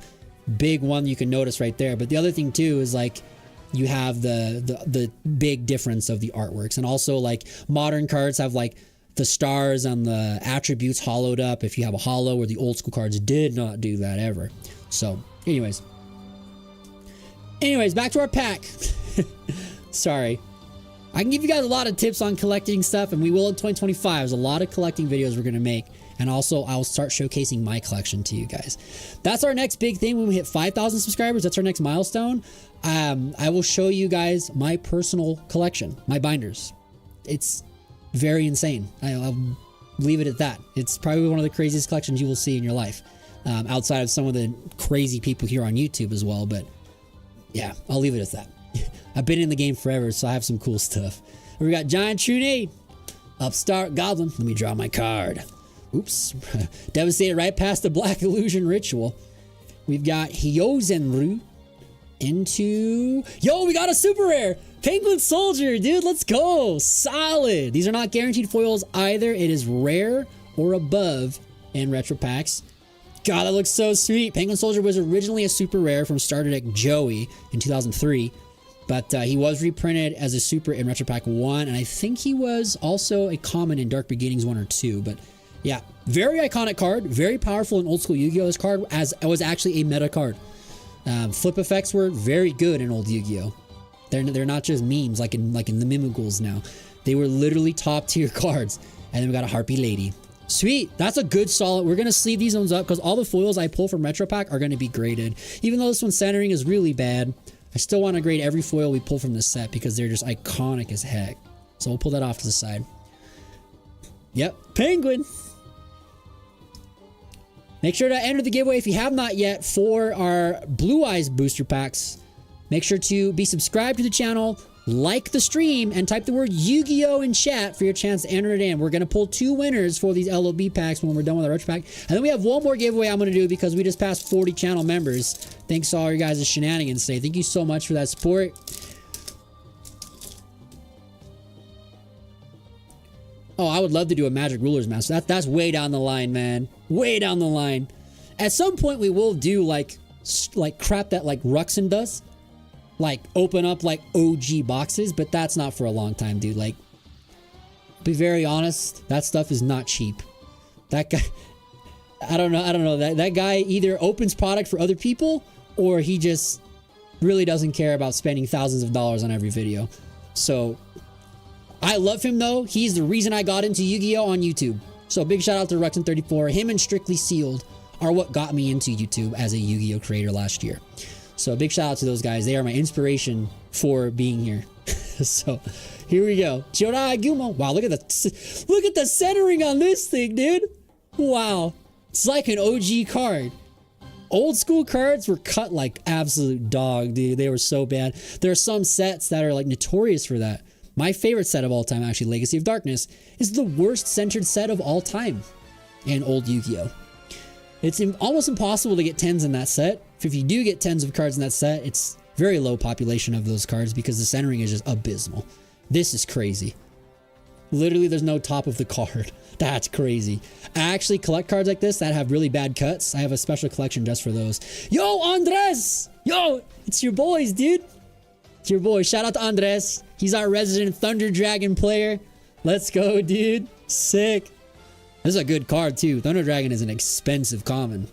big one you can notice right there. But the other thing too is like you have the big difference of the artworks, and also like modern cards have like the stars and the attributes hollowed up if you have a hollow, where the old school cards did not do that ever. So anyways, back to our pack. Sorry. I can give you guys a lot of tips on collecting stuff, and we will in 2025. There's a lot of collecting videos we're going to make, and also I'll start showcasing my collection to you guys. That's our next big thing when we hit 5,000 subscribers. That's our next milestone. I will show you guys my personal collection, my binders. It's very insane. I'll leave it at that. It's probably one of the craziest collections you will see in your life, outside of some of the crazy people here on YouTube as well. But yeah, I'll leave it at that. I've been in the game forever, so I have some cool stuff. We got Giant Trunade, Upstart Goblin. Let me draw my card. Oops. Devastated right past the Black Illusion Ritual. We've got Hyozenru into... Yo, we got a super rare! Penguin Soldier, dude, let's go! Solid! These are not guaranteed foils either. It is rare or above in Retro Packs. God, that looks so sweet. Penguin Soldier was originally a super rare from starter deck Joey in 2003. But he was reprinted as a super in Retro Pack 1, and I think he was also a common in Dark Beginnings 1 or 2. But yeah, very iconic card, very powerful in old school Yu-Gi-Oh! This card was actually a meta card. Flip effects were very good in old Yu-Gi-Oh! They're not just memes like in the Mimigools now. They were literally top tier cards. And then we got a Harpy Lady. Sweet, that's a good solid. We're gonna sleeve these ones up because all the foils I pull from Retro Pack are gonna be graded. Even though this one's centering is really bad, I still want to grade every foil we pull from this set because they're just iconic as heck. So we'll pull that off to the side. Yep, Penguin. Make sure to enter the giveaway if you have not yet for our Blue Eyes booster packs. Make sure to be subscribed to the channel, like the stream, and type the word Yu-Gi-Oh! In chat for your chance to enter it in. We're going to pull 2 winners for these LOB packs when we're done with our Retro Pack. And then we have one more giveaway I'm going to do because we just passed 40 channel members. Thanks to all your guys' shenanigans today. Thank you so much for that support. Oh, I would love to do a Magic Rulers master. That's way down the line, man. Way down the line. At some point, we will do like crap that like Ruxin does. Like open up like OG boxes, but that's not for a long time, dude. Like, be very honest, that stuff is not cheap. That guy, I don't know. That guy either opens product for other people or he just really doesn't care about spending thousands of dollars on every video. So I love him though. He's the reason I got into Yu-Gi-Oh! On YouTube. So big shout out to Ruxin34. Him and Strictly Sealed are what got me into YouTube as a Yu-Gi-Oh! Creator last year. So big shout out to those guys. They are my inspiration for being here. So here we go. Jorai Gumo. Wow, look at the centering on this thing, dude. Wow. It's like an OG card. Old school cards were cut like absolute dog, dude. They were so bad. There are some sets that are like notorious for that. My favorite set of all time, actually, Legacy of Darkness, is the worst centered set of all time in old Yu-Gi-Oh! It's almost impossible to get 10s in that set. If you do get 10s of cards in that set, it's very low population of those cards because the centering is just abysmal. This is crazy. Literally, there's no top of the card. That's crazy. I actually collect cards like this that have really bad cuts. I have a special collection just for those. Yo, Andres! Yo, it's your boys, dude. It's your boy. Shout out to Andres. He's our resident Thunder Dragon player. Let's go, dude. Sick. This is a good card, too. Thunder Dragon is an expensive common.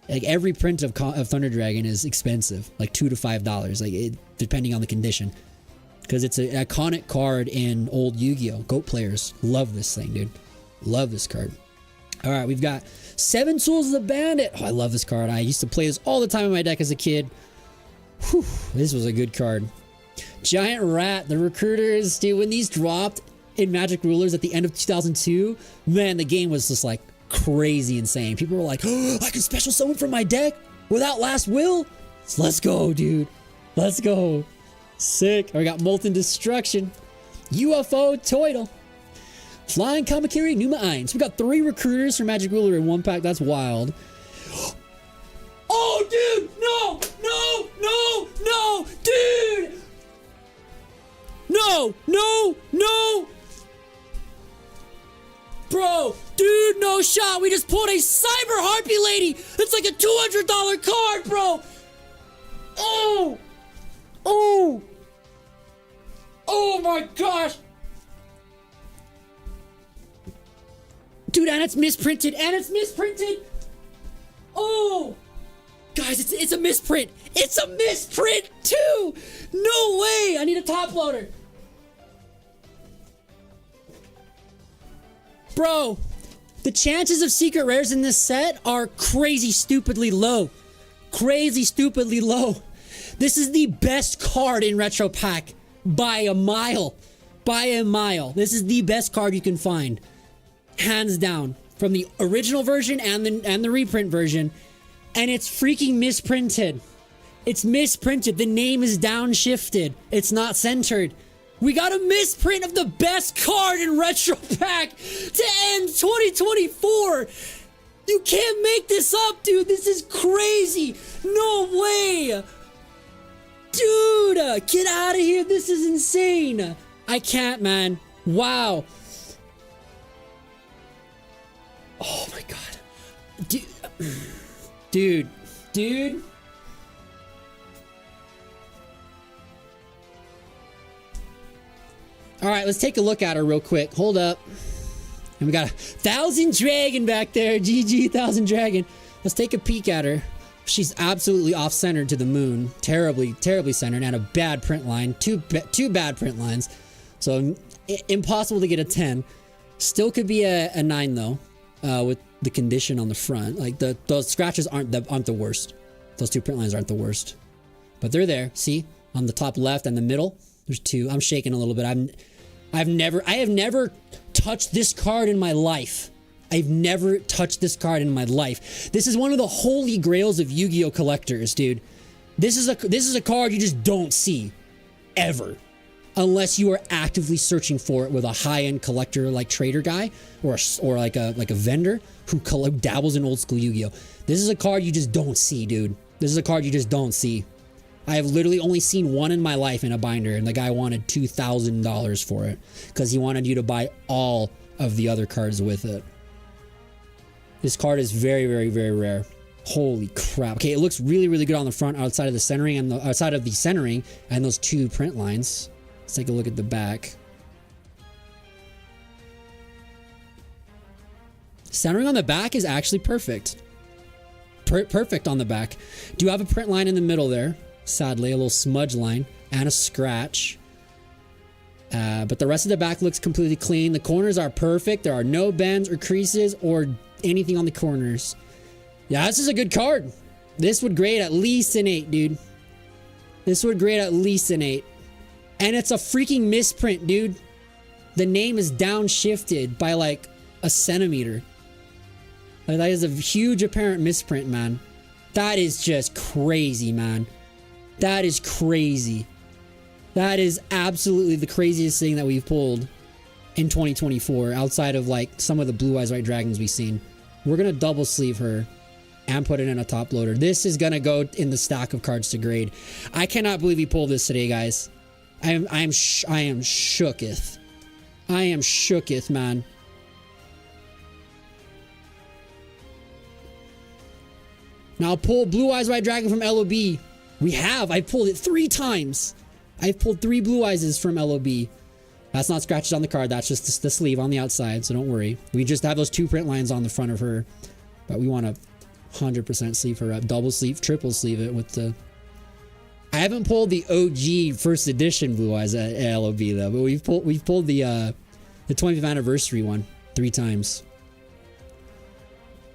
Like, every print of Thunder Dragon is expensive. Like, $2 to $5. Like, depending on the condition. Because it's an iconic card in old Yu-Gi-Oh! GOAT players love this thing, dude. Love this card. Alright, we've got 7 Tools of the Bandit. Oh, I love this card. I used to play this all the time in my deck as a kid. Whew, this was a good card. Giant Rat, the Recruiters. Dude, when these dropped in Magic Rulers at the end of 2002, man, the game was just like crazy insane. People were like, oh, I can special summon from my deck without Last Will? Let's go, dude. Let's go. Sick. We got Molten Destruction, UFO Toidle, Flying Kamakiri, Numa Ein. So we got 3 Recruiters for Magic Ruler in one pack. That's wild. Oh, dude! No! No! No! No! Dude! No! No! No! Bro, dude, no shot. We just pulled a Cyber Harpy Lady. It's like a $200 card, bro. Oh. Oh. Oh my gosh. Dude, and it's misprinted. Oh. Guys, it's a misprint. It's a misprint too. No way. I need a top loader. Bro, the chances of secret rares in this set are crazy stupidly low. Crazy stupidly low. This is the best card in Retro Pack by a mile. By a mile. This is the best card you can find. Hands down. From the original version and the reprint version. And it's freaking misprinted. It's misprinted. The name is downshifted. It's not centered. We got a misprint of the best card in Retro Pack to end 2024. You can't make this up, dude. This is crazy. No way. Dude, get out of here. This is insane. I can't, man. Wow. Oh my God. Dude. All right, let's take a look at her real quick. Hold up. And we got a 1000 Dragon back there. GG, 1000 Dragon. Let's take a peek at her. She's absolutely off-centered to the moon. Terribly centered, and a bad print line. Two bad print lines. So impossible to get a 10. Still could be a 9 though, with the condition on the front. Like those scratches aren't the worst. Those two print lines aren't the worst, but they're there. See, on the top left and the middle, there's two. I'm shaking a little bit. I have never touched this card in my life. I've never touched this card in my life. This is one of the holy grails of Yu-Gi-Oh collectors, dude. This is a card you just don't see ever, unless you are actively searching for it with a high-end collector like trader guy or like a vendor who dabbles in old school Yu-Gi-Oh. This is a card you just don't see, dude. This is a card you just don't see. I have literally only seen one in my life in a binder, and the guy wanted $2,000 for it because he wanted you to buy all of the other cards with it. This card is very, very, very rare. Holy crap. Okay, it looks really, really good on the front outside of the centering and those two print lines. Let's take a look at the back. Centering on the back is actually perfect. Perfect on the back. Do have a print line in the middle there. Sadly, a little smudge line and a scratch. But the rest of the back looks completely clean. The corners are perfect. There are no bends or creases or anything on the corners. Yeah, this is a good card. This would grade at least an 8, dude. This would grade at least an 8. And it's a freaking misprint, dude. The name is downshifted by like a centimeter. Like, that is a huge apparent misprint, man. That is just crazy, man. That is crazy. That is absolutely the craziest thing that we've pulled in 2024 outside of like some of the Blue Eyes White Dragons we've seen. We're going to double sleeve her and put it in a top loader. This is going to go in the stack of cards to grade. I cannot believe we pulled this today, guys. I am shooketh. I am shooketh, man. Now pull Blue Eyes White Dragon from LOB. I've pulled it 3 times. I've pulled 3 Blue Eyes from LOB. That's not scratches on the card. That's just the sleeve on the outside, so don't worry. We just have those 2 print lines on the front of her. But we want to 100% sleeve her up. Double sleeve, triple sleeve it with the... I haven't pulled the OG first edition Blue Eyes at LOB though, but we've pulled the 25th anniversary one 3 times.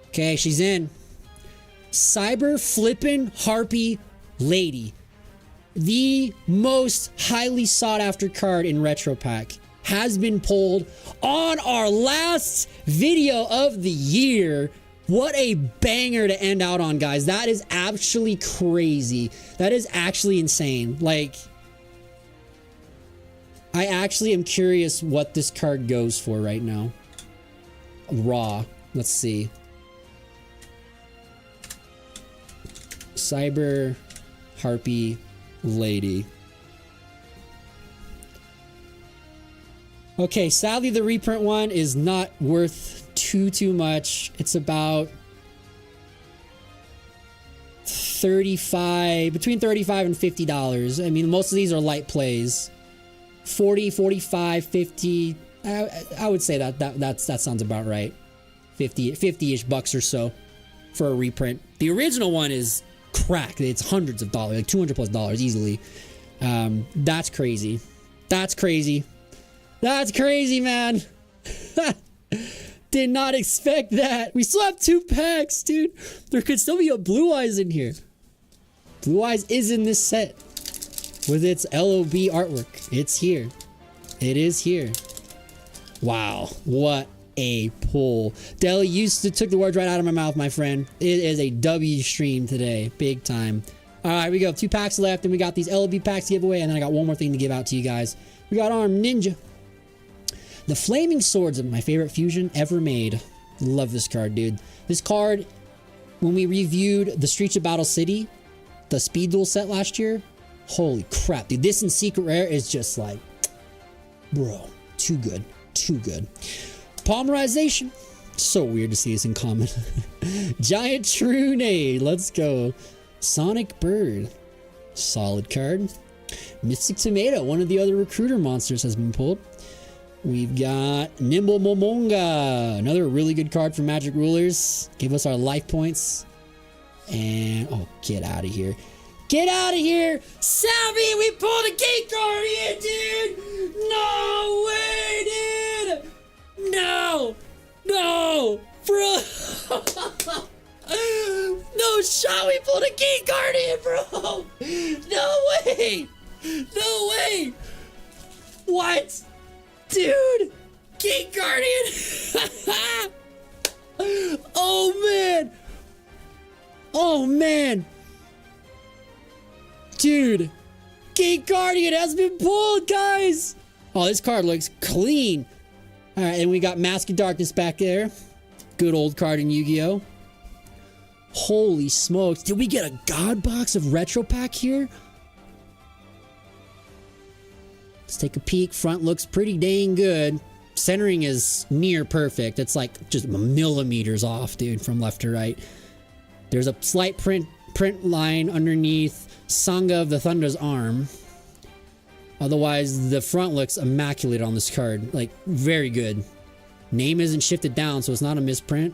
Okay, she's in. Cyber Flippin' Harpy Lady. The most highly sought after card in Retro Pack has been pulled on our last video of the year. What a banger to end out on, guys. That is actually crazy. That is actually insane. Like, I actually am curious what this card goes for right now. Raw. Let's see. Cyber Harpy Lady. Okay, sadly the reprint one is not worth too much. It's about 35, between 35 and $50. I mean, most of these are light plays. 40, 45, 50. I would say that sounds about right. 50-ish bucks or so for a reprint. The original one is crack. It's hundreds of dollars, like $200+ easily. That's crazy. That's crazy. That's crazy, man. Did not expect that. We still have 2 packs, dude. There could still be a Blue Eyes in here. Blue Eyes is in this set with its LOB artwork. It's here. It is here. Wow. What a pull. Deli, you took the words right out of my mouth, my friend. It is a W stream today. Big time. All right, we got 2 packs left, and we got these LOB packs to give away, and then I got one more thing to give out to you guys. We got Armed Ninja. The Flaming Swords are my favorite fusion ever made. Love this card, dude. This card, when we reviewed the Streets of Battle City, the Speed Duel set last year, holy crap, dude. This in Secret Rare is just like, bro, too good. Too good. Polymerization. So weird to see this in common. Giant Trune. Let's go. Sonic Bird. Solid card. Mystic Tomato. One of the other recruiter monsters has been pulled. We've got Nimble Momonga. Another really good card for Magic Rulers. Give us our life points. And, oh, get out of here. Get out of here! Savvy, we pulled a Gate Guardian, dude! No way, dude! No! No! Bro! No shot, we pulled a Gate Guardian, bro! No way! No way! What? Dude! Gate Guardian! Oh, man! Oh, man! Dude, Gate Guardian has been pulled, guys. Oh, this card looks clean. All right, and we got Mask of Darkness back there. Good old card in Yu-Gi-Oh. Holy smokes. Did we get a God Box of Retro Pack here? Let's take a peek. Front looks pretty dang good. Centering is near perfect. It's like just millimeters off, dude, from left to right. There's a slight print line underneath Sangha of the Thunder's arm. Otherwise, the front looks immaculate on this card. Like, very good. Name isn't shifted down, so it's not a misprint.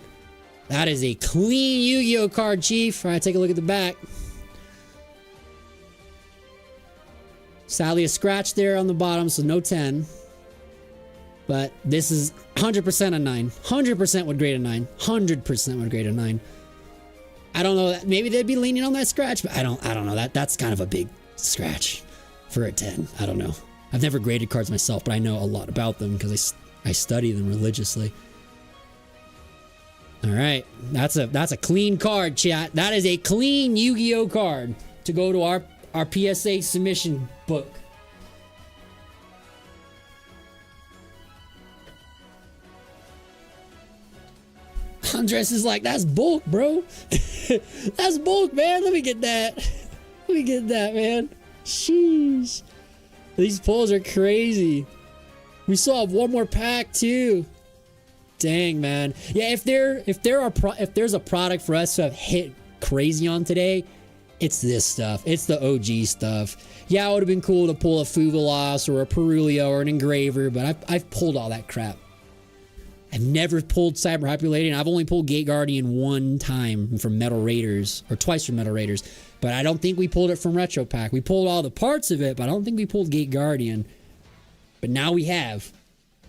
That is a clean Yu-Gi-Oh card, Chief. All right, take a look at the back. Sadly, a scratch there on the bottom, so no 10. But this is 100% a 9. 100% would grade a 9. 100% would grade a 9. I don't know. Maybe they'd be leaning on that scratch, but I don't know. That's kind of a big scratch for a 10. I don't know. I've never graded cards myself, but I know a lot about them because I study them religiously. All right, that's a clean card, chat. That is a clean Yu-Gi-Oh card to go to our PSA submission book. Andres is like, that's bulk, bro. That's bulk, man. Let me get that. Let me get that, man. Sheesh. These pulls are crazy. We still have one more pack too. Dang, man. Yeah, if there's a product for us to have hit crazy on today, it's this stuff. It's the OG stuff. Yeah, it would have been cool to pull a Fuvalos or a Perulio or an Engraver, but I've pulled all that crap. I've never pulled Cyber Hyperlady, and I've only pulled Gate Guardian one time from Metal Raiders, or twice from Metal Raiders, but I don't think we pulled it from Retro Pack. We pulled all the parts of it, but I don't think we pulled Gate Guardian. But now we have.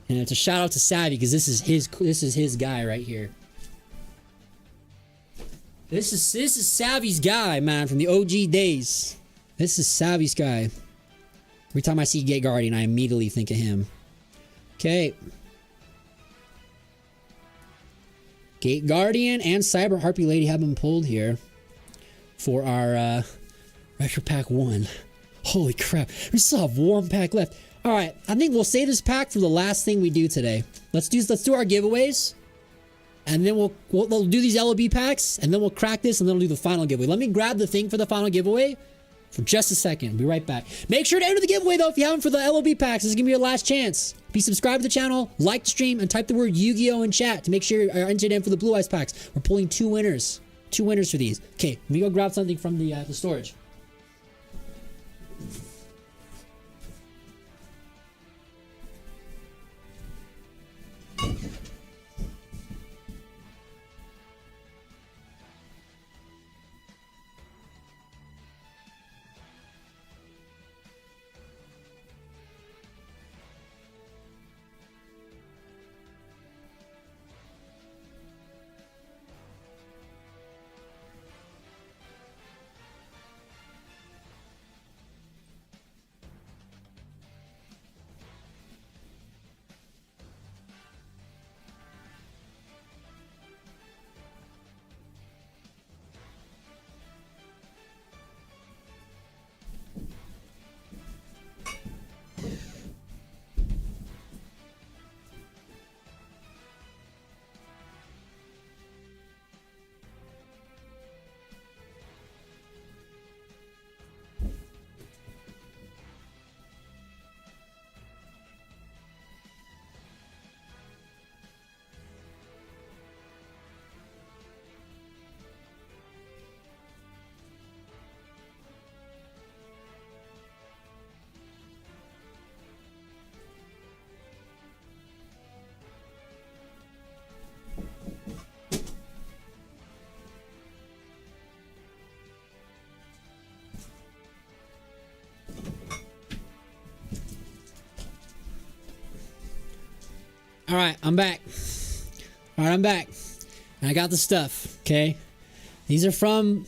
And it's a shout out to Savvy, because this is his guy right here. This is Savvy's guy, man, from the OG days. This is Savvy's guy. Every time I see Gate Guardian, I immediately think of him. Okay. Gate Guardian and Cyber Harpy Lady have been pulled here for our Retro Pack 1. Holy crap. We still have one pack left. All right, I think we'll save this pack for the last thing we do today. Let's do our giveaways, and then we'll do these LOB packs, and then we'll crack this, and then we'll do the final giveaway. Let me grab the thing for the final giveaway for just a second. Be right back. Make sure to enter the giveaway, though, if you haven't, for the LOB packs. This is going to be your last chance. Be subscribed to the channel, like the stream, and type the word Yu-Gi-Oh in chat to make sure you're entered in for the Blue Eyes packs. We're pulling 2 winners. 2 winners for these. Okay, let me go grab something from the storage. All right, I'm back. All right, I'm back. And I got the stuff, okay? These are from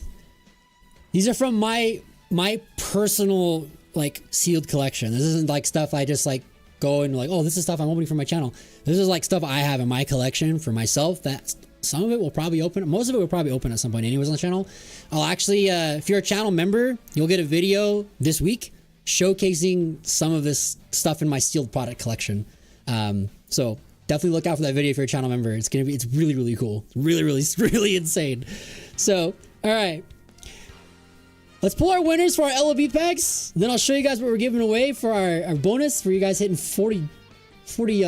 my personal, like, sealed collection. This isn't like stuff I just like go and like, oh, this is stuff I'm opening for my channel. This is like stuff I have in my collection for myself that some of it will probably open. Most of it will probably open at some point anyways on the channel. I'll actually, if you're a channel member, you'll get a video this week showcasing some of this stuff in my sealed product collection. So definitely look out for that video if you're a channel member. It's really, really cool. Really insane. So, all right. Let's pull our winners for our LOB packs. Then I'll show you guys what we're giving away for our bonus for you guys hitting 40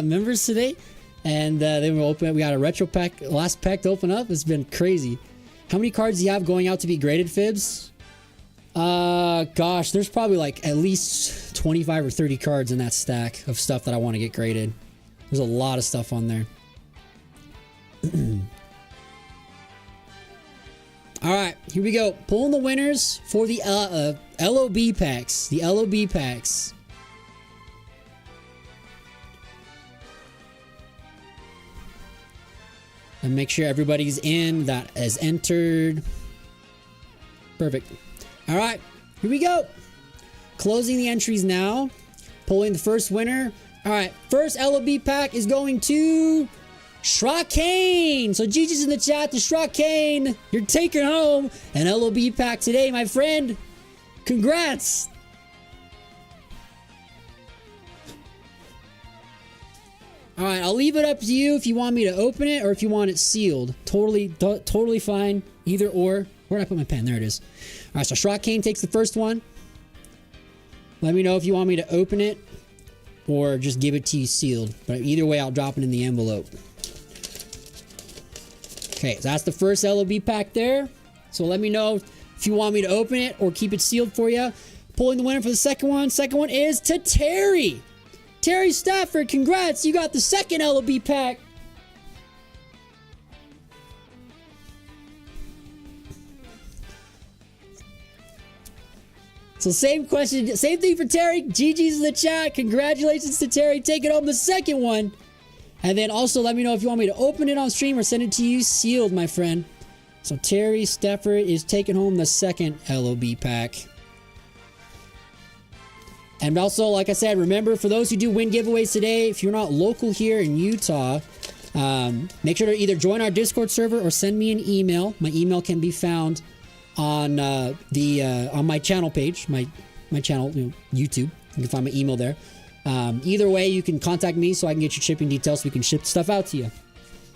members today. And then we'll open it. We got a retro pack, last pack to open up. It's been crazy. How many cards do you have going out to be graded, Fibs? Gosh, there's probably like at least 25 or 30 cards in that stack of stuff that I want to get graded. There's a lot of stuff on there. All right, here we go. Pulling the winners for the LOB packs. The LOB packs. And make sure everybody's in that has entered. Perfect. All right, here we go. Closing the entries now. Pulling the first winner. All right, first LOB pack is going to Shrakane. So GG's in the chat to Shrakane. You're taking home an LOB pack today, my friend. Congrats. All right, I'll leave it up to you if you want me to open it or if you want it sealed. Totally fine. Either or. Where did I put my pen? There it is. All right, so Shrakane takes the first one. Let me know if you want me to open it or just give it to you sealed. But either way, I'll drop it in the envelope. Okay, so that's the first LOB pack there. So let me know if you want me to open it or keep it sealed for you. Pulling the winner for the second one. Second one is to Terry. Terry Stafford, congrats. You got the second LOB pack. So same question, same thing for Terry. GG's in the chat. Congratulations to Terry taking home the second one. And then also let me know if you want me to open it on stream or send it to you sealed, my friend. So Terry Stafford is taking home the second LOB pack. And also, like I said, remember, for those who do win giveaways today, if you're not local here in Utah, make sure to either join our Discord server or send me an email. My email can be found on on my channel page, my channel, YouTube. You can find my email there. Either way, you can contact me so I can get your shipping details so we can ship stuff out to you.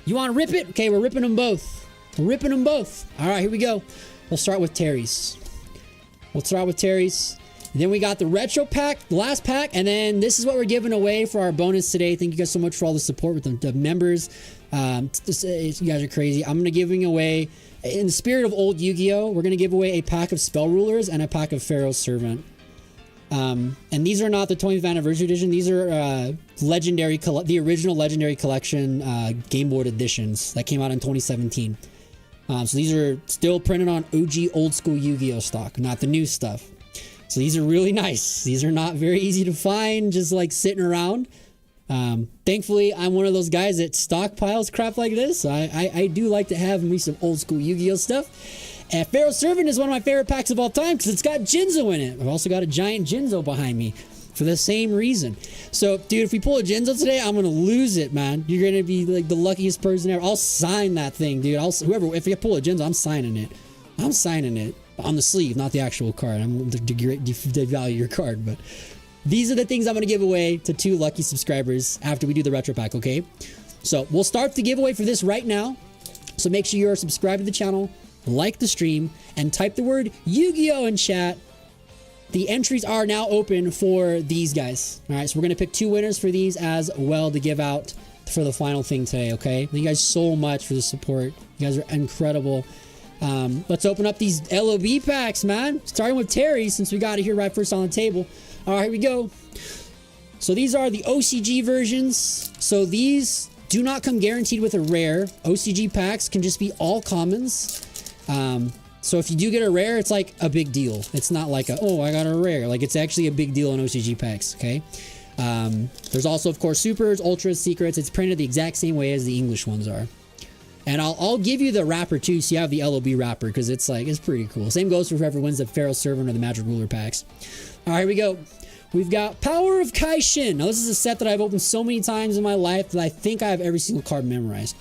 You want to rip it? Okay, we're ripping them both. We're ripping them both. All right, here we go. We'll start with Terry's. We'll start with Terry's. Then we got the retro pack, the last pack, and then this is what we're giving away for our bonus today. Thank you guys so much for all the support with the members. You guys are crazy. I'm gonna giving away, in the spirit of old Yu-Gi-Oh, we're gonna give away a pack of Spell Rulers and a pack of Pharaoh's Servant. And these are not the 20th anniversary edition. These are the original Legendary Collection Game Board editions that came out in 2017. So these are still printed on OG old school Yu-Gi-Oh stock, not the new stuff. So these are really nice. These are not very easy to find, just like sitting around. Thankfully, I'm one of those guys that stockpiles crap like this. So I do like to have me some old school Yu-Gi-Oh stuff. And Pharaoh's Servant is one of my favorite packs of all time because it's got Jinzo in it. I've also got a giant Jinzo behind me for the same reason. So, dude, if we pull a Jinzo today, I'm going to lose it, man. You're going to be like the luckiest person ever. I'll sign that thing, dude. If you pull a Jinzo, I'm signing it. I'm signing it on the sleeve, not the actual card. I'm going to devalue your card, but these are the things I'm going to give away to 2 lucky subscribers after we do the retro pack, okay? So we'll start the giveaway for this right now. So make sure you're subscribed to the channel, like the stream, and type the word Yu-Gi-Oh in chat. The entries are now open for these guys. All right, so we're going to pick 2 winners for these as well to give out for the final thing today, okay? Thank you guys so much for the support. You guys are incredible. Let's open up these LOB packs, man. Starting with Terry, since we got it here right first on the table. All right, here we go. So these are the OCG versions. So these do not come guaranteed with a rare. OCG packs can just be all commons. So if you do get a rare, it's like a big deal. It's not like oh, I got a rare. Like, it's actually a big deal in OCG packs, okay? There's also, of course, supers, ultras, secrets. It's printed the exact same way as the English ones are. And I'll give you the wrapper too, so you have the LOB wrapper, because it's pretty cool. Same goes for whoever wins the Pharaoh's Servant or the Magic Ruler packs. All right, here we go. We've got Power of Kaishin. Now, this is a set that I've opened so many times in my life that I think I have every single card memorized.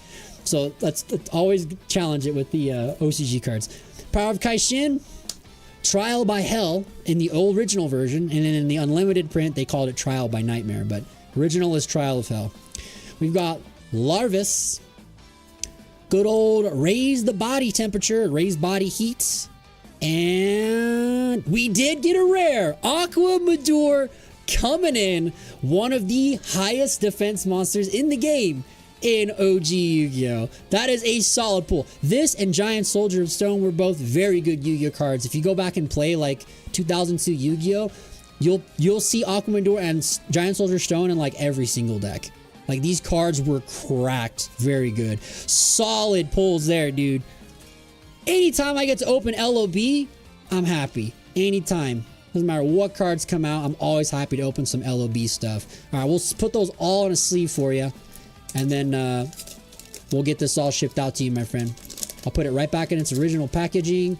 So let's always challenge it with the OCG cards. Power of Kaishin, Trial by Hell in the original version, and then in the unlimited print, they called it Trial by Nightmare, but original is Trial of Hell. We've got Larvis, good old raise the body temperature, raise body heat. And we did get a rare. Aqua Madoor coming in. One of the highest defense monsters in the game in OG Yu-Gi-Oh! That is a solid pull. This and Giant Soldier of Stone were both very good Yu-Gi-Oh! Cards. If you go back and play like 2002 Yu-Gi-Oh! You'll see Aqua Madoor and Giant Soldier of Stone in like every single deck. Like, these cards were cracked. Very good. Solid pulls there, dude. Anytime I get to open LOB, I'm happy. Anytime. Doesn't matter what cards come out, I'm always happy to open some LOB stuff. All right, we'll put those all in a sleeve for you. And then we'll get this all shipped out to you, my friend. I'll put it right back in its original packaging.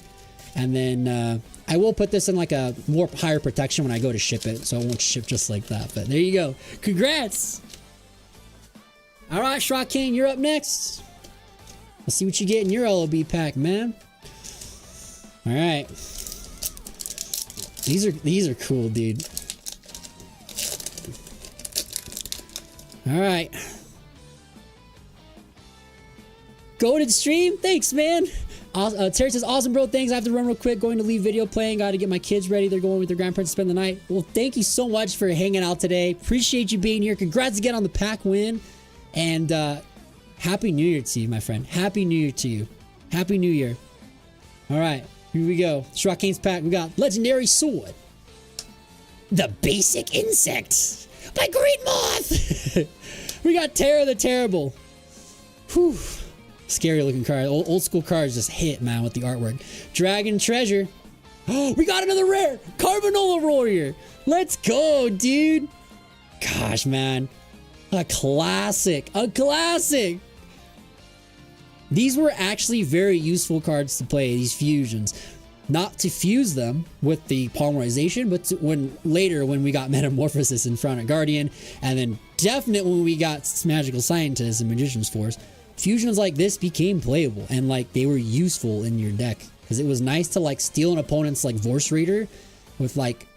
And then I will put this in like a more higher protection when I go to ship it. So it won't ship just like that. But there you go. Congrats! All right, Shrock King, you're up next. Let's see what you get in your LOB pack, man. All right. These are cool, dude. All right. Goated stream. Thanks, man. Terry says, awesome, bro. Thanks. I have to run real quick. Going to leave video playing. Got to get my kids ready. They're going with their grandparents to spend the night. Well, thank you so much for hanging out today. Appreciate you being here. Congrats again on the pack win. And Happy New Year to you, my friend. Happy New Year to you. Happy New Year. All right. Here we go. Shrock King's pack. We got Legendary Sword. The Basic Insect by Green Moth. We got Terror the Terrible. Whew. Scary looking card. Old school cards just hit, man, with the artwork. Dragon Treasure. Oh, we got another rare. Carbanola Warrior. Let's go, dude. Gosh, man. A classic. A classic. These were actually very useful cards to play, these fusions. Not to fuse them with the polymerization, but later when we got Metamorphosis in front of Guardian, and then definitely when we got Magical Scientist and Magician's Force, fusions like this became playable, and like they were useful in your deck. Because it was nice to like steal an opponent's like Vorse Raider with like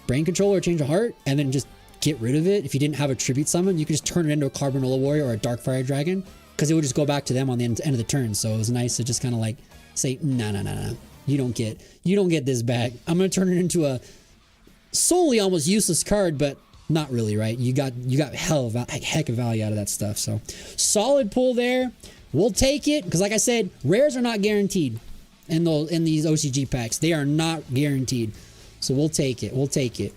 Brain Control or Change of Heart, and then just get rid of it. If you didn't have a Tribute Summon, you could just turn it into a Carbanola Warrior or a Darkfire Dragon, because it would just go back to them on the end of the turn. So it was nice to just kind of like say, no. you don't get this back. I'm gonna turn it into a solely almost useless card, but not really, right? You got heck of value out of that stuff. So solid pull there. We'll take it because, like I said, rares are not guaranteed in these OCG packs. They are not guaranteed. So we'll take it. We'll take it.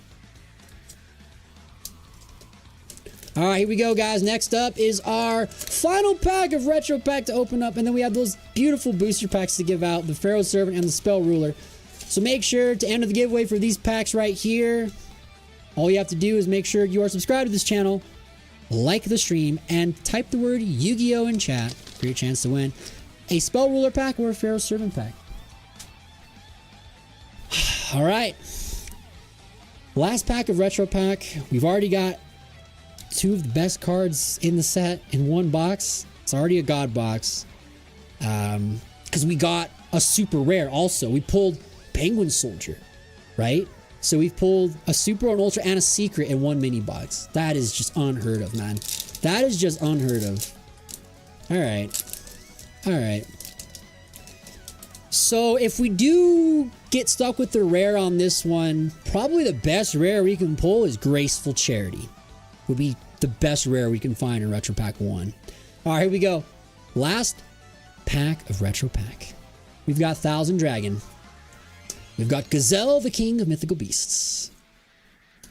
All right, here we go, guys. Next up is our final pack of Retro Pack to open up, and then we have those beautiful booster packs to give out, the Pharaoh Servant and the Spell Ruler. So make sure to enter the giveaway for these packs right here. All you have to do is make sure you are subscribed to this channel, like the stream, and type the word Yu-Gi-Oh in chat for your chance to win a Spell Ruler pack or a Pharaoh Servant pack. All right. Last pack of Retro Pack. We've already got two of the best cards in the set in one box. It's already a God box. Because we got a super rare also. We pulled Penguin Soldier, right? So we've pulled a super, an ultra, and a secret in one mini box. That is just unheard of, man. That is just unheard of. All right. All right. So if we do get stuck with the rare on this one, probably the best rare we can pull is Graceful Charity. Would be the best rare we can find in Retro Pack 1. All right, here we go. Last pack of Retro Pack. We've got Thousand Dragon. We've got Gazelle, the King of Mythical Beasts.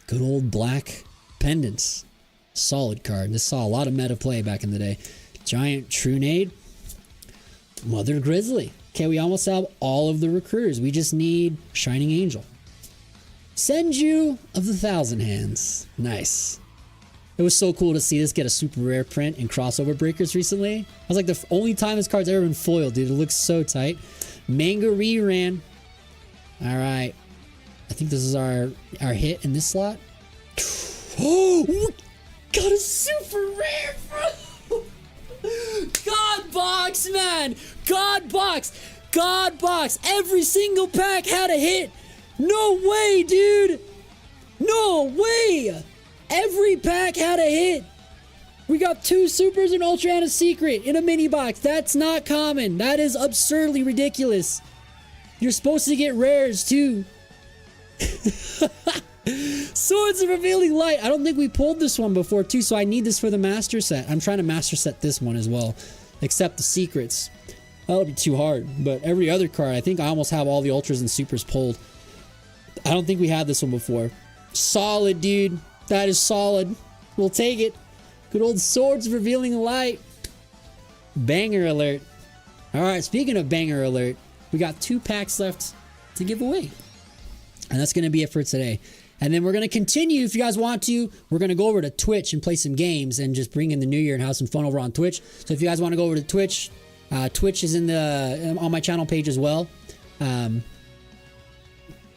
Good old black pendants. Solid card. This saw a lot of meta play back in the day. Giant Trunade. Mother Grizzly. Okay, we almost have all of the recruiters. We just need Shining Angel. Senju of the Thousand Hands. Nice. It was so cool to see this get a super rare print in crossover breakers recently. It was like the only time this card's ever been foiled, dude. It looks so tight. Manga Reran. All right. I think this is our hit in this slot. Oh, we got a super rare, bro. God box, man. God box. God box. Every single pack had a hit. No way, dude. No way. Every pack had a hit. We got 2 supers, an ultra, and a secret in a mini box. That's not common. That is absurdly ridiculous. You're supposed to get rares too. Swords of Revealing Light. I don't think we pulled this one before too, so I need this for the master set. I'm trying to master set this one as well, except the secrets. That'll be too hard. But every other card, I think I almost have all the ultras and supers pulled. I don't think we had this one before. Solid, dude. That is solid. We'll take it. Good old Swords of Revealing Light. Banger alert. All right, speaking of banger alert, we got 2 packs left to give away. And that's going to be it for today. And then we're going to continue, if you guys want to, we're going to go over to Twitch and play some games and just bring in the new year and have some fun over on Twitch. So if you guys want to go over to Twitch, Twitch is on my channel page as well. But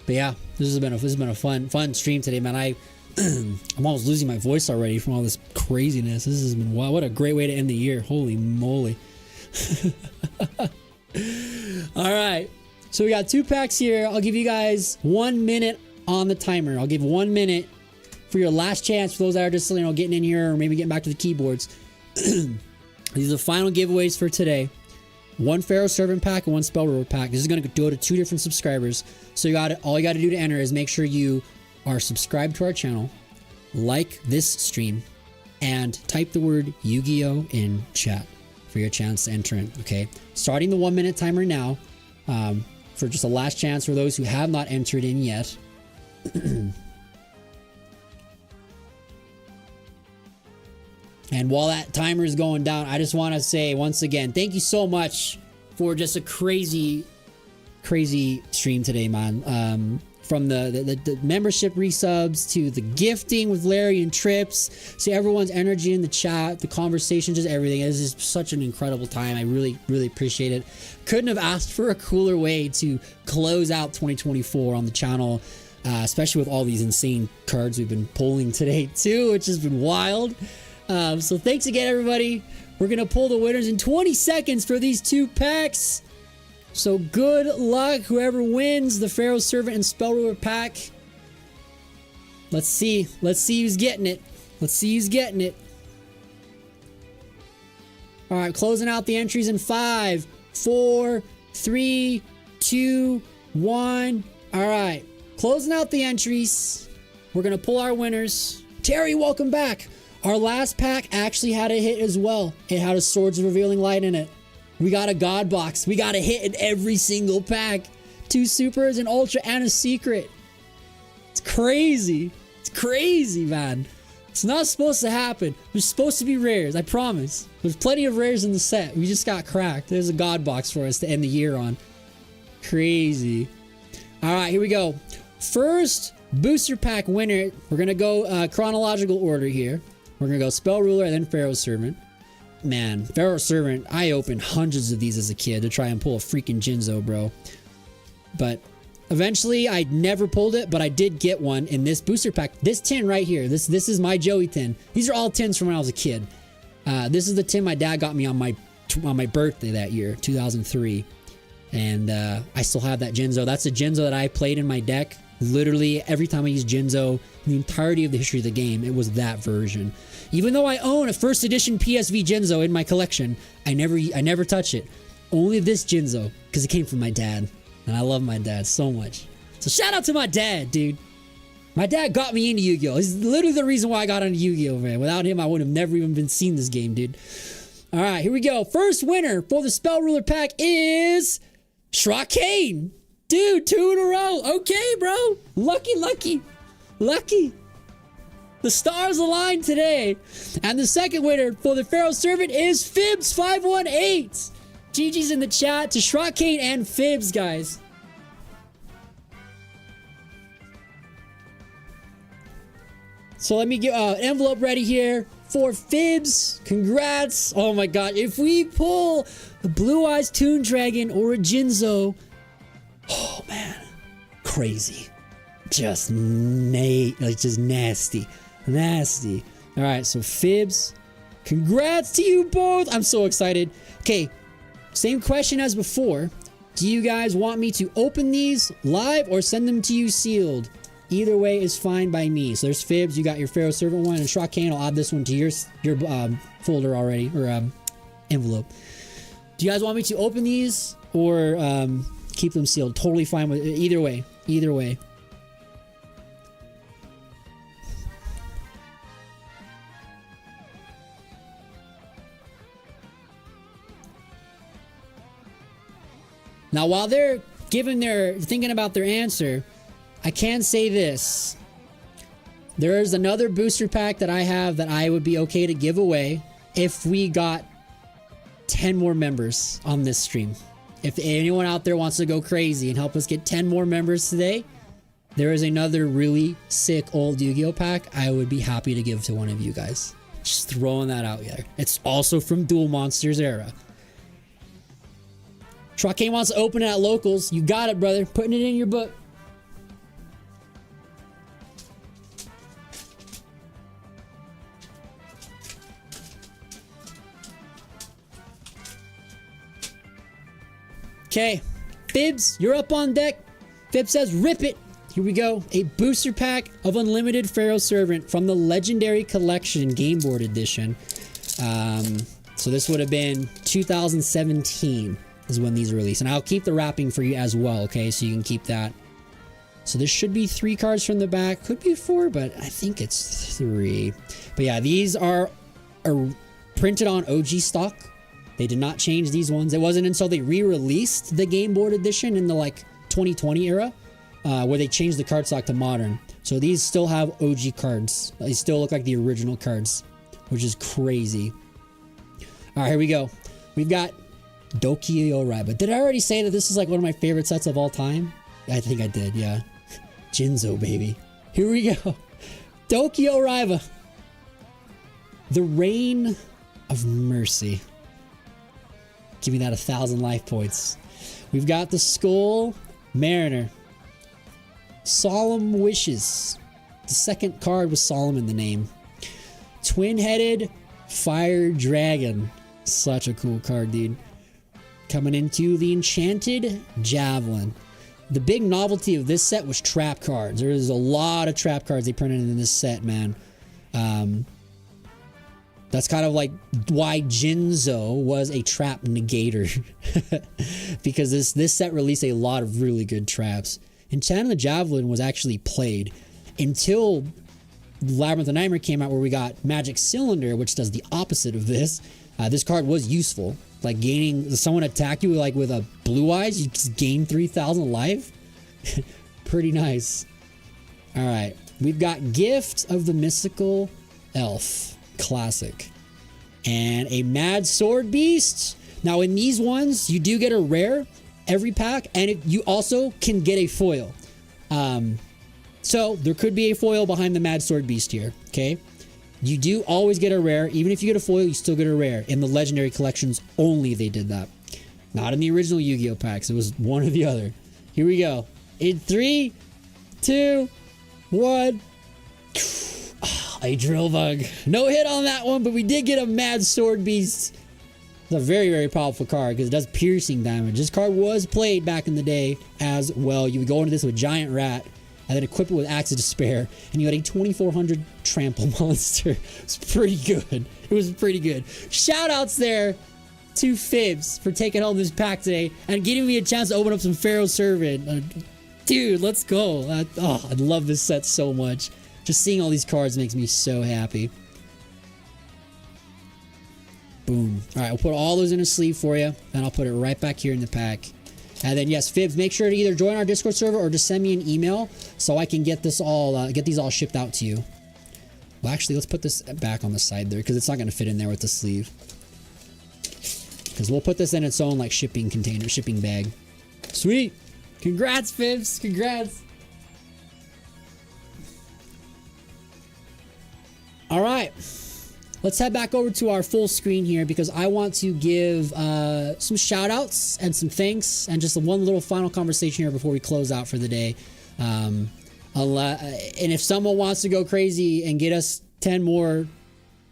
yeah, this has been a fun stream today, man. I'm almost losing my voice already from all this craziness. This has been wild. What a great way to end the year. Holy moly. All right. So we got 2 packs here. I'll give you guys 1 minute on the timer. I'll give 1 minute for your last chance for those that are just, getting in here or maybe getting back to the keyboards. These are the final giveaways for today. 1 Pharaoh Servant pack and 1 Spell Ruler pack. This is going to go to 2 different subscribers. So all you got to do to enter is make sure you are subscribed to our channel, like this stream, and type the word Yu-Gi-Oh in chat for your chance to enter in. Okay, starting the 1 minute timer now, for just a last chance for those who have not entered in yet. And while that timer is going down, I just want to say once again, thank you so much for just a crazy stream today, man. From the membership resubs to the gifting with Larry and Trips, to everyone's energy in the chat, the conversation, just everything. It was just such an incredible time. I really appreciate it. Couldn't have asked for a cooler way to close out 2024 on the channel, especially with all these insane cards we've been pulling today too, which has been wild. So thanks again, everybody. We're gonna pull the winners in 20 seconds for these 2 packs. So good luck, whoever wins the Pharaoh Servant and Spell Ruler pack. Let's see who's getting it. All right, closing out the entries in 5, 4, 3, 2. 2, 1. All right. Closing out the entries. We're going to pull our winners. Terry, welcome back. Our last pack actually had a hit as well. It had a Swords of Revealing Light in it. We got a God Box. We got a hit in every single pack. 2 supers, an ultra, and a secret. It's crazy. It's crazy, man. It's not supposed to happen. There's supposed to be rares, I promise. There's plenty of rares in the set. We just got cracked. There's a God Box for us to end the year on. Crazy. All right, here we go. First booster pack winner. We're going to go chronological order here. We're going to go Spell Ruler and then Pharaoh's Servant. Man, Pharaoh's Servant, I opened hundreds of these as a kid to try and pull a freaking Jinzo, bro. But eventually, I never pulled it, but I did get one in this booster pack. This tin right here, this is my Joey tin. These are all tins from when I was a kid. This is the tin my dad got me on my birthday that year, 2003. And I still have that Jinzo. That's a Jinzo that I played in my deck. Literally, every time I used Jinzo, in the entirety of the history of the game, it was that version. Even though I own a first edition PSV Jinzo in my collection, I never touch it. Only this Jinzo, because it came from my dad. And I love my dad so much. So shout out to my dad, dude. My dad got me into Yu-Gi-Oh! He's literally the reason why I got into Yu-Gi-Oh, man. Without him, I would have never even been seen this game, dude. All right, here we go. First winner for the Spell Ruler pack is Shrock-Kane. Dude, 2 in a row. Okay, bro. Lucky. The stars aligned today. And the second winner for the Pharaoh's Servant is Fibs518. GG's in the chat to Shrock-Kane and Fibs, guys. So let me get an envelope ready here for Fibs. Congrats. Oh my god. If we pull a Blue Eyes Toon Dragon or a Jinzo, oh man, crazy. Just nasty. All right, so Fibs, congrats to you both. I'm so excited. Okay, same question as before. Do you guys want me to open these live or send them to you sealed? Either way is fine by me. So there's Fibs, you got your Pharaoh Servant one, and Shrock-Kane, I'll add this one to your folder already, or envelope. Do you guys want me to open these or keep them sealed? Totally fine with it. Either way. Now, while they're thinking about their answer, I can say this. There is another booster pack that I have that I would be okay to give away if we got 10 more members on this stream. If anyone out there wants to go crazy and help us get 10 more members today, there is another really sick old Yu-Gi-Oh pack I would be happy to give to one of you guys. Just throwing that out there. It's also from Duel Monsters era. Shrock-Kane wants to open it at locals. You got it, brother. Putting it in your book. Okay, Fibs, you're up on deck. Fibs says, rip it. Here we go. A booster pack of Unlimited Pharaoh Servant from the Legendary Collection Game Board Edition. So this would have been 2017 is when these are released. And I'll keep the wrapping for you as well, okay? So you can keep that. So there should be 3 cards from the back. Could be 4, but I think it's 3. But yeah, these are printed on OG stock. They did not change these ones. It wasn't until they re-released the Game Board Edition in the 2020 era where they changed the card stock to modern. So these still have OG cards. They still look like the original cards, which is crazy. All right, here we go. We've got Yugioh Raiba. Did I already say that this is like one of my favorite sets of all time? I think I did, yeah. Jinzo, baby. Here we go. Yugioh Raiba. The Reign of Mercy. Give me that 1,000 life points. We've got the Skull Mariner. Solemn Wishes. The second card with Solemn in the name. Twin-headed Fire Dragon. Such a cool card, dude. Coming into the Enchanted Javelin. The big novelty of this set was trap cards. There's a lot of trap cards they printed in this set, man. That's kind of like why Jinzo was a trap negator. Because this set released a lot of really good traps. And Chan of the Javelin was actually played until Labyrinth of Nightmare came out, where we got Magic Cylinder, which does the opposite of this. This card was useful. Like gaining, someone attack you like with a blue eyes, you just gain 3,000 life. Pretty nice. All right, we've got Gift of the Mystical Elf. Classic. And a Mad Sword Beast. Now in these ones, you do get a rare every pack, and you also can get a foil. So there could be a foil behind the Mad Sword Beast here, okay? You do always get a rare. Even if you get a foil, you still get a rare. In the Legendary Collections only they did that. Not in the original Yu-Gi-Oh packs. It was one or the other. Here we go. In 3, 2, 1... a Drill Bug. No hit on that one, but we did get a Mad Sword Beast. It's a very, very powerful card because it does piercing damage. This card was played back in the day as well. You would go into this with Giant Rat and then equip it with Axe of Despair, and you had a 2400 trample monster. It's pretty good. It was pretty good. Shout outs there to Fibs for taking home this pack today and giving me a chance to open up some Pharaoh Servant. Dude, let's go. I love this set so much. Just seeing all these cards makes me so happy. Boom. All right, I'll put all those in a sleeve for you, and I'll put it right back here in the pack. And then yes, Fibs, make sure to either join our Discord server or just send me an email so I can get this all get these all shipped out to you. Well, actually, let's put this back on the side there because it's not going to fit in there with the sleeve. Because we'll put this in its own like shipping container, shipping bag. Sweet. Congrats, Fibs. Congrats. All right, let's head back over to our full screen here because I want to give some shout outs and some thanks and just one little final conversation here before we close out for the day. And if someone wants to go crazy and get us 10 more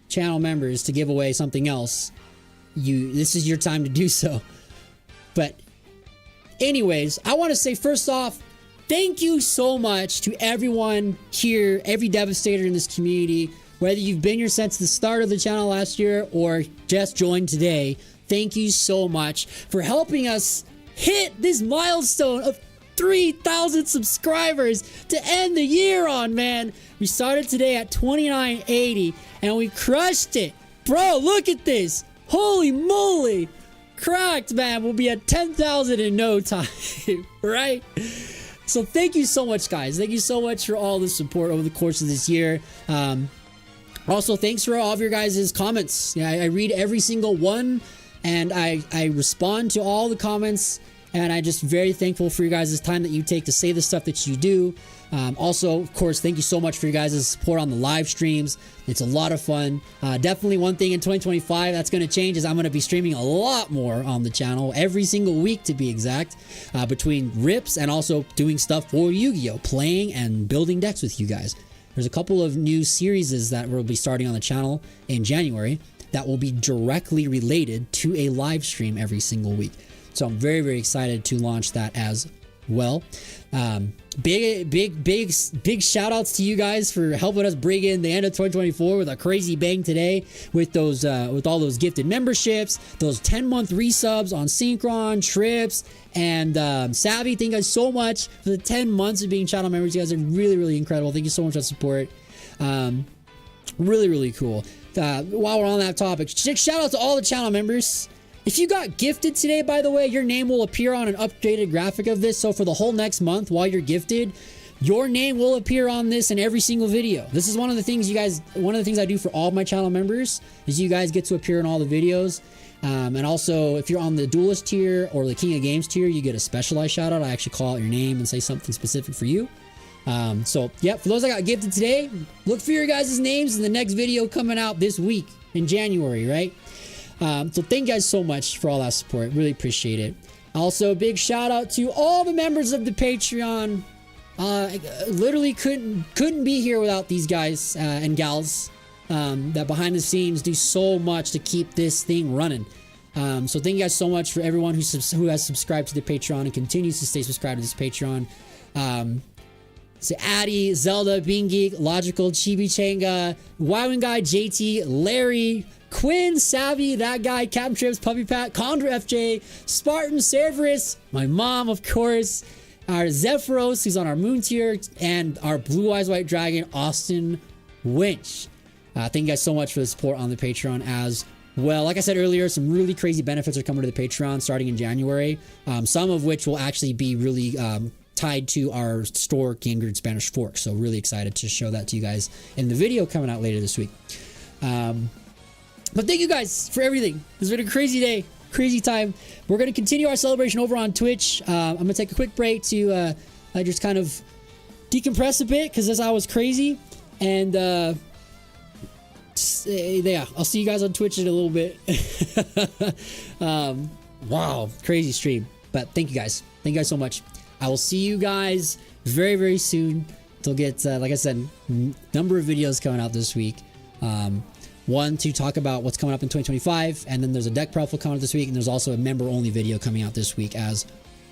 channel members to give away something else, this is your time to do so. But anyways, I want to say first off, thank you so much to everyone here, every Devastator in this community. Whether you've been here since the start of the channel last year or just joined today, thank you so much for helping us hit this milestone of 3,000 subscribers to end the year on, man. We started today at 2980 and we crushed it. Bro, look at this. Holy moly. Cracked, man. We'll be at 10,000 in no time, right? So thank you so much, guys. Thank you so much for all the support over the course of this year. Also, thanks for all of your guys' comments. Yeah, I read every single one, and I respond to all the comments, and I'm just very thankful for you guys' time that you take to say the stuff that you do. Also, of course, thank you so much for you guys' support on the live streams. It's a lot of fun. Definitely one thing in 2025 that's going to change is I'm going to be streaming a lot more on the channel, every single week to be exact, between rips and also doing stuff for Yu-Gi-Oh! Playing and building decks with you guys. There's a couple of new series that will be starting on the channel in January that will be directly related to a live stream every single week. So I'm very, very excited to launch that as well. Big shout outs to you guys for helping us bring in the end of 2024 with a crazy bang today with those with all those gifted memberships, those 10-month resubs on Synchron, Trips, and Savvy. Thank you guys so much for the 10 months of being channel members. You guys are really, really incredible. Thank you so much for the support. Really, really cool. While we're on that topic, shout out to all the channel members. If you got gifted today, by the way, your name will appear on an updated graphic of this. So for the whole next month while you're gifted, your name will appear on this in every single video. This is one of the things I do for all of my channel members is you guys get to appear in all the videos. And also, if you're on the Duelist tier or the King of Games tier, you get a specialized shout out. I actually call out your name and say something specific for you. So yeah, for those that got gifted today, look for your guys' names in the next video coming out this week in January, right? So thank you guys so much for all that support. Really appreciate it. Also, big shout out to all the members of the Patreon. Literally couldn't be here without these guys and gals that behind the scenes do so much to keep this thing running. So thank you guys so much for everyone who has subscribed to the Patreon and continues to stay subscribed to this Patreon. So Addy, Zelda, Bean Geek, Logical, Chibi Changa, Wywing Guy, JT, Larry, Quinn, Savvy, That Guy, Captain Trips, Puppy Pat, Condra FJ, Spartan, Cerberus, my mom, of course, our Zephyros, who's on our Moon tier, and our Blue Eyes White Dragon, Austin Winch. Thank you guys so much for the support on the Patreon as well. Like I said earlier, some really crazy benefits are coming to the Patreon starting in January, some of which will actually be really tied to our store, Game Grid Spanish Fork. So really excited to show that to you guys in the video coming out later this week. But thank you guys for everything. It's been a crazy day, crazy time. We're going to continue our celebration over on Twitch. I'm going to take a quick break to just kind of decompress a bit because this hour was crazy. And yeah, I'll see you guys on Twitch in a little bit. Wow, crazy stream. But thank you guys. Thank you guys so much. I will see you guys very, very soon. They'll get, like I said, number of videos coming out this week. One to talk about what's coming up in 2025, and then there's a deck profile coming out this week, and there's also a member-only video coming out this week as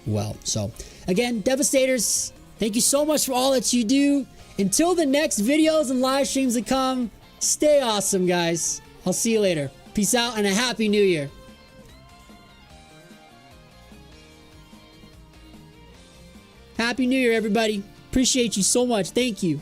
well. So, again, Devastators, thank you so much for all that you do. Until the next videos and live streams that come, stay awesome, guys. I'll see you later. Peace out, and a Happy New Year. Happy New Year, everybody. Appreciate you so much. Thank you.